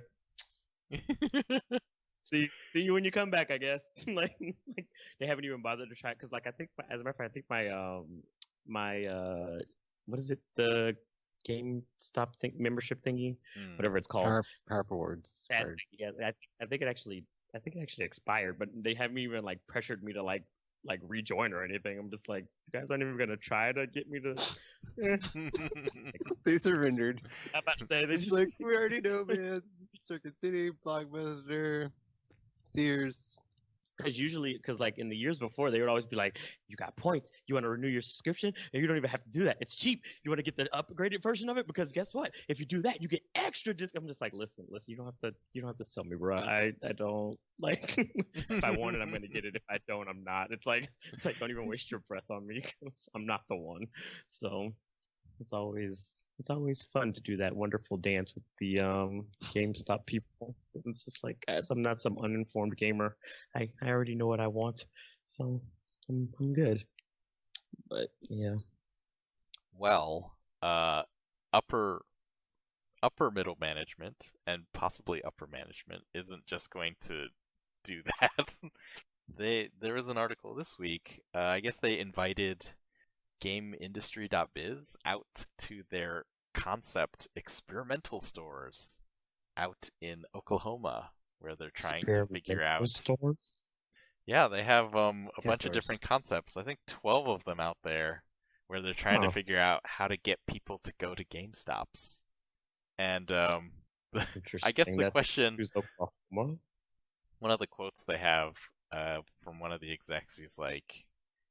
see you when you come back, I guess. like they haven't even bothered to try because like I think as a matter of fact, I think my what is it, the GameStop membership thingy, whatever it's called, Power Rewards. yeah, I think it actually expired, but they haven't even like pressured me to like rejoin or anything. I'm just like, you guys aren't even gonna try to get me to. They surrendered. I'm about to say they It's just like, we already know, man. Circuit City, Blockbuster, Sears. because like in the years before they would always be like, you got points, you want to renew your subscription, and you don't even have to do that, it's cheap, you want to get the upgraded version of it because guess what, if you do that you get extra disc. I'm just like, listen, you don't have to sell me, bro. I don't like if I want it I'm gonna get it, if I don't I'm not. It's like don't even waste your breath on me because I'm not the one. So it's always fun to do that wonderful dance with the GameStop people. It's just like, guys, I'm not some uninformed gamer. I already know what I want, so I'm good. But yeah. Well, upper middle management and possibly upper management isn't just going to do that. There was an article this week. I guess they invited GameIndustry.biz out to their concept experimental stores out in Oklahoma where they're trying to figure Experimental out. stores. Yeah, they have a Test bunch of stores. different concepts. I think 12 of them out there where they're trying to Huh. figure out how to get people to go to GameStops. And I guess Interesting the that they question, choose Oklahoma. one of the quotes they have from one of the execs, he's like,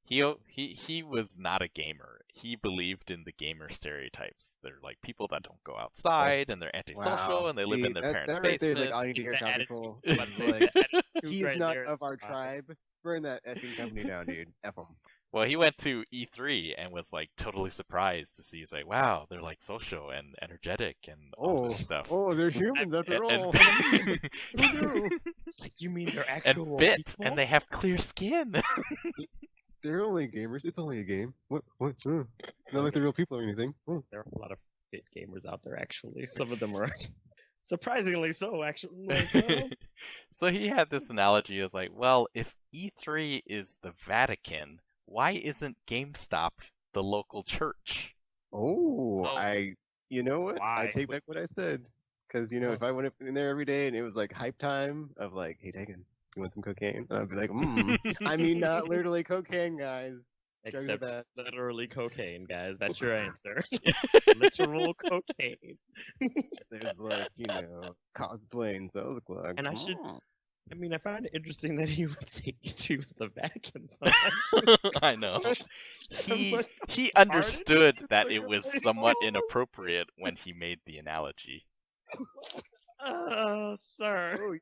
he was not a gamer. He believed in the gamer stereotypes. They're like people that don't go outside and they're antisocial Wow. and they live See, in their parents' that right there is like, basement. I need to It's hear the tropical. attitude. It's The like, attitude he's right not there of is our fine. tribe. Burn that effing company down, dude. F them. Well, he went to E3 and was like totally surprised to see. He's like, wow, they're like social and energetic and all this stuff. Oh, they're humans after And- all. and- Who knew? It's like, you mean they're and actual fit, people? and they have clear skin. They're only gamers. It's only a game. What? It's not like they're real people or anything. There are a lot of fit gamers out there, actually. Some of them are surprisingly so, actually. Like, So he had this analogy as like, well, if E3 is the Vatican, why isn't GameStop the local church? Oh, Oh. you know what? I Why? take back what I said. Because, Oh. if I went in there every day and it was like hype time of like, hey, Dagan, you want some cocaine? I'd be like, I mean, not literally cocaine, guys. Drugs are except bad. literally cocaine, guys. That's your answer. Literal cocaine. There's like, cosplay and sales clubs. And I mean, I find it interesting that he would say he was the Vatican. I know. He Like, he understood It's that like it a was face somewhat all over. inappropriate when he made the analogy. Sir. Oh,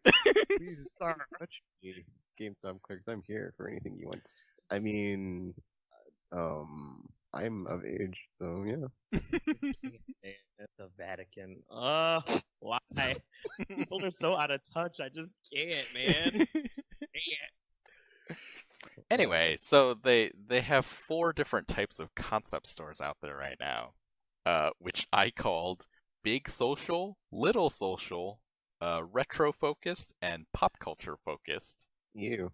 please Sir. touch me, GameStop clerks. I'm here for anything you want. I mean, I'm of age, so yeah. At the Vatican. Why? People are so out of touch. I just can't, man. Can't. Anyway, so they have 4 different types of concept stores out there right now, which I called big social, little social, retro focused, and pop culture focused. You.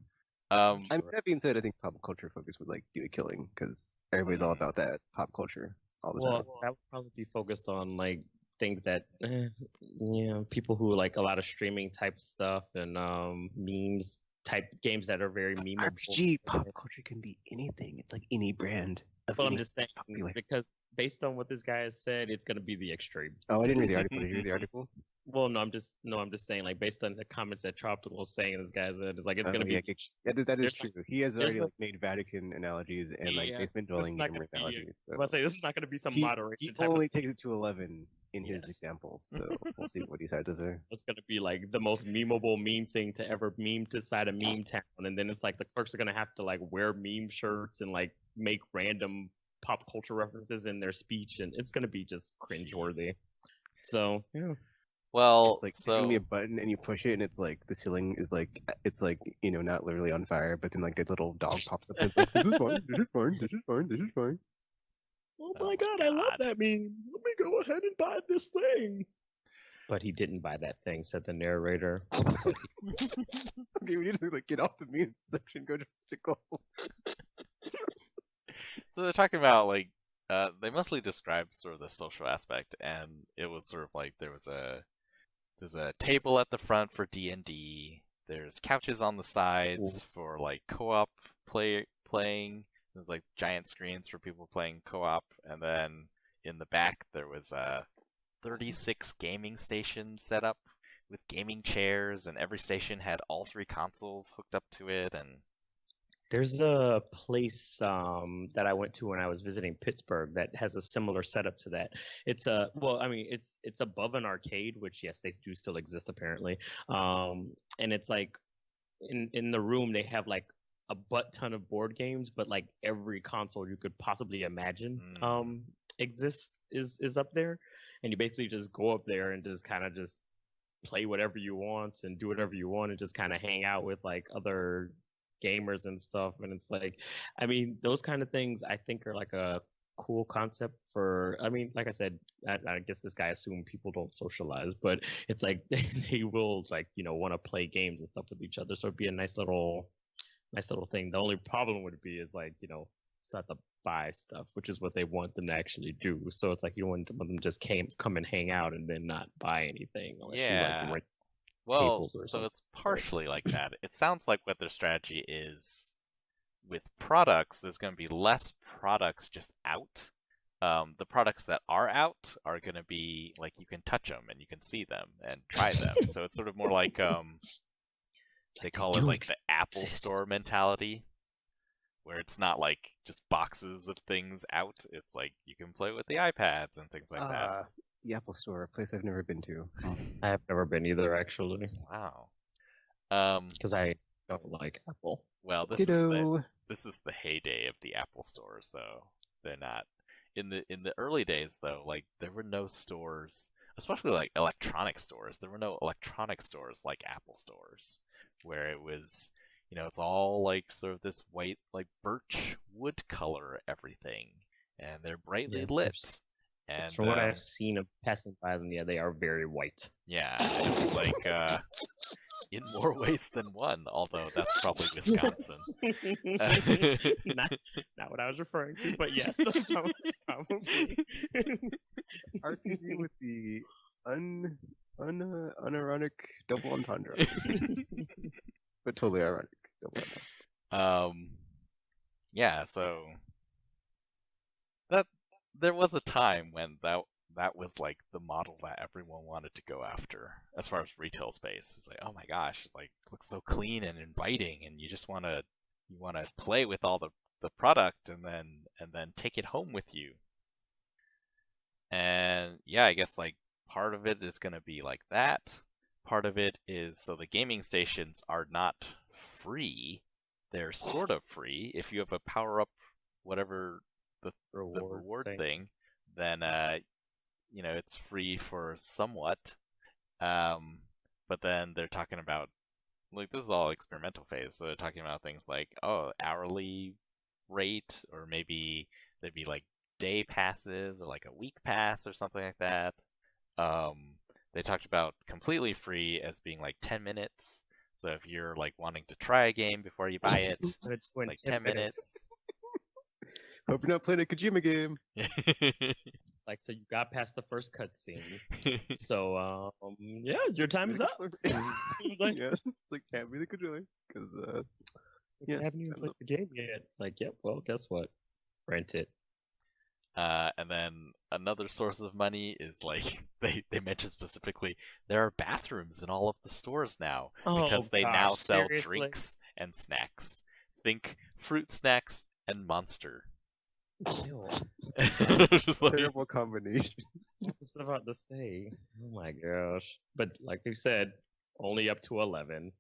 Um, I mean, that being said, I think pop culture focus would like do a killing because everybody's all about that pop culture all the time. Well, that would probably be focused on like things that, people who like a lot of streaming type stuff and memes type games that are very memeable. RPG pop culture can be anything. It's like any brand of But I'm anything just saying popular. because based on what this guy has said, it's gonna be the extreme. Oh, I didn't read the article. Did you read the article? Well, I'm just saying like based on the comments that Tropical was saying, this guy said it's like it's Oh, gonna yeah, be. that is there's true. He has there's already no- like made Vatican analogies and like Yeah, basement this is dwelling not gamer gonna be- analogies. I'm gonna say this is not gonna be some he moderation type only of. takes it to 11 in his Yes. examples, so we'll see what he has to say. It's gonna be like the most memeable meme thing to ever meme to side a meme town, and then it's like the clerks are gonna have to like wear meme shirts and like make random pop culture references in their speech, and it's gonna be just cringeworthy. So yeah. well, It's like there's so gonna be a button and you push it and it's like the ceiling is like it's like not literally on fire, but then like a little dog pops up and it's like this is fine, this is fine, this is fine, this is fine. Oh Oh my my god, I love God. that meme. Let me go ahead and buy this thing. But he didn't buy that thing, said the narrator. Okay, we need to like get off the meme section, go to goal. So they're talking about like they mostly describe sort of the social aspect, and it was sort of like there's a table at the front for D&D. There's couches on the sides for like co-op playing. There's like giant screens for people playing co-op, and then in the back there was 36 gaming stations set up with gaming chairs, and every station had all 3 consoles hooked up to it, and There's a place that I went to when I was visiting Pittsburgh that has a similar setup to that. It's it's above an arcade, which yes, they do still exist apparently. And it's like in the room they have like a butt ton of board games, but like every console you could possibly imagine exists is up there, and you basically just go up there and just kind of just play whatever you want and do whatever you want and just kind of hang out with like other gamers and stuff. And it's like, I mean, those kind of things I think are like a cool concept for, I mean, like I said, I guess this guy assumed people don't socialize, but it's like they will like, want to play games and stuff with each other. So it'd be a nice little thing. The only problem would be is like, it's not the buy stuff, which is what they want them to actually do. So it's like you don't want them to just come and hang out and then not buy anything unless you like Yeah. rent Well, tables or so something. it's partially like that. It sounds like what their strategy is with products, there's going to be less products just out. The products that are out are going to be like you can touch them and you can see them and try them. So it's sort of more like they call it like the Apple Store mentality, where it's not like just boxes of things out. It's like you can play with the iPads and things like that. The Apple Store, a place I've never been to. I have never been either, actually, Wow. because I don't like Apple. Well, Ditto. this is the heyday of the Apple Store, so they're not in the early days though. Like there were no stores, especially like electronic stores. There were no electronic stores like Apple stores, where it was, it's all like sort of this white, like birch wood color everything, and they're brightly lit. And from what I've seen of passing by them, yeah, they are very white. Yeah, it's like in more ways than one, although that's probably Wisconsin. Not what I was referring to, but yes, probably. RPG with the unironic double entendre. But totally ironic double entendre. Yeah, so that there was a time when that was like the model that everyone wanted to go after as far as retail space. It's like, oh my gosh, it's like looks so clean and inviting, and you just want to play with all the product and then take it home with you. And yeah, I guess like part of it is going to be like that. Part of it is so the gaming stations are not free. They're sort of free. If you have a power up, whatever the reward thing, then it's free for somewhat. But then they're talking about, like, this is all experimental phase, so they're talking about things like, hourly rate, or maybe there'd be like day passes or like a week pass or something like that. They talked about completely free as being like 10 minutes. So if you're like wanting to try a game before you buy it, it's like 10 minutes. Hope you're not playing a Kojima game. It's like, so you got past the first cutscene. So, yeah, your time is up. Yeah, it's like, hand me the controller. Because, I haven't even played the game yet. It's like, yep, well, guess what? Rent it. And then another source of money is like, they mention specifically, there are bathrooms in all of the stores now. Because they now sell drinks and snacks. Think fruit snacks and Monster. Just like, terrible combination. I was about to say, oh my gosh. But like we said, only up to 11.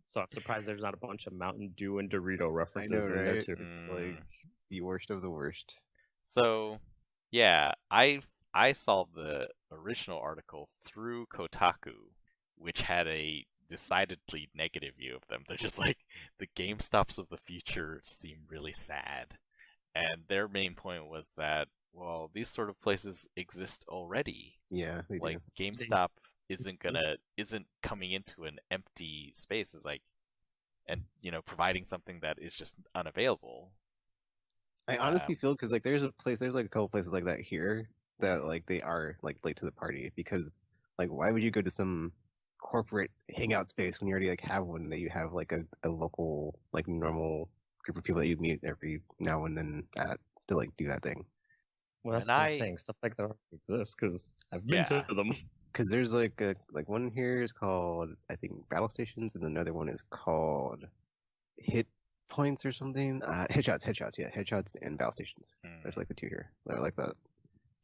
So I'm surprised there's not a bunch of Mountain Dew and Dorito references in there too. Like the worst of the worst. So yeah, I saw the original article through Kotaku, which had a decidedly negative view of them. They're just like, the GameStops of the future seem really sad. And their main point was that, well, these sort of places exist already. Yeah, they like do. GameStop isn't coming into an empty space, is like, and providing something that is just unavailable. I honestly feel, because like there's like a couple places like that here that like they are like late to the party, because like why would you go to some corporate hangout space when you already like have one that you have like a local like normal group of people that you meet every now and then to like do that thing. Well, that's what I'm saying. Stuff like that exists because I've been to them. Because there's like one here is called, I think, Battle Stations, and another one is called Hit Points or something. Headshots and Battle Stations. There's like the two here. They're like that.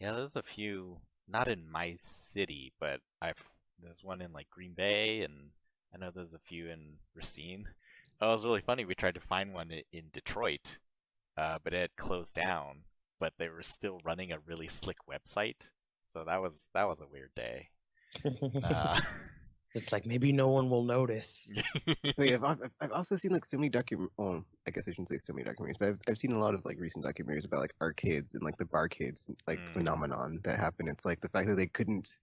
Yeah, there's a few, not in my city, but there's one in like Green Bay, and I know there's a few in Racine. Oh, it was really funny. We tried to find one in Detroit, but it had closed down. But they were still running a really slick website, so that was a weird day. It's like maybe no one will notice. Wait, I've also seen like so many well, I guess I shouldn't say so many documentaries, but I've seen a lot of like recent documentaries about like arcades and like the barcades like phenomenon that happened. It's like the fact that they couldn't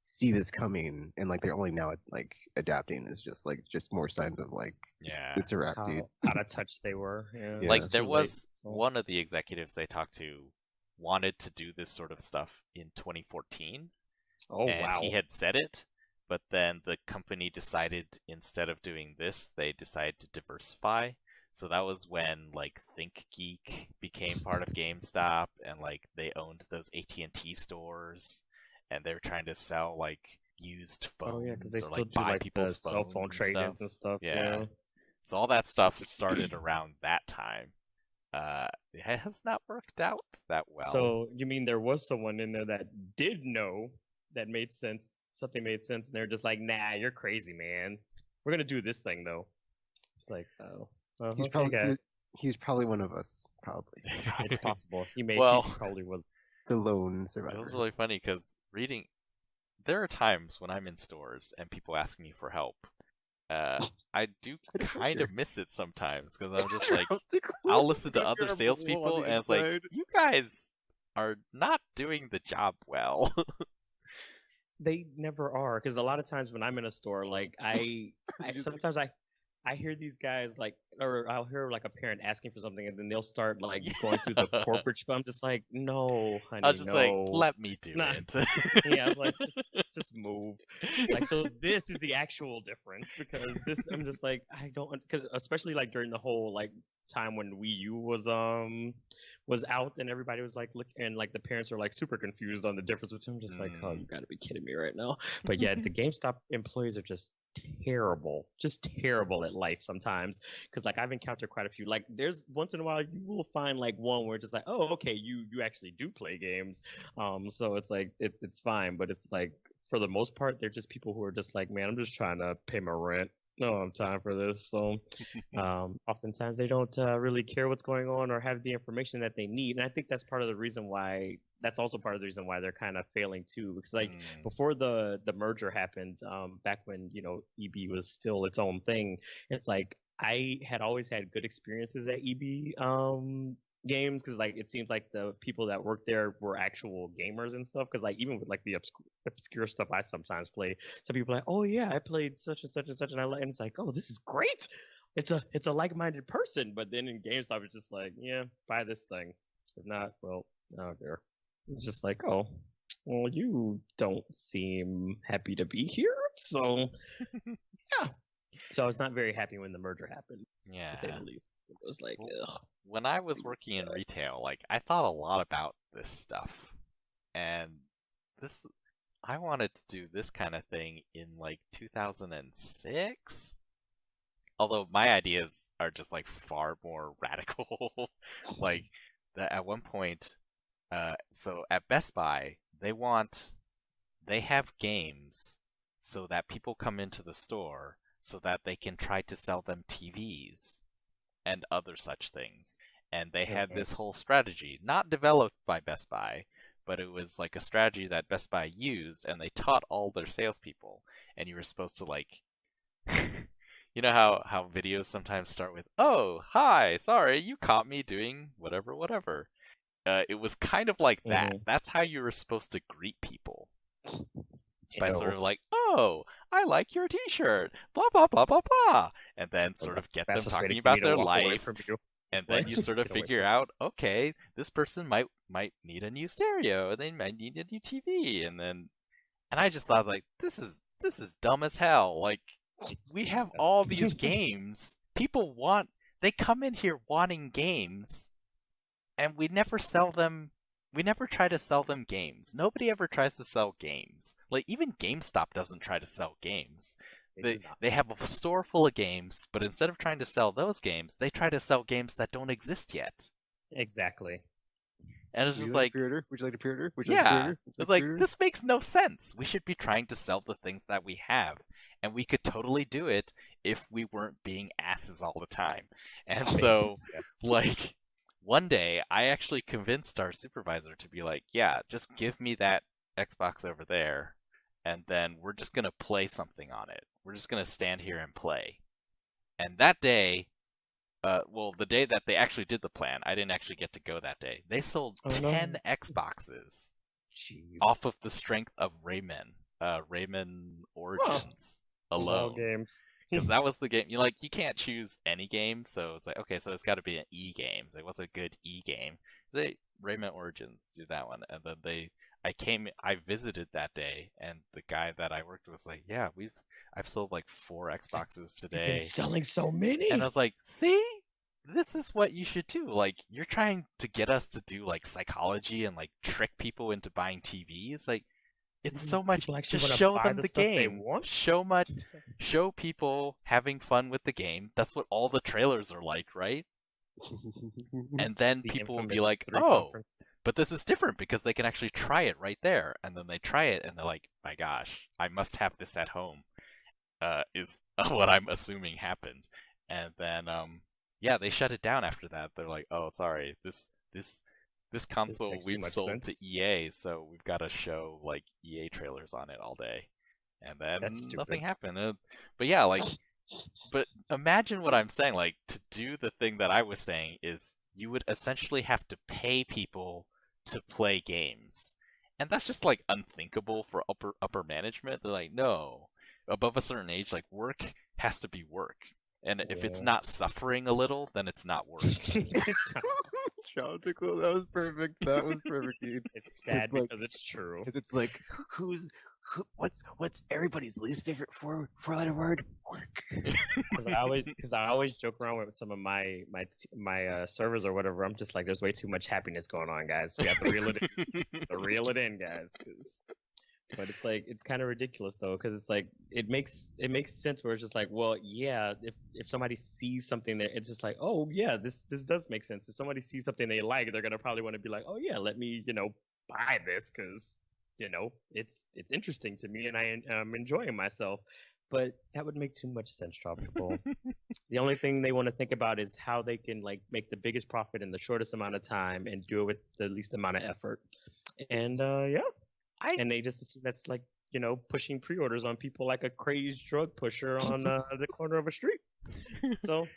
see this coming, and like they're only now like adapting is just more signs of like Yeah. it's a wrap, dude. How out of touch they were. Yeah. Yeah. Like It's there too late, was so. one of the executives they talked to wanted to do this sort of stuff in 2014, Oh and wow. he had said it, but then the company decided instead of doing this, they decided to diversify. So that was when like ThinkGeek became part of GameStop, and like they owned those AT&T stores, and they were trying to sell like used phones Oh yeah, because they or still like do buy like the people's cell phones phone and trade-ins stuff. and stuff. Yeah. Yeah. So all that stuff started around that time. It has not worked out that well. So you mean there was someone in there that did know that made sense? Something made sense, and they're just like, "Nah, you're crazy, man. We're gonna do this thing though." It's like, oh, He's okay, probably guys. he's probably one of us, probably It's possible. He Well, probably was. the lone it survivor. was really funny because there are times when I'm in stores and people ask me for help. I do kind of miss it sometimes because I'm just like, I'll listen to other salespeople and it's like, you guys are not doing the job well. They never are, because a lot of times when I'm in a store, like sometimes I hear these guys like, or I'll hear like a parent asking for something, and then they'll start like going through the corporate. I'm just like, no, honey, I was just like, no. let me do Nah. it. Yeah, I was like, just move. Like, so this is the actual difference, because this, I'm just like, I don't, because especially like during the whole like time when Wii U was out and everybody was like, look, and like the parents are like super confused on the difference between. I'm just like, oh, you gotta be kidding me right now. But yeah, the GameStop employees are just terrible at life sometimes, because like I've encountered quite a few. Like there's once in a while you will find like one where it's just like, oh, okay, you actually do play games, so it's like it's fine. But it's like for the most part they're just people who are just like, man, I'm just trying to pay my rent. No, I'm time for this. So oftentimes they don't really care what's going on or have the information that they need, and I think that's part of the reason why. That's also part of the reason why they're kind of failing too, because like before the merger happened, back when EB was still its own thing, it's like I had always had good experiences at EB games, because like it seems like the people that worked there were actual gamers and stuff, because like even with like the obscure stuff I sometimes play, some people are like, oh yeah, I played such and such and such, and and it's like, oh, this is great, it's a like-minded person. But then in GameStop it's just like, yeah, buy this thing, if not, well, oh dear. It's just like, oh, well, you don't seem happy to be here, so yeah. So I was not very happy when the merger happened, Yeah. to say the least. It was like, ugh. When I was working in retail, like I thought a lot about this stuff, and I wanted to do this kind of thing in like 2006. Although my ideas are just like far more radical. Like that at one point, so at Best Buy, they have games so that people come into the store so that they can try to sell them TVs and other such things. And they had this whole strategy, not developed by Best Buy, but it was like a strategy that Best Buy used, and they taught all their salespeople. And you were supposed to like, you know how videos sometimes start with, "Oh, hi, sorry, you caught me doing whatever, whatever." It was kind of like that. That's how you were supposed to greet people. By sort of like, oh, I like your T-shirt, blah blah blah blah blah, and then sort of get them talking about their life, and then you sort of figure out, okay, this person might need a new stereo, and they might need a new TV, and I just thought, I was like, this is dumb as hell. Like, we have all these games, they come in here wanting games, and we never sell them. We never try to sell them games. Nobody ever tries to sell games. Like, even GameStop doesn't try to sell games. They have a store full of games, but instead of trying to sell those games, they try to sell games that don't exist yet. Exactly. And it's just like, would you like to pre-order? Yeah, it's like, this makes no sense. We should be trying to sell the things that we have, and we could totally do it if we weren't being asses all the time. And so, like, one day, I actually convinced our supervisor to be like, yeah, just give me that Xbox over there, and then we're just going to play something on it. We're just going to stand here and play. And that day, the day that they actually did the plan, I didn't actually get to go that day. They sold 10 Xboxes off of the strength of Rayman. Rayman Origins All alone. games. Because that was the game. You can't choose any game, so it's like, okay, so it's got to be an E game. It's like, what's a good E game? Say Rayman Origins, do that one, and then I visited that day, and the guy that I worked with was like, yeah, I've sold like 4 Xboxes You've been today, selling so many. and I was like, see, this is what you should do. Like, you're trying to get us to do like psychology and like trick people into buying TVs, like. It's so much. People actually Just wanna show buy them the the stuff they game. want? Show people having fun with the game. That's what all the trailers are like, right? And then The people will be infamous like, 3 "Oh, conference. but this is different because they can actually try it right there." And then they try it, and they're like, "My gosh, I must have this at home." Is what I'm assuming happened. And then, yeah, they shut it down after that. They're like, "Oh, sorry, this console makes too we've much sold sense. to EA, so we've got to show like EA trailers on it all day." And then That's nothing stupid. happened. But yeah, like, but imagine what I'm saying. Like, to do the thing that I was saying is you would essentially have to pay people to play games, and that's just like unthinkable for upper management. They're like, no, above a certain age, like work has to be work, and if it's Yeah. not suffering a little, then it's not work. Tropical, that was perfect. That was perfect, dude. It's sad like- because it's true. Because it's like, what's everybody's least favorite four-letter word? Work. Because I always joke around with some of my servers or whatever. I'm just like, there's way too much happiness going on, guys. We have to reel it in. Reel it in, guys. But it's like, it's kind of ridiculous though, because it's like it makes sense where it's just like, well, yeah, if somebody sees something there, it's just like, oh yeah, this does make sense. If somebody sees something they like, they're gonna probably want to be like, oh yeah, let me buy this because it's interesting to me and I'm enjoying myself. But that would make too much sense, Tropical. The only thing they want to think about is how they can like make the biggest profit in the shortest amount of time and do it with the least amount of effort. And yeah. And they just assume that's like, pushing pre-orders on people like a crazed drug pusher on the corner of a street. So,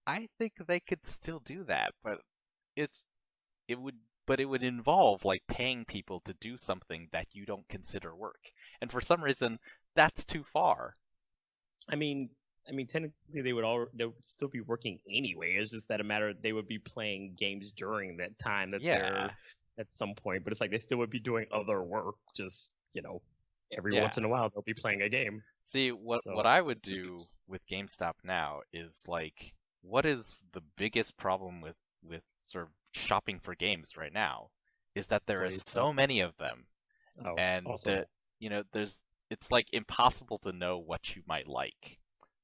I think they could still do that, but it would involve like paying people to do something that you don't consider work. And for some reason, that's too far. I mean, technically they would still be working anyway. It's just that a matter they would be playing games during that time that they're at some point. But it's like they still would be doing other work. Just every once in a while they'll be playing a game. See, what I would do with GameStop now is like, what is the biggest problem with sort of shopping for games right now? Is that there are so many of them, and that it's like impossible to know what you might like.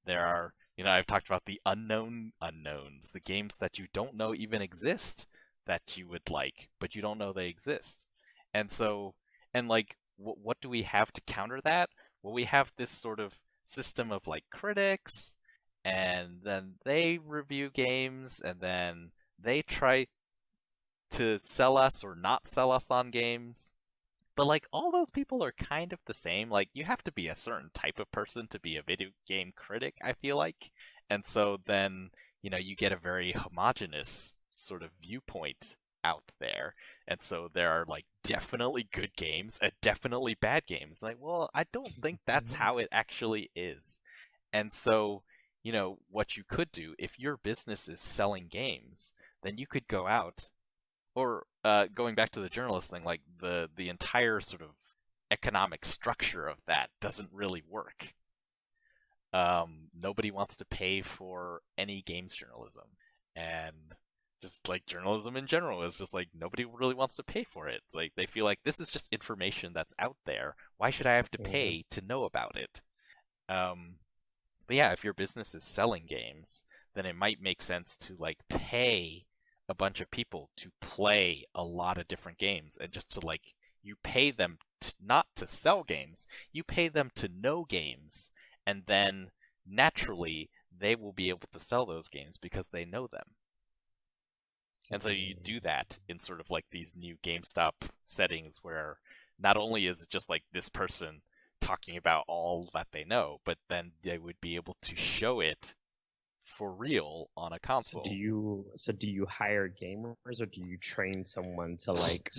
There are, I've talked about the unknown unknowns, the games that you don't know even exist that you would like, but you don't know they exist. And so, like, what do we have to counter that? Well, we have this sort of system of like critics, and then they review games, and then they try to sell us or not sell us on games. But like all those people are kind of the same. Like you have to be a certain type of person to be a video game critic, I feel like. And so then, you get a very homogenous sort of viewpoint out there. And so there are like definitely good games and definitely bad games. Like, well, I don't think that's how it actually is. And so, what you could do if your business is selling games, then you could go out. Or going back to the journalist thing, like the entire sort of economic structure of that doesn't really work. Nobody wants to pay for any games journalism, and just like journalism in general is just like nobody really wants to pay for it. It's like they feel like this is just information that's out there. Why should I have to pay to know about it? But yeah, if your business is selling games, then it might make sense to like pay a bunch of people to play a lot of different games, and just to like, you pay them not to sell games, you pay them to know games, and then naturally they will be able to sell those games because they know them. And so you do that in sort of like these new GameStop settings where not only is it just like this person talking about all that they know, but then they would be able to show it for real on a console. So do you hire gamers, or do you train someone to like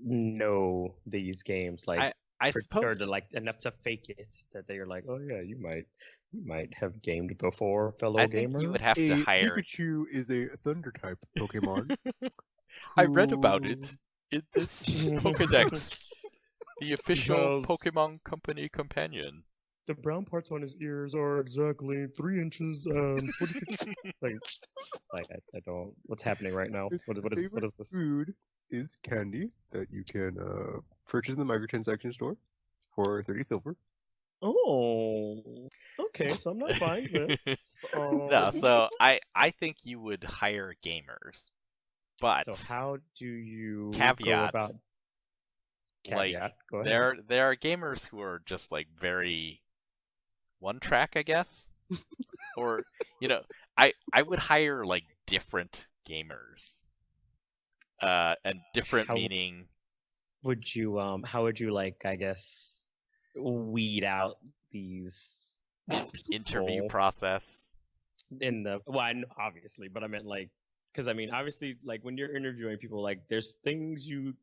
know these games? Like I or suppose. to, like enough to fake it that they're like, oh yeah, you might have gamed before, fellow I gamer. think you would have to hire. Pikachu is a Thunder type Pokemon. I read about it in this Pokedex, the official Because- Pokemon Company companion. The brown parts on his ears are exactly 3 inches. Like I don't. What's happening right now? Its What is favorite this? food is candy that you can purchase in the microtransaction store for 30 silver. Oh, okay. So I'm not buying this. No, so I think you would hire gamers, but So how do you go Caveat, about like, caveat? Go ahead. there are gamers who are just like very one track, I guess, or I would hire like different gamers, and different How- meaning. Would you how would you like, I guess, weed out these Interview people process. in the obviously, but I meant like, because I mean obviously, like when you're interviewing people, like there's things you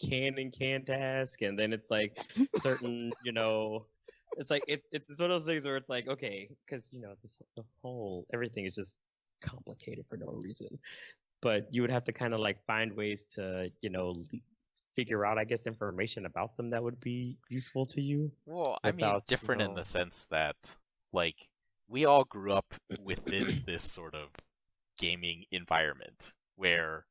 can and can't ask, and then it's like certain it's like it's one of those things where it's like, okay, because the whole everything is just complicated for no reason, but you would have to kind of like find ways to figure out, I guess, information about them that would be useful to you. Well, I mean, Without, different in the sense that, like, we all grew up within this sort of gaming environment where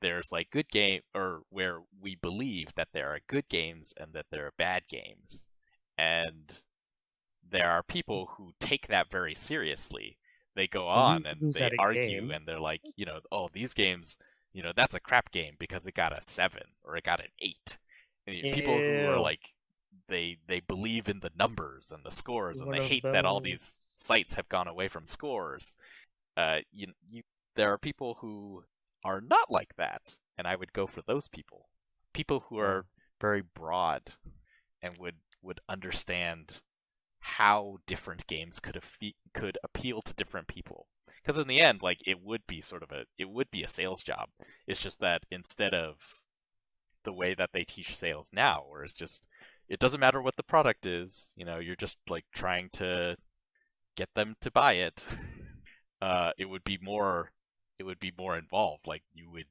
there's like good game, or where we believe that there are good games and that there are bad games. And there are people who take that very seriously. They go on and who's they at a argue, game. and they're like, oh, these games, that's a crap game because it got a 7 or it got an 8. And people who are Ew. like, they believe in the numbers and the scores, and One they of hate that all these those. sites have gone away from scores. There are people who are not like that, and I would go for those people. People who are very broad and would understand how different games could appeal to different people. Because in the end, like, it would be a sales job. It's just that instead of the way that they teach sales now, where it's just, it doesn't matter what the product is, you're just like trying to get them to buy it. It would be more involved. Like, you would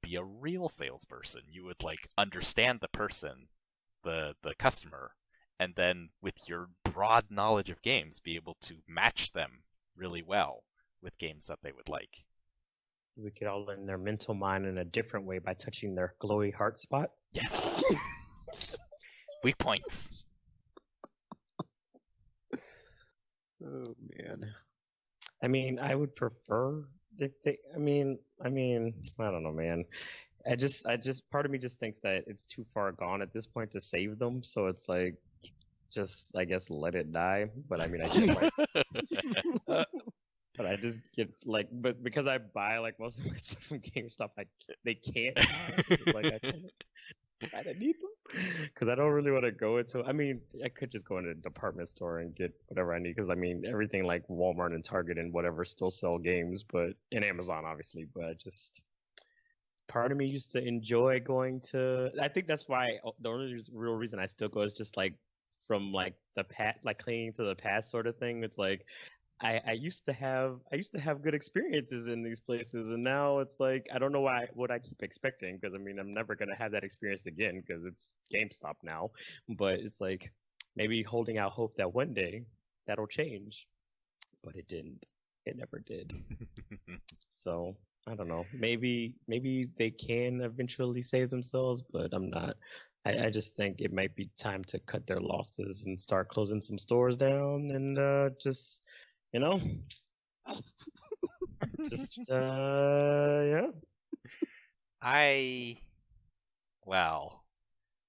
be a real salesperson. You would like understand the person, the customer, and then with your broad knowledge of games, be able to match them really well with games that they would like. We could all learn their mental mind in a different way by touching their glowy heart spot. Yes. Weak points. Oh man. I mean, I would prefer if they. I mean, I don't know, man. I just, part of me just thinks that it's too far gone at this point to save them. So it's like, just, I guess, let it die. But I mean, I get like, but I just get like, but because I buy like most of my stuff from GameStop, they can't die. Like I kind of need them because I don't really want to go into. I mean, I could just go into a department store and get whatever I need because I mean, everything like Walmart and Target and whatever still sell games, but and Amazon obviously. But I just, part of me used to enjoy going to. I think that's why the only real reason I still go is just like from like the like clinging to the past sort of thing. It's like I used to have good experiences in these places, and now it's like I don't know what I keep expecting because I mean I'm never gonna have that experience again because it's GameStop now. But it's like maybe holding out hope that one day that'll change, but it didn't. It never did. So I don't know. Maybe they can eventually save themselves, but I'm not. I just think it might be time to cut their losses and start closing some stores down and just. Just yeah.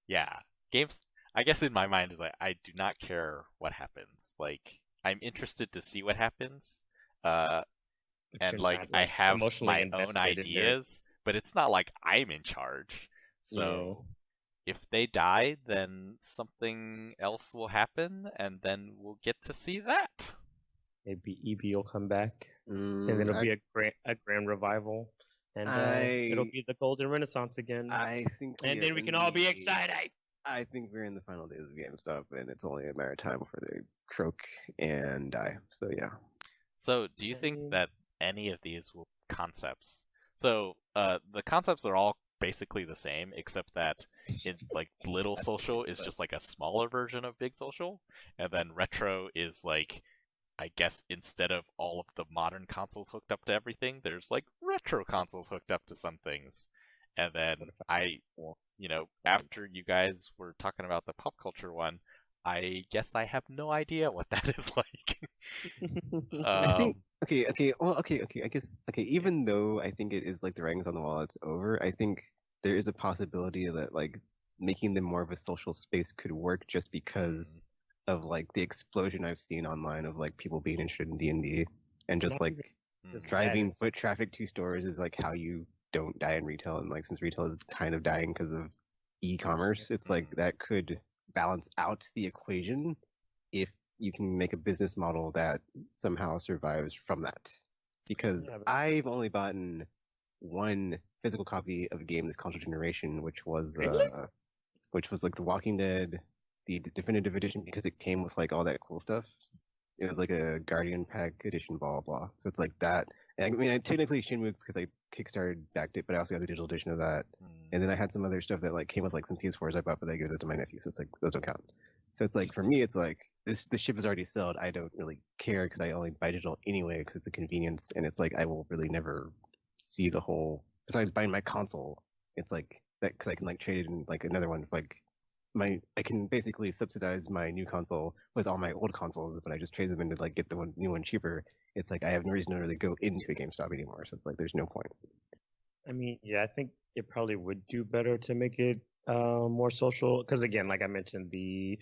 Yeah. Games, I guess in my mind is like, I do not care what happens. Like, I'm interested to see what happens. And like, not, I have emotionally my own invested in their- ideas, but it's not like I'm in charge. So if they die, then something else will happen, and then we'll get to see that. Maybe EB will come back, and then it'll be a grand revival, and it'll be the golden renaissance again. I think and then we can all be excited. I think we're in the final days of GameStop, and it's only a matter of time before they croak and die. So yeah. So, do you think that any of these will concepts? So, the concepts are all basically the same, except that like Little That's the Social case, is but just like a smaller version of Big Social, and then Retro is like, I guess instead of all of the modern consoles hooked up to everything, there's like retro consoles hooked up to some things. And then after you guys were talking about the pop culture one, I guess I have no idea what that is like. I think Um, okay. I guess even though I think it is like the writings on the wall, it's over. I think there is a possibility that like making them more of a social space could work just because of like the explosion I've seen online of like people being interested in D&D and just Not like even just driving that. foot traffic to stores is like how you don't die in retail, and like since retail is kind of dying because of e-commerce, it's like that could balance out the equation if you can make a business model that somehow survives from that. Because Yeah, but I've only bought one physical copy of a game this console generation, really? which was like The Walking Dead, the definitive edition, because it came with like all that cool stuff. It was like a Guardian Pack edition, blah blah. So it's like that. And I mean, I technically Shinmu because I kickstarted backed it, but I also got the digital edition of that. And then I had some other stuff that like came with like some PS4s I bought, but I gave it to my nephew, so it's like those don't count. So it's like for me, it's like this ship is already sold. I don't really care because I only buy digital anyway because it's a convenience, and it's like I will really never see the whole. Besides buying my console, it's like that because I can like trade it in like another one. Like I can basically subsidize my new console with all my old consoles, but I just trade them in to like get the new one cheaper. It's like I have no reason to really go into a GameStop anymore, so it's like there's no point. I mean, yeah, I think it probably would do better to make it more social. Because again, like I mentioned, the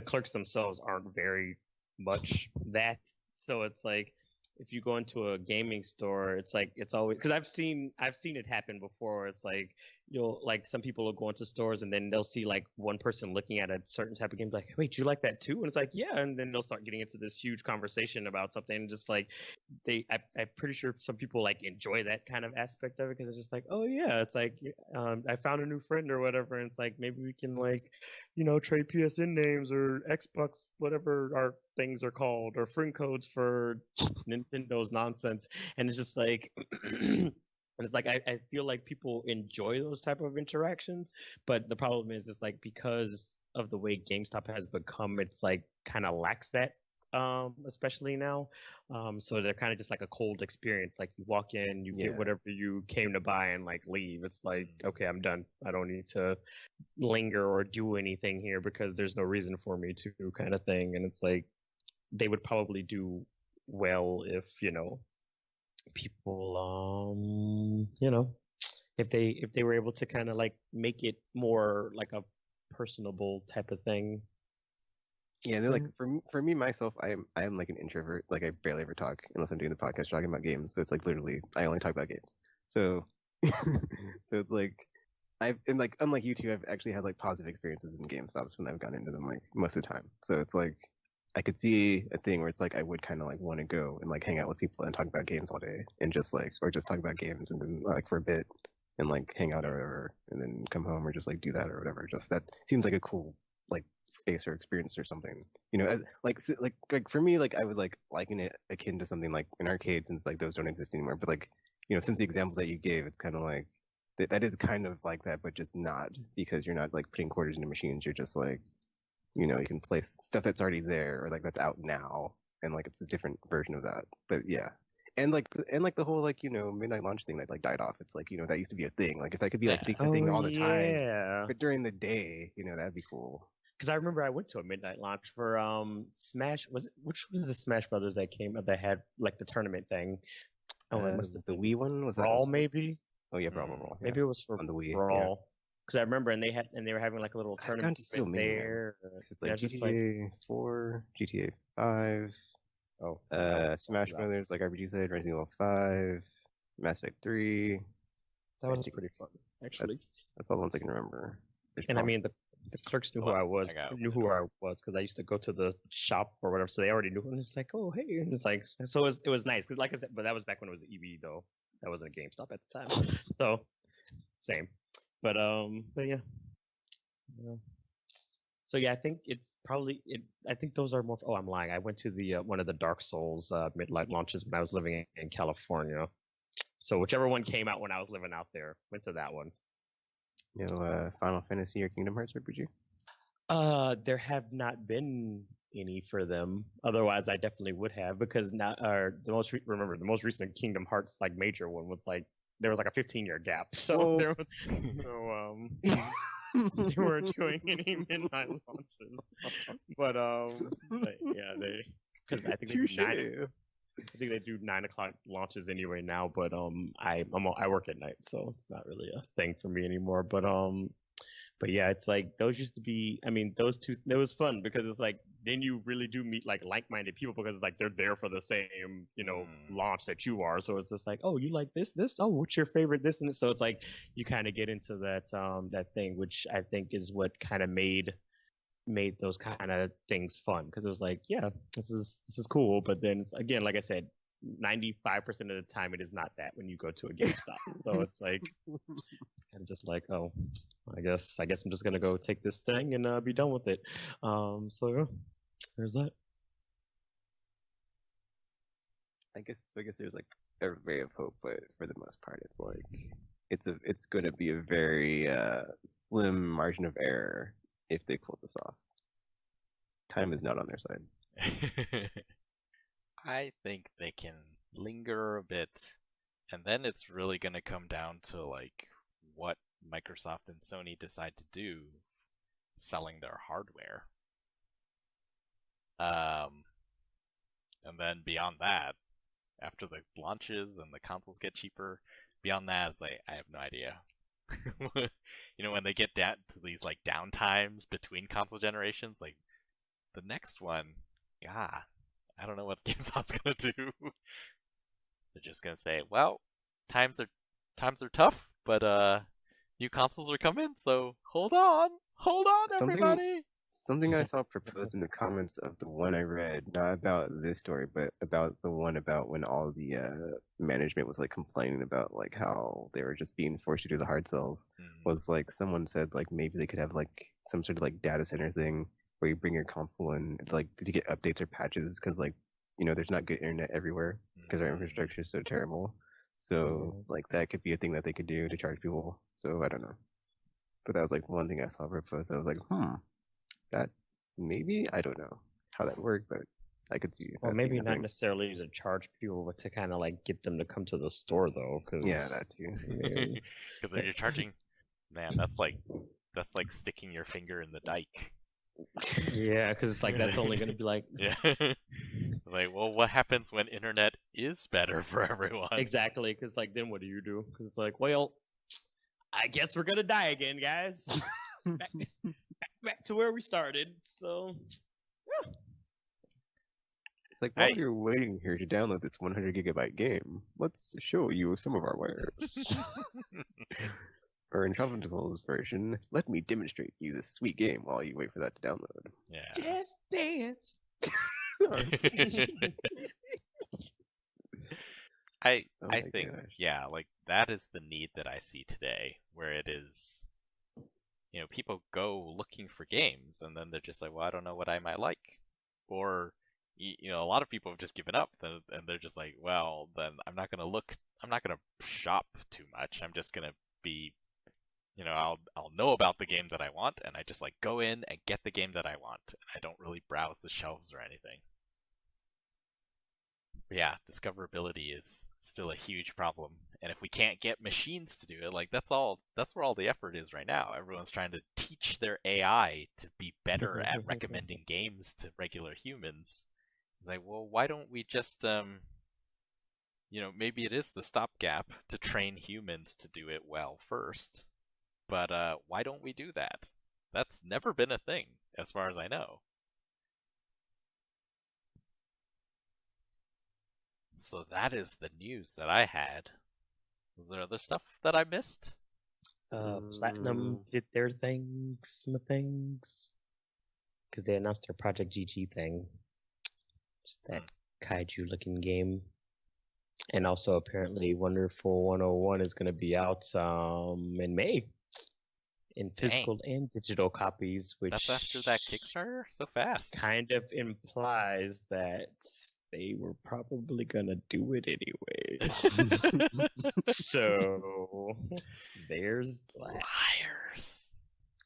clerks themselves aren't very much that. So it's like if you go into a gaming store, it's like it's always because I've seen it happen before. Where it's like you'll like some people will go into stores and then they'll see like one person looking at a certain type of game, like, wait, do you like that too? And it's like, yeah, and then they'll start getting into this huge conversation about something, and just like I'm pretty sure some people like enjoy that kind of aspect of it because it's just like, oh yeah, it's like I found a new friend or whatever, and it's like maybe we can like, trade PSN names or Xbox whatever our things are called or friend codes for Nintendo's nonsense, and it's just like. And it's like I feel like people enjoy those type of interactions, but the problem is it's like because of the way GameStop has become, it's like kind of lacks that, especially now. So they're kind of just like a cold experience. Like you walk in, you get whatever you came to buy, and like leave. It's like, okay, I'm done. I don't need to linger or do anything here because there's no reason for me to, kind of thing. And it's like they would probably do well if people if they were able to kind of like make it more like a personable type of thing. Yeah, they're like for me myself, I am like an introvert. Like I barely ever talk unless I'm doing the podcast talking about games. So it's like literally I only talk about games. So so it's like and like unlike you two, I've actually had like positive experiences in GameStops when I've gone into them like most of the time. So it's like I could see a thing where it's like I would kind of like want to go and like hang out with people and talk about games all day and just like or just talk about games and then like for a bit and like hang out or whatever and then come home or just like do that or whatever. Just that seems like a cool like space or experience or something. As like for me, like I would like liken it akin to something like an arcade since like those don't exist anymore. But like since the examples that you gave, it's kind of like that is kind of like that, but just not because you're not like putting quarters into machines. You're just like you can place stuff that's already there or like that's out now, and like it's a different version of that. But yeah. And like the whole like midnight launch thing that like died off. It's like that used to be a thing. Like if that could be like a Oh thing all the time, yeah. but during the day, that'd be cool. Because I remember I went to a midnight launch for Smash. Which was the Smash Brothers that came that had like the tournament thing? Oh, it must have The been Wii one was that? Brawl, maybe. Oh yeah, Brawl. Maybe it was for on the Wii. Brawl. Yeah. Because I remember, and they were having like a little I've gone tournament to so many there. It's like GTA 4, GTA 5, Oh, Smash Brothers, like RPG side, Resident Evil 5, Mass Effect 3. That was pretty fun, actually. That's all the ones I can remember. And I mean, the clerks knew who I was. Knew who I was because I used to go to the shop or whatever, so they already knew. And it's like, oh hey, and it's like, so it was nice because, like I said, but that was back when it was EB though. That wasn't a GameStop at the time, so same. But yeah. So yeah, I think it's probably I think those are more. Oh, I'm lying. I went to the one of the Dark Souls midnight launches when I was living in California. So whichever one came out when I was living out there, went to that one. Final Fantasy or Kingdom Hearts RPG? There have not been any for them. Otherwise, I definitely would have because now, the most recent Kingdom Hearts like major one was like there was like a 15-year gap, so Whoa. there was no they weren't doing any midnight launches. But yeah, because I think they do nine. I think they do 9 o'clock launches anyway now. But I work at night, so it's not really a thing for me anymore. But yeah, it's like those used to be. I mean, those two. It was fun because it's like then you really do meet like-minded people because it's like they're there for the same launch that you are. So it's just like, oh, you like this? Oh, what's your favorite? This and this. So it's like you kind of get into that thing, which I think is what kind of made those kind of things fun because it was like, yeah, this is cool. But then it's again, like I said, 95% of the time it is not that when you go to a GameStop. So it's like it's kind of just like, oh, I guess I'm just gonna go take this thing and be done with it. So yeah, there's that. I guess there's like a ray of hope, but for the most part, it's like it's going to be a very slim margin of error if they pull this off. Time is not on their side. I think they can linger a bit, and then it's really going to come down to like what Microsoft and Sony decide to do selling their hardware. And then beyond that, after the launches and the consoles get cheaper, beyond that, it's like, I have no idea. When they get down to these like downtimes between console generations, like the next one, God, I don't know what GameStop's gonna do. They're just gonna say, well, times are tough, but new consoles are coming, so hold on, everybody. Something I saw proposed in the comments of the one I read, not about this story, but about the one about when all the management was like complaining about like how they were just being forced to do the hard sells, was like someone said like maybe they could have like some sort of like data center thing where you bring your console in like to get updates or patches because like there's not good internet everywhere because our infrastructure is so terrible. So like that could be a thing that they could do to charge people. So I don't know, but that was like one thing I saw proposed. I was like, that maybe, I don't know how that worked, but I could see. Well, maybe not necessarily to charge people, but to kind of like get them to come to the store though. Yeah, that too. Because if you're charging, man, that's like sticking your finger in the dike. Yeah, because it's like that's only going to be like like, well, what happens when internet is better for everyone? Exactly, because like then what do you do? Because like, well, I guess we're gonna die again, guys. back to where we started. So yeah. It's like while you're waiting here to download this 100 gigabyte game, let's show you some of our wares. Or in Tropica's version, let me demonstrate you this sweet game while you wait for that to download. Yeah. Just dance. I think, yeah, like that is the need that I see today, where it is, people go looking for games and then they're just like, well, I don't know what I might like. Or, a lot of people have just given up and they're just like, well, then I'm not going to shop too much. I'm just going to be, I'll know about the game that I want and I just like go in and get the game that I want. And I don't really browse the shelves or anything. But yeah, discoverability is still a huge problem. And if we can't get machines to do it, like that's where all the effort is right now. Everyone's trying to teach their AI to be better at recommending games to regular humans. It's like, well, why don't we just maybe it is the stopgap to train humans to do it well first. But why don't we do that? That's never been a thing, as far as I know. So that is the news that I had. Was there other stuff that I missed? Platinum did their things, because they announced their Project GG thing. Just that kaiju-looking game. And also, apparently, Wonderful 101 is going to be out in May. in physical and digital copies, which That's after that Kickstarter? So fast. kind of implies that they were probably gonna do it anyway. So there's that. Liars.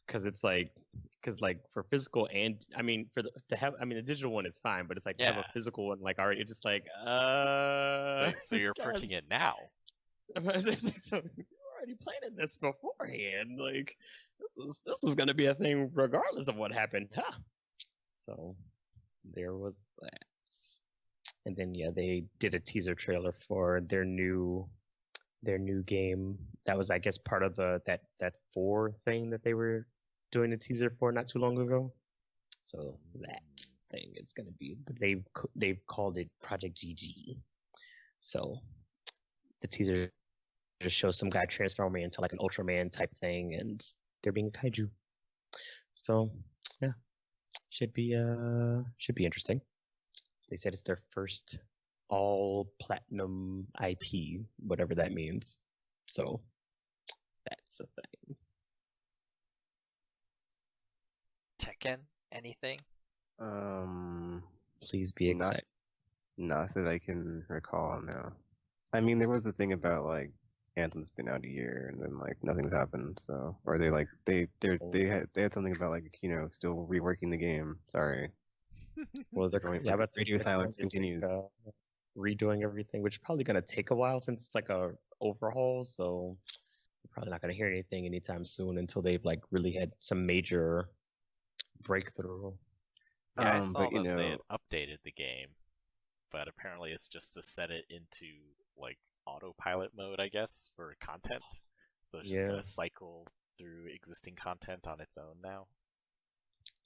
Because for physical and the digital one is fine, but it's like to have a Yeah. physical one like already. It's just like So you're purchasing it now. So you're already planning this beforehand. Like this is gonna be a thing regardless of what happened, huh? So there was that. And then they did a teaser trailer for their new game. That was, I guess, part of that 4 thing that they were doing a teaser for not too long ago. So that thing is gonna be, but they've called it Project GG. So the teaser just shows some guy transforming into like an Ultraman type thing, and they're being a kaiju. So yeah, should be interesting. They said it's their first all platinum IP, whatever that means. So that's a thing. Tekken? Anything? Please be excited. Not that I can recall now. I mean, there was a thing about like Anthem's been out a year and then like nothing's happened. So, or they had something about like still reworking the game. Sorry. Well, they're Radio silence continues. Redoing everything, which is probably going to take a while since it's like a overhaul. So you're probably not going to hear anything anytime soon until they've like really had some major breakthrough. Yeah, I saw that they had updated the game, but apparently it's just to set it into like autopilot mode, I guess, for content. So it's just gonna cycle through existing content on its own now.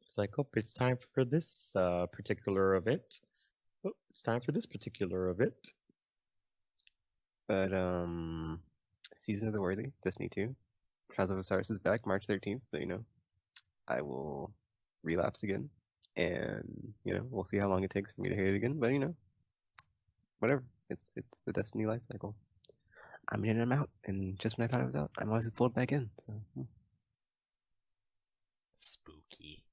It's like, oh, it's time for this particular event. Oh, it's time for this particular event. But Season of the Worthy, Destiny 2, Trials of Osiris is back March 13th. So I will relapse again, and we'll see how long it takes for me to hit it again. But whatever. It's the Destiny life cycle. I'm in and I'm out, and just when I thought I was out, I'm always pulled back in. So spooky.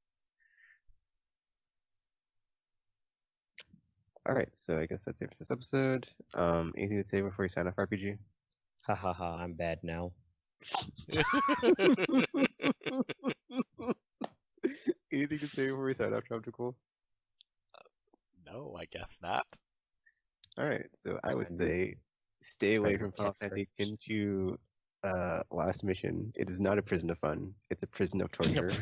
All right, so I guess that's it for this episode. Anything to say before you sign off, RPG? Ha ha ha! I'm bad now. Anything to say before we sign off, Tropical? No, I guess not. All right, so I would say stay away from Final Fantasy X-2 last mission. It is not a prison of fun. It's a prison of torture. Of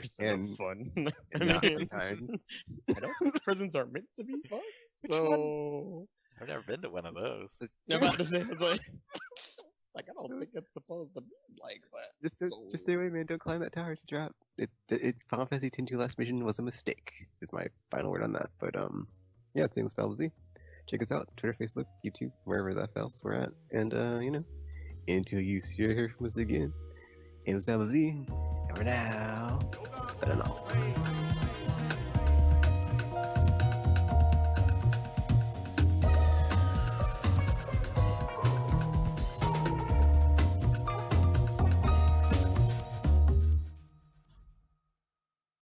fun. Not fun times. I don't think prisons are meant to be fun. So I've never been to one of those. I'm about to say, it's like I don't think it's supposed to be like that. Just stay away, man. Don't climb that tower. It's a trap. Final Fantasy X-2 last mission was a mistake. Is my final word on that. But yeah, it's Aimless Babble Z. Check us out, Twitter, Facebook, YouTube, wherever that else we're at. And until you hear from us again, Aimless Babble Z. And for now, signing off.